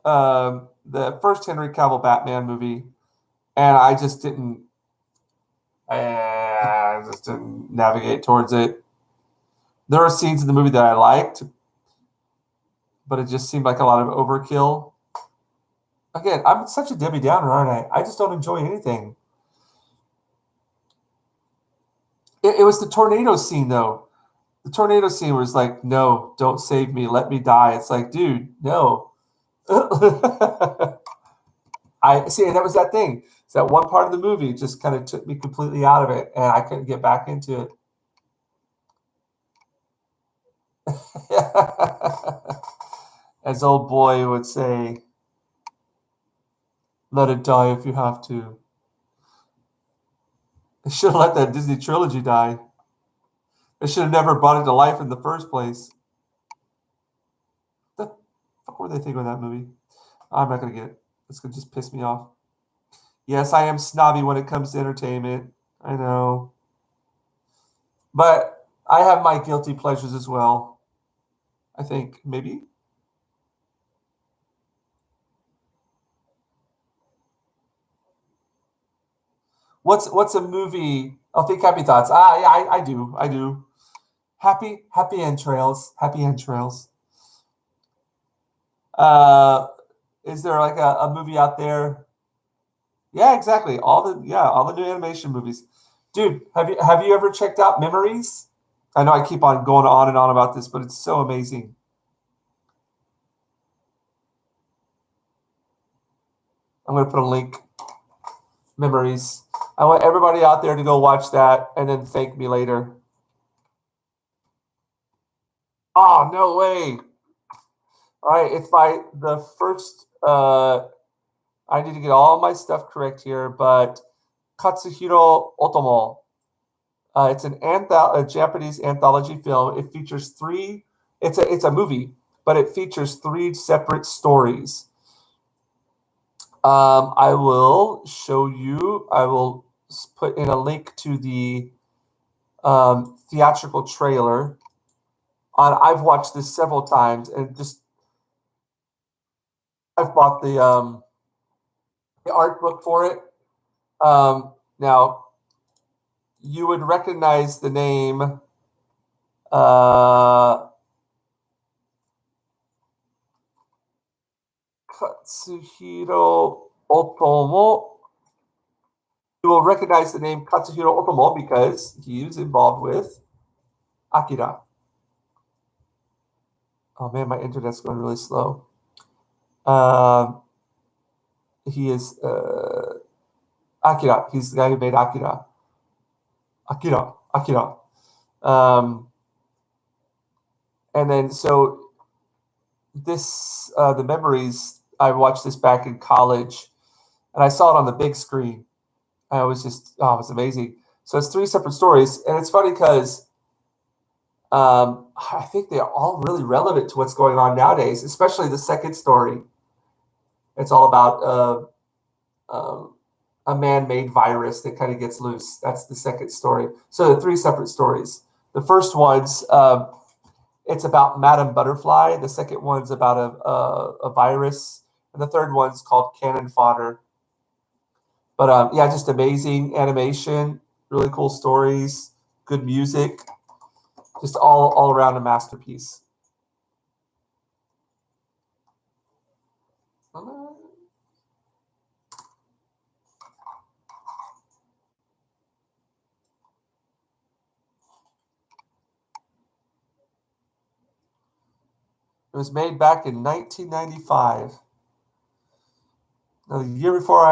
the first Henry Cavill Batman movie, and I just didn't navigate towards it. There are scenes in the movie that I liked, but it just seemed like a lot of overkill. Again, I'm such a Debbie Downer, aren't I? I just don't enjoy anything. It was the tornado scene, though. The tornado scene was like, no, don't save me, let me die. It's like, dude, no. I see, and that was that thing. So that one part of the movie just kind of took me completely out of it, and I couldn't get back into it. As old boy would say, let it die if you have to. They should have let that Disney trilogy die. They should have never brought it to life in the first place. The fuck were they thinking of that movie? I'm not gonna get it. It's gonna just piss me off. Yes, I am snobby when it comes to entertainment. I know. But I have my guilty pleasures as well. I think maybe. What's a movie? Oh, think happy thoughts. Ah, yeah, I do. Happy entrails. Happy entrails. Uh, is there like a movie out there? Yeah, exactly. All the new animation movies. Dude, have you ever checked out Memories? I know I keep on going on and on about this, but it's so amazing. I'm gonna put a link. Memories. I want everybody out there to go watch that and then thank me later. Oh, no way. All right, it's by the first I need to get all my stuff correct here, but Katsuhiro Otomo. It's a Japanese anthology film. It features three. It's a movie, but it features three separate stories. I will show you. I will put in a link to the theatrical trailer. I've watched this several times, and just I've bought the art book for it. Now you would recognize the name. Katsuhiro Otomo. You will recognize the name Katsuhiro Otomo because he was involved with Akira. Oh man, my internet's going really slow. He is Akira. He's the guy who made Akira. Akira. Um, and then so the Memories. I watched this back in college, and I saw it on the big screen. I was just it was amazing. So it's three separate stories, and it's funny because I think they're all really relevant to what's going on nowadays, especially the second story. It's all about a man-made virus that kind of gets loose. That's the second story. So the three separate stories. The first one's it's about Madame Butterfly. The second one's about a virus, and the third one's called Cannon Fodder. But yeah, just amazing animation, really cool stories, good music, just all around a masterpiece. It was made back in 1995. Now, the year before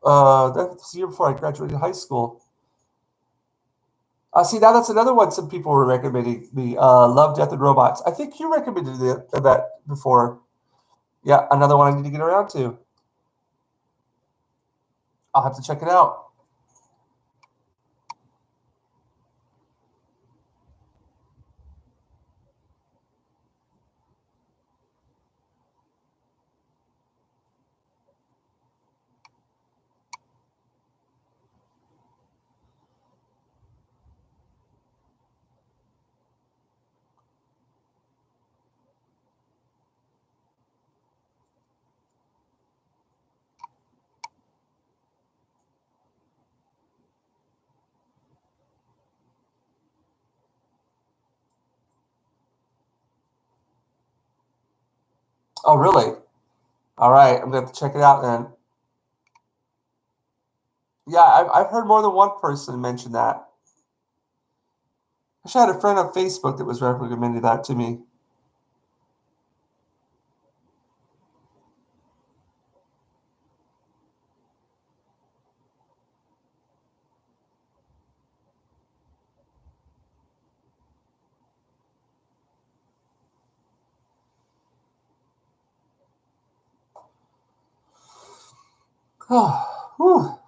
that's the year before I graduated high school. See, now that's another one some people were recommending me. Love, Death, and Robots. I think you recommended that before. Yeah, another one I need to get around to. I'll have to check it out. Oh, really? All right, I'm gonna have to check it out then. Yeah, I've heard more than one person mention that. Actually, I had a friend on Facebook that was recommending that to me. Oh, whew.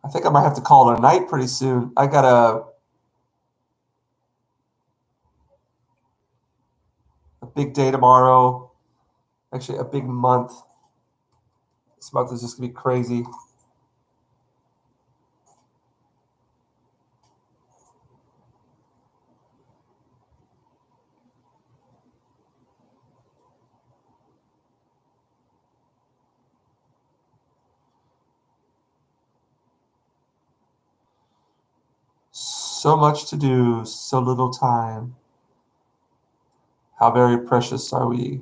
I think I might have to call it a night pretty soon. I got a big day tomorrow. Actually, a big month. This month is just gonna be crazy. So much to do, so little time. How very precious are we?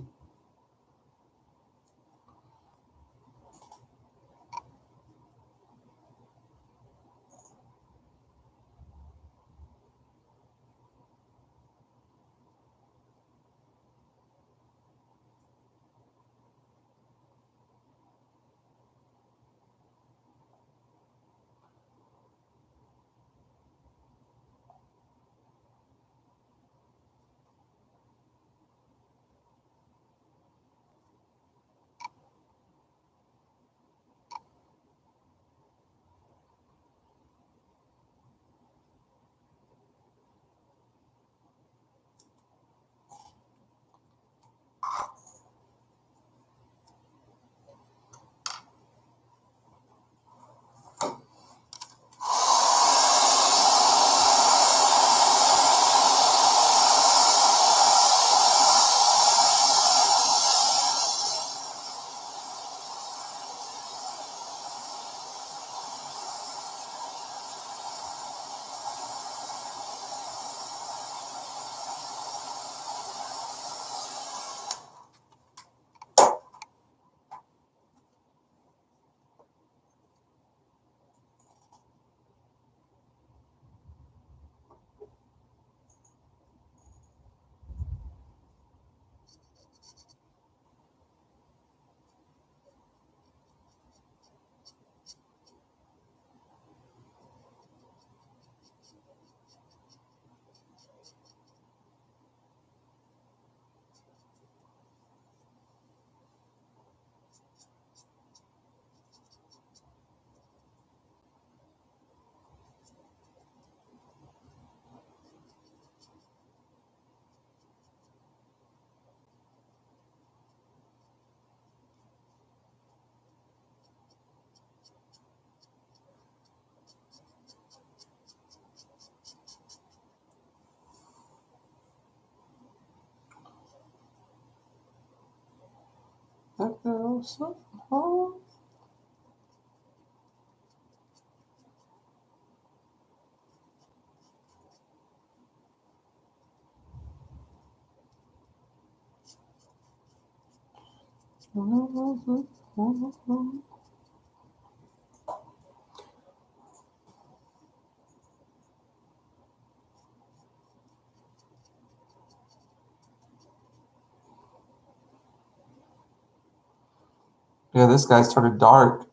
Yeah, this guy started dark.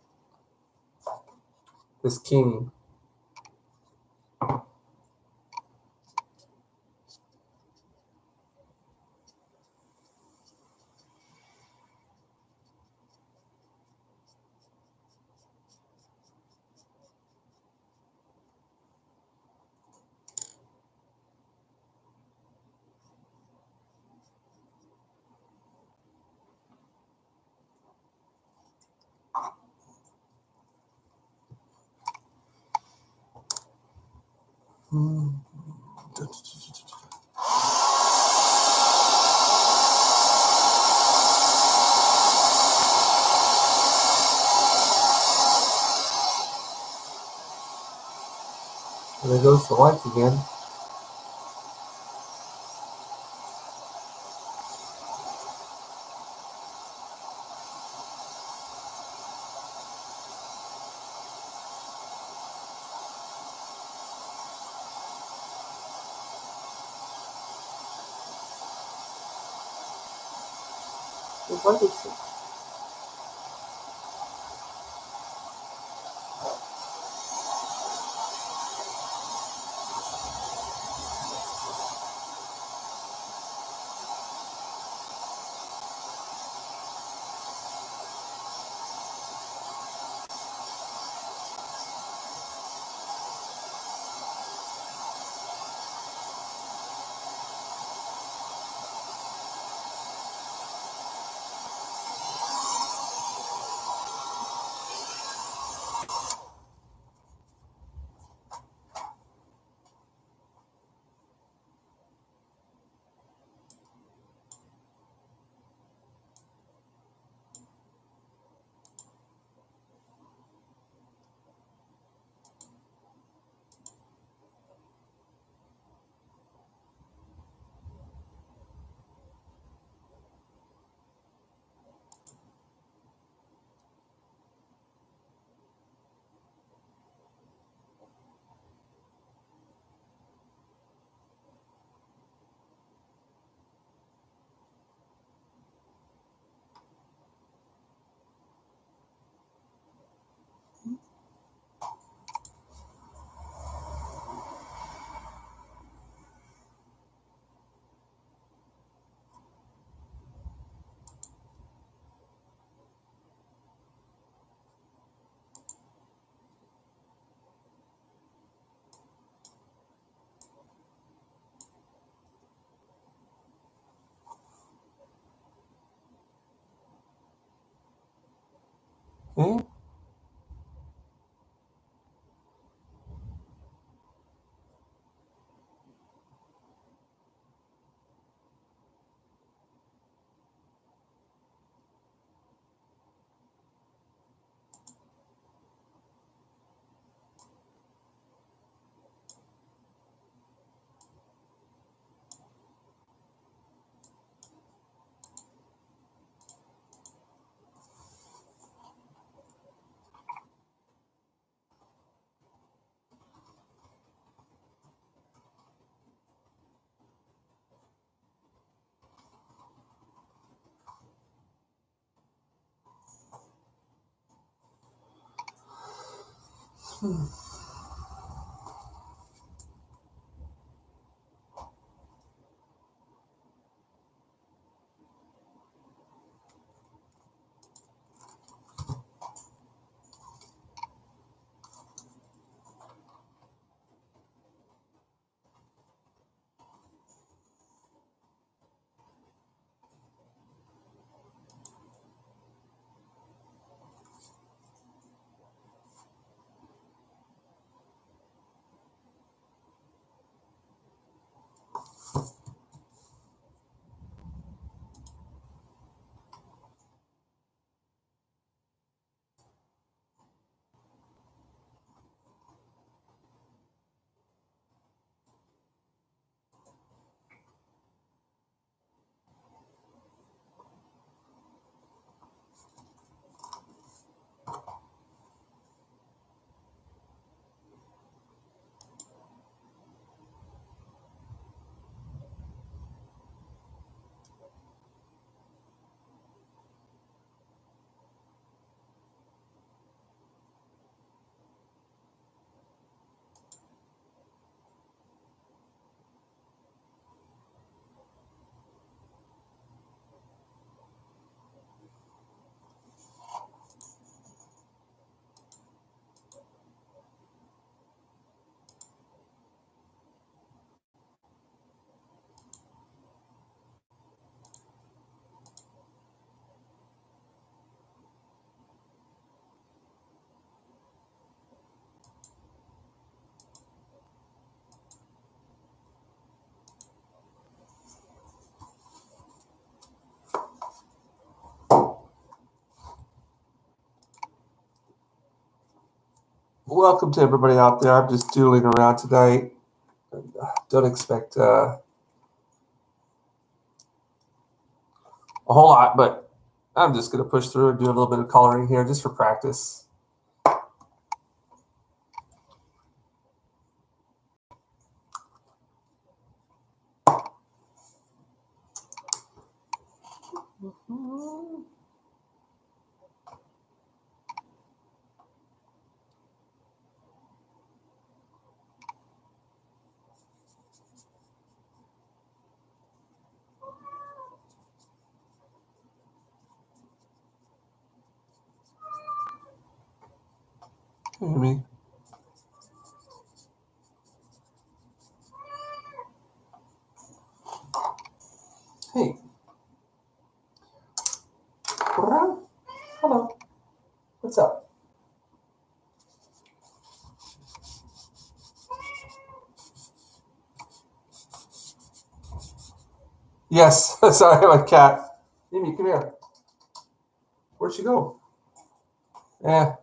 This king. And there goes the lights again. Igual dice. Okay. Welcome to everybody out there. I'm just doodling around tonight. Don't expect a whole lot, but I'm just going to push through and do a little bit of coloring here just for practice. Mhm. Can you hear me? Hey. Hello. What's up? Yes. Sorry, my cat. Mimi, come here. Where'd she go? Yeah.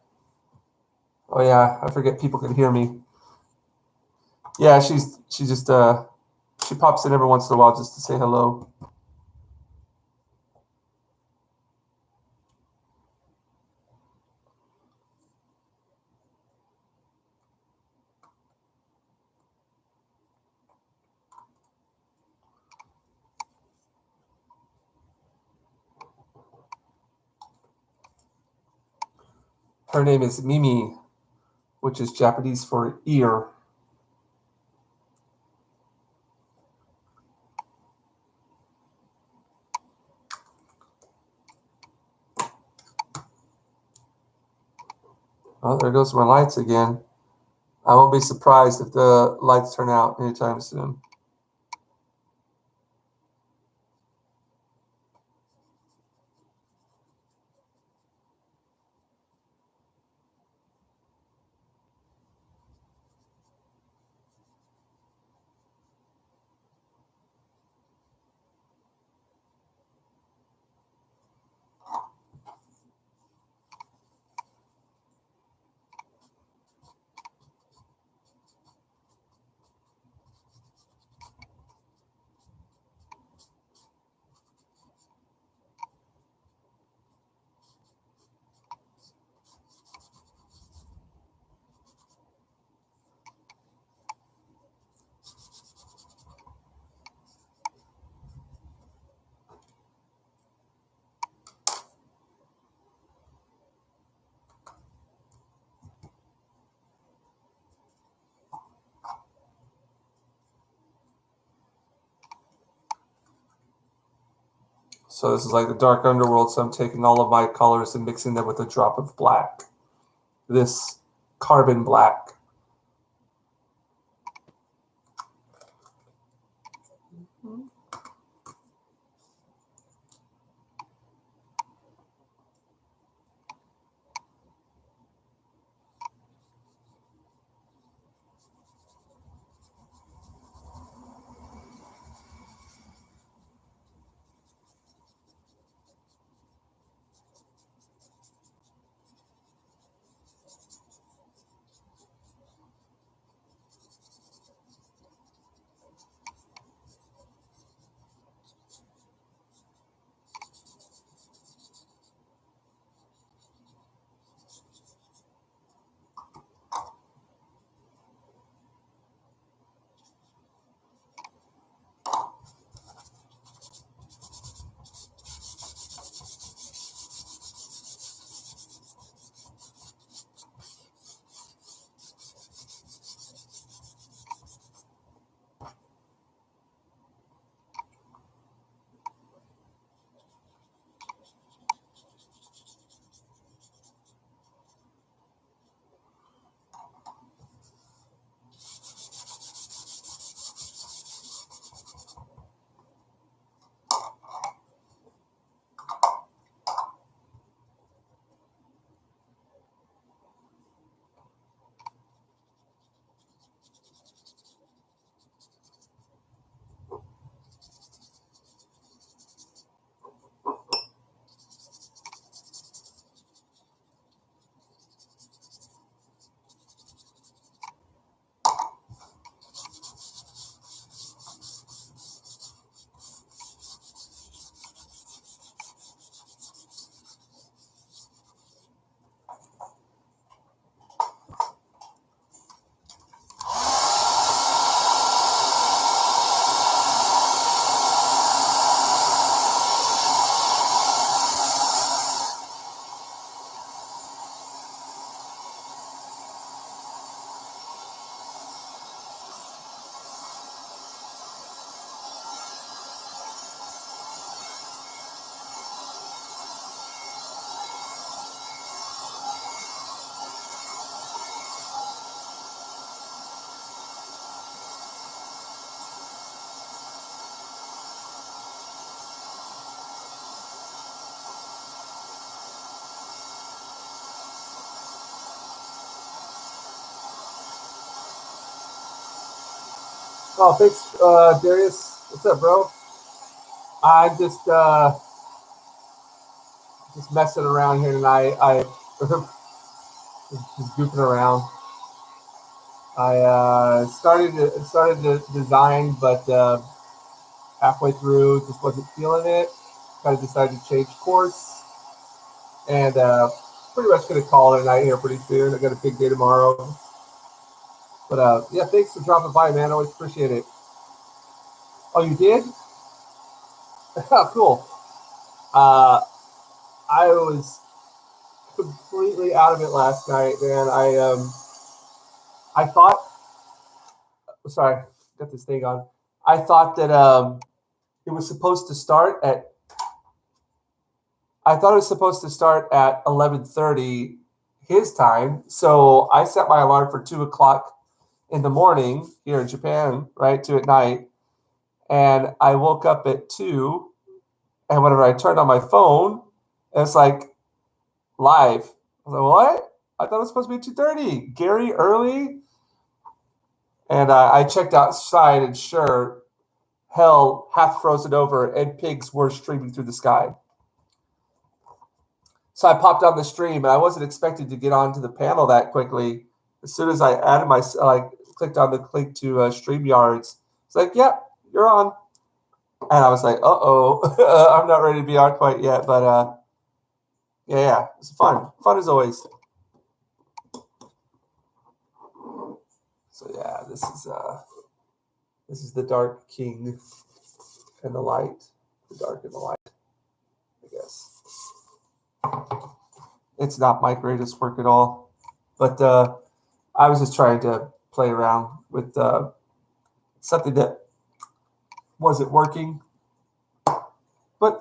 Oh yeah, I forget people can hear me. Yeah, she just she pops in every once in a while just to say hello. Her name is Mimi, which is Japanese for ear. Oh, there goes my lights again. I won't be surprised if the lights turn out anytime soon. So this is like the dark underworld, so I'm taking all of my colors and mixing them with a drop of black. This carbon black. Oh, thanks, Darius. What's up, bro? I'm just messing around here tonight. I just goofing around. I started to design, but halfway through just wasn't feeling it. Kind of decided to change course, and pretty much gonna call it a night here pretty soon. I got a big day tomorrow. But yeah, thanks for dropping by, man. Always appreciate it. Oh, you did? Cool. Uh, I was completely out of it last night, man. I thought, sorry, got this thing on. I thought that it was supposed to start at. I thought it was supposed to start at 11:30 his time, so I set my alarm for 2 o'clock in the morning here in Japan, right, 2 at night, and I woke up at 2, and whenever I turned on my phone, it's like live. I was like, what? I thought it was supposed to be 2:30. Gary early, and I checked outside, and sure, hell, half frozen over, and pigs were streaming through the sky. So I popped on the stream, and I wasn't expecting to get onto the panel that quickly. As soon as I added my, like, clicked on the link to StreamYards, it's like, yep, you're on. And I was like, uh-oh, I'm not ready to be on quite yet, but yeah, it's fun as always. So yeah, this is the Dark King and the Light, the Dark and the Light, I guess. It's not my greatest work at all, but I was just trying to play around with something that wasn't working, but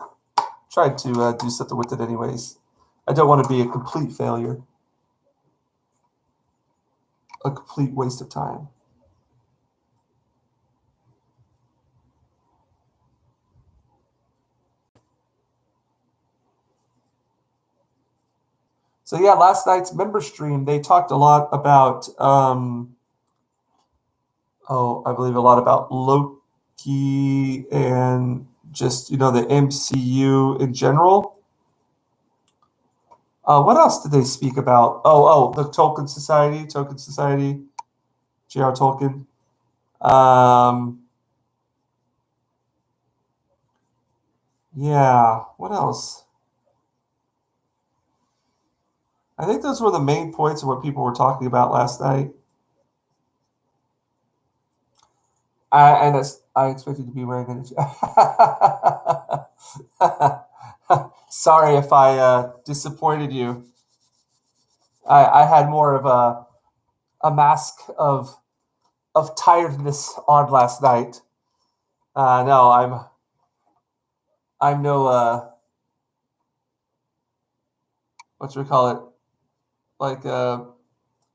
tried to do something with it anyways. I don't want to be a complete failure, a complete waste of time. So yeah, last night's member stream, they talked a lot about, I believe a lot about Loki and just, the MCU in general. What else did they speak about? The Token Society, J.R. Tolkien. Yeah, what else? I think those were the main points of what people were talking about last night. I expected to be wearing an. Sorry if I disappointed you. I had more of a mask of tiredness on last night. No, I'm no what should we call it? Like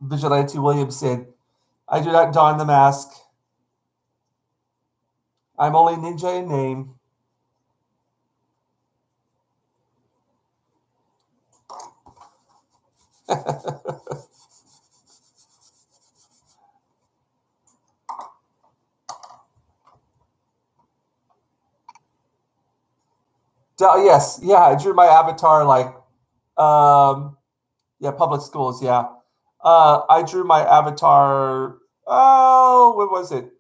Vigilante Williams said, I do not don the mask. I'm only ninja in name. Yes, yeah, I drew my avatar like, yeah, public schools, yeah. I drew my avatar. Oh, what was it?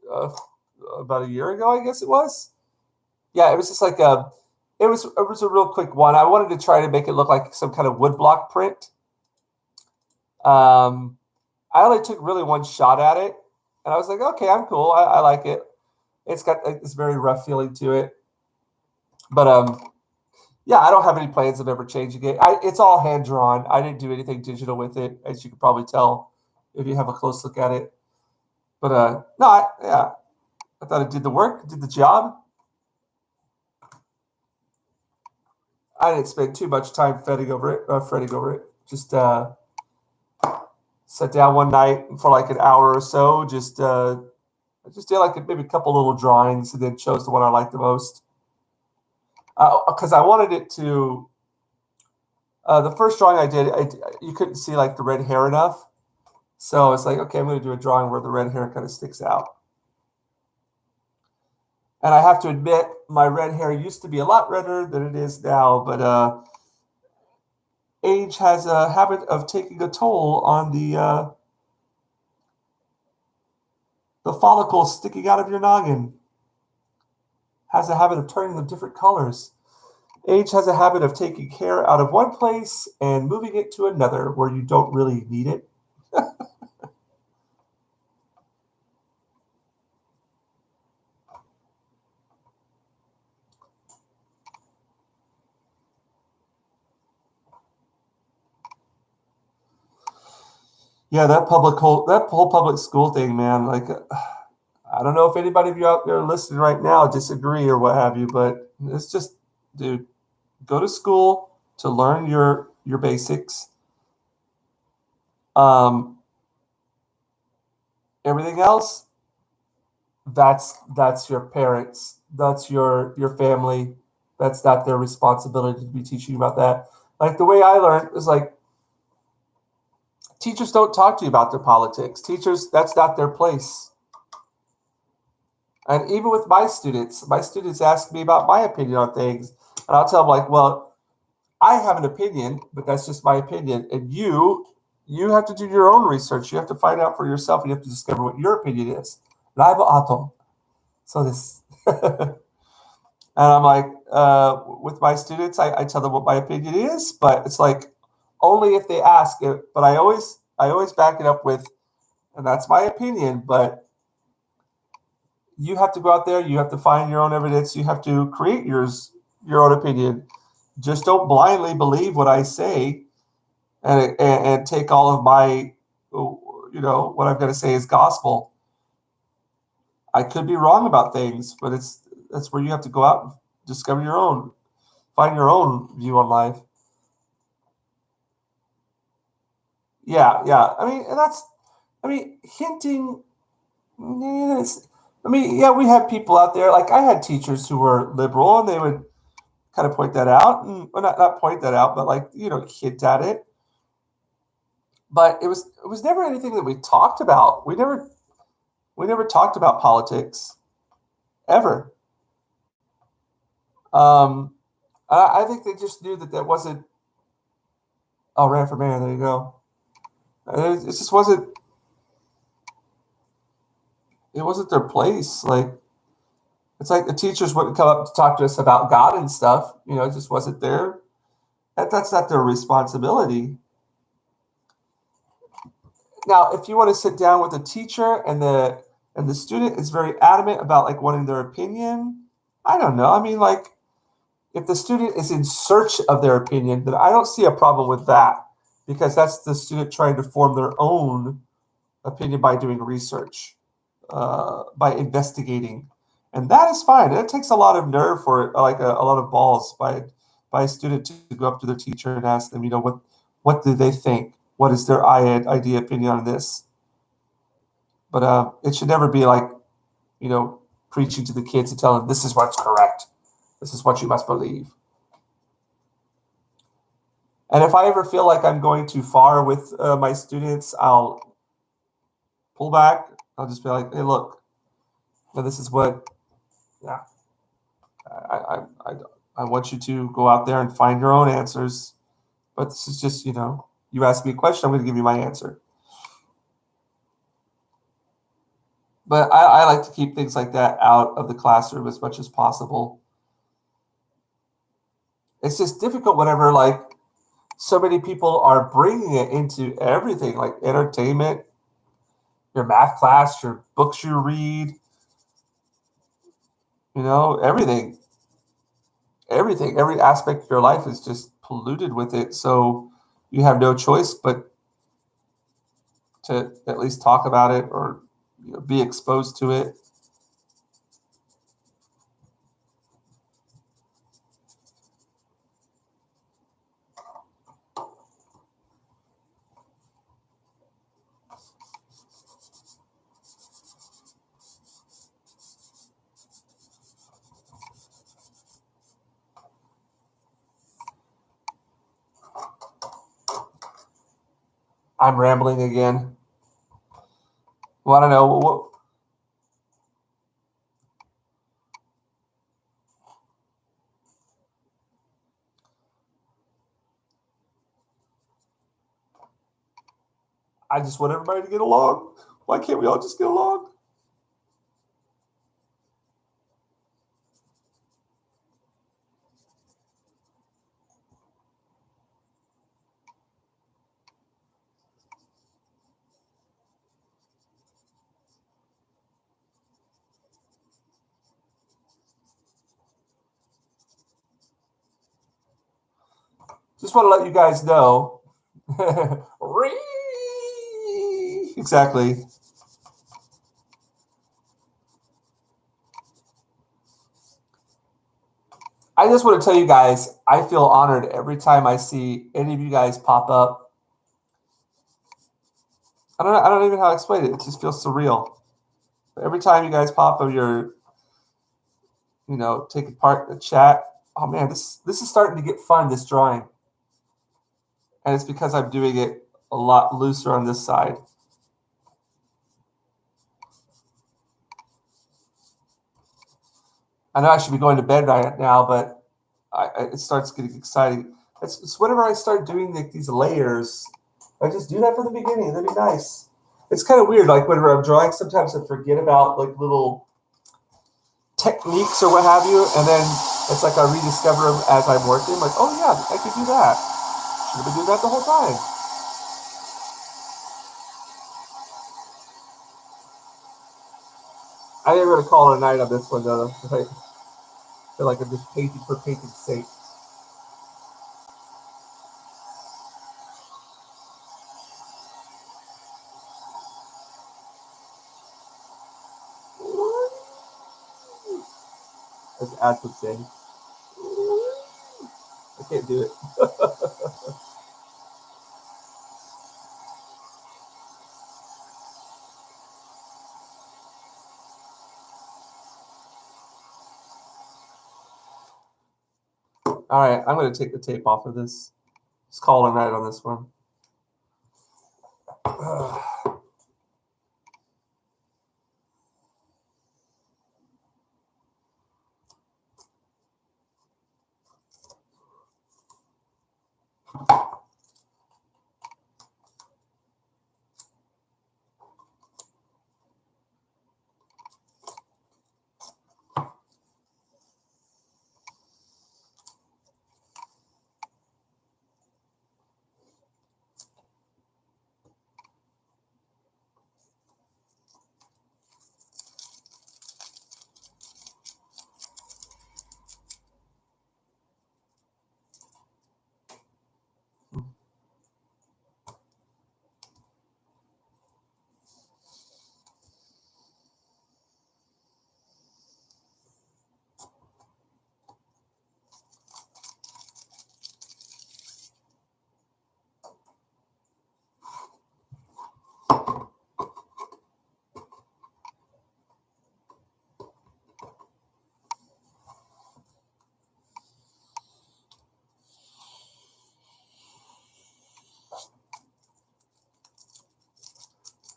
About a year ago, I guess it was. Yeah, it was just like it was a real quick one. I wanted to try to make it look like some kind of woodblock print. I only took really one shot at it, and I was like, okay, I'm cool. I like it. It's got like this very rough feeling to it, but yeah, I don't have any plans of ever changing it. It's all hand drawn. I didn't do anything digital with it, as you can probably tell if you have a close look at it. But no, I thought it did the work, did the job. I didn't spend too much time fretting over it. Just sat down one night for like an hour or so. I just did like maybe a couple little drawings and then chose the one I liked the most. Because I wanted it to. The first drawing I did, you couldn't see like the red hair enough. So it's like, okay, I'm going to do a drawing where the red hair kind of sticks out. And I have to admit, my red hair used to be a lot redder than it is now, but age has a habit of taking a toll on the follicles sticking out of your noggin. Has a habit of turning them different colors. Age has a habit of taking hair out of one place and moving it to another where you don't really need it. Yeah, that whole public school thing, man. Like, I don't know if anybody of you out there listening right now disagree or what have you, but it's just, dude, go to school to learn your basics. Um, Everything else, that's your parents, that's your family. That's not their responsibility to be teaching you about that. Like the way I learned is like teachers don't talk to you about their politics. Teachers, that's not their place. And even with my students ask me about my opinion on things, and I'll tell them like, well, I have an opinion, but that's just my opinion, and you have to do your own research. You have to find out for yourself. You have to discover what your opinion is. Raibo ato. So this, and I'm like, with my students, I tell them what my opinion is, but it's like only if they ask it. But I always back it up with, and that's my opinion, but you have to go out there, you have to find your own evidence, you have to create your own opinion. Just don't blindly believe what I say and take all of my what I'm going to say is gospel. I could be wrong about things, but that's where you have to go out and discover your own, find your own view on life. Yeah, yeah. I mean, and that's, I mean, hinting. Yes, I mean, yeah, we had people out there. Like I had teachers who were liberal, and they would kind of point that out, and well, not point that out, but like hint at it. But it was never anything that we talked about. We never talked about politics ever. Um, I think they just knew that wasn't. Oh, ran for mayor. There you go. It just wasn't. It wasn't their place. Like it's like the teachers wouldn't come up to talk to us about God and stuff. It just wasn't there. That's not their responsibility. Now, if you want to sit down with a teacher and the student is very adamant about like wanting their opinion, I don't know. I mean, like if the student is in search of their opinion, then I don't see a problem with that because that's the student trying to form their own opinion by doing research, by investigating, and that is fine. It takes a lot of nerve for like a lot of balls by a student to go up to their teacher and ask them, what do they think? What is their idea opinion on this? But it should never be like you know preaching to the kids and telling them this is what's correct. This is what you must believe. And if I ever feel like I'm going too far with my students, I'll pull back. I'll just be like, "Hey, look, this is what. Yeah, I, I, I, I want you to go out there and find your own answers. But this is just, you ask me a question, I'm going to give you my answer." But I like to keep things like that out of the classroom as much as possible. It's just difficult whenever like so many people are bringing it into everything, like entertainment, your math class, your books you read, everything. Everything, every aspect of your life is just polluted with it. So you have no choice but to at least talk about it or be exposed to it. I'm rambling again. Well, I don't know. I just want everybody to get along. Why can't we all just get along? Just want to let you guys know. Exactly. I just want to tell you guys, I feel honored every time I see any of you guys pop up. I don't even know how to explain it. It just feels surreal. Every time you guys pop up, you're, taking part in the chat. Oh man, this is starting to get fun, this drawing. And it's because I'm doing it a lot looser on this side. I know I should be going to bed right now, but it starts getting exciting. It's whenever I start doing these layers, I just do that from the beginning. That'd be nice. It's kind of weird. Like whenever I'm drawing, sometimes I forget about like little techniques or what have you, and then it's like I rediscover them as I'm working. Like, oh yeah, I could do that. Should have been doing that the whole time. I think we're gonna call it a night on this one, though. Right? I feel like I'm just painting for painting's sake. As Ash would say. I can't do it. All right, I'm going to take the tape off of this. Just call it a night on this one.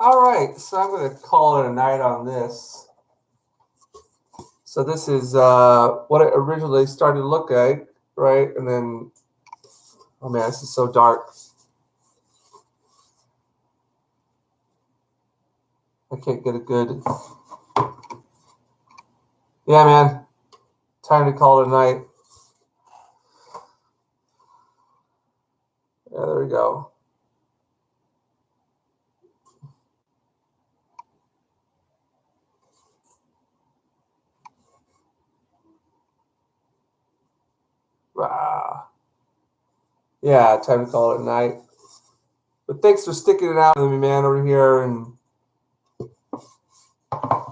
All right, so I'm going to call it a night on this. So this is what it originally started to look like, right? And then, oh man, this is so dark. I can't get a good. Yeah, man. Time to call it a night. Yeah, there we go. Yeah, time to call it a night. But thanks for sticking it out with me, man, over here and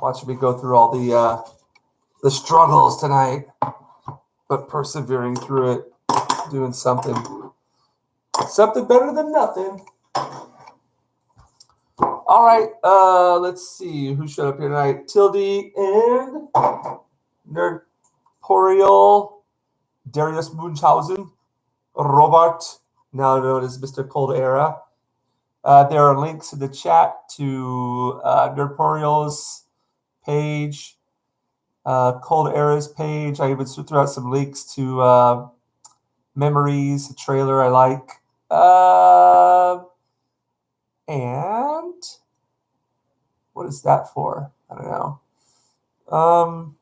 watching me go through all the struggles tonight, but persevering through it, doing something better than nothing. All right, let's see who showed up here tonight. Tildy and Nerdporial, Darius Munchausen, Robert, now known as Mr. Cold Era. There are links in the chat to Nerdporial's page, Cold Era's page. I even threw out some links to Memories, a trailer I like. And what is that for? I don't know.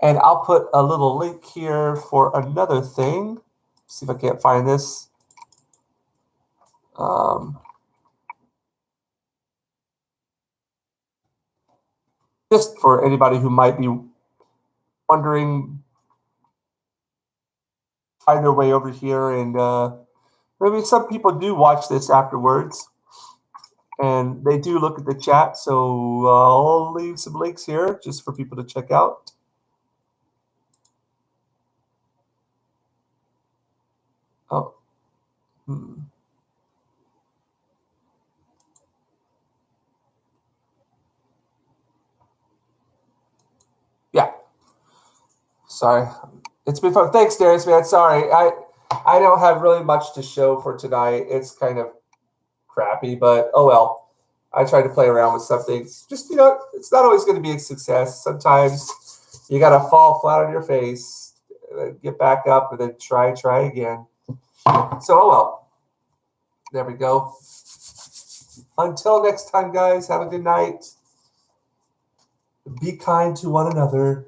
And I'll put a little link here for another thing. See if I can't find this. Just for anybody who might be wondering, find their way over here. And maybe some people do watch this afterwards. And they do look at the chat. So I'll leave some links here just for people to check out. Oh. Yeah. Sorry. It's been fun. Thanks, Darius, man. Sorry. I don't have really much to show for tonight. It's kind of crappy, but oh well. I try to play around with some things. Just, it's not always going to be a success. Sometimes you got to fall flat on your face, get back up, and then try again. So, oh well. There we go. Until next time, guys, have a good night. Be kind to one another.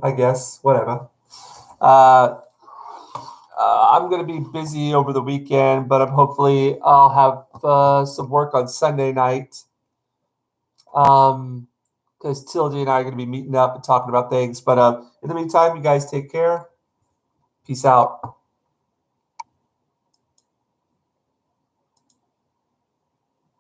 I guess, whatever. I'm going to be busy over the weekend, but hopefully I'll have some work on Sunday night. Because Tildy and I are going to be meeting up and talking about things. But in the meantime, you guys take care. Peace out.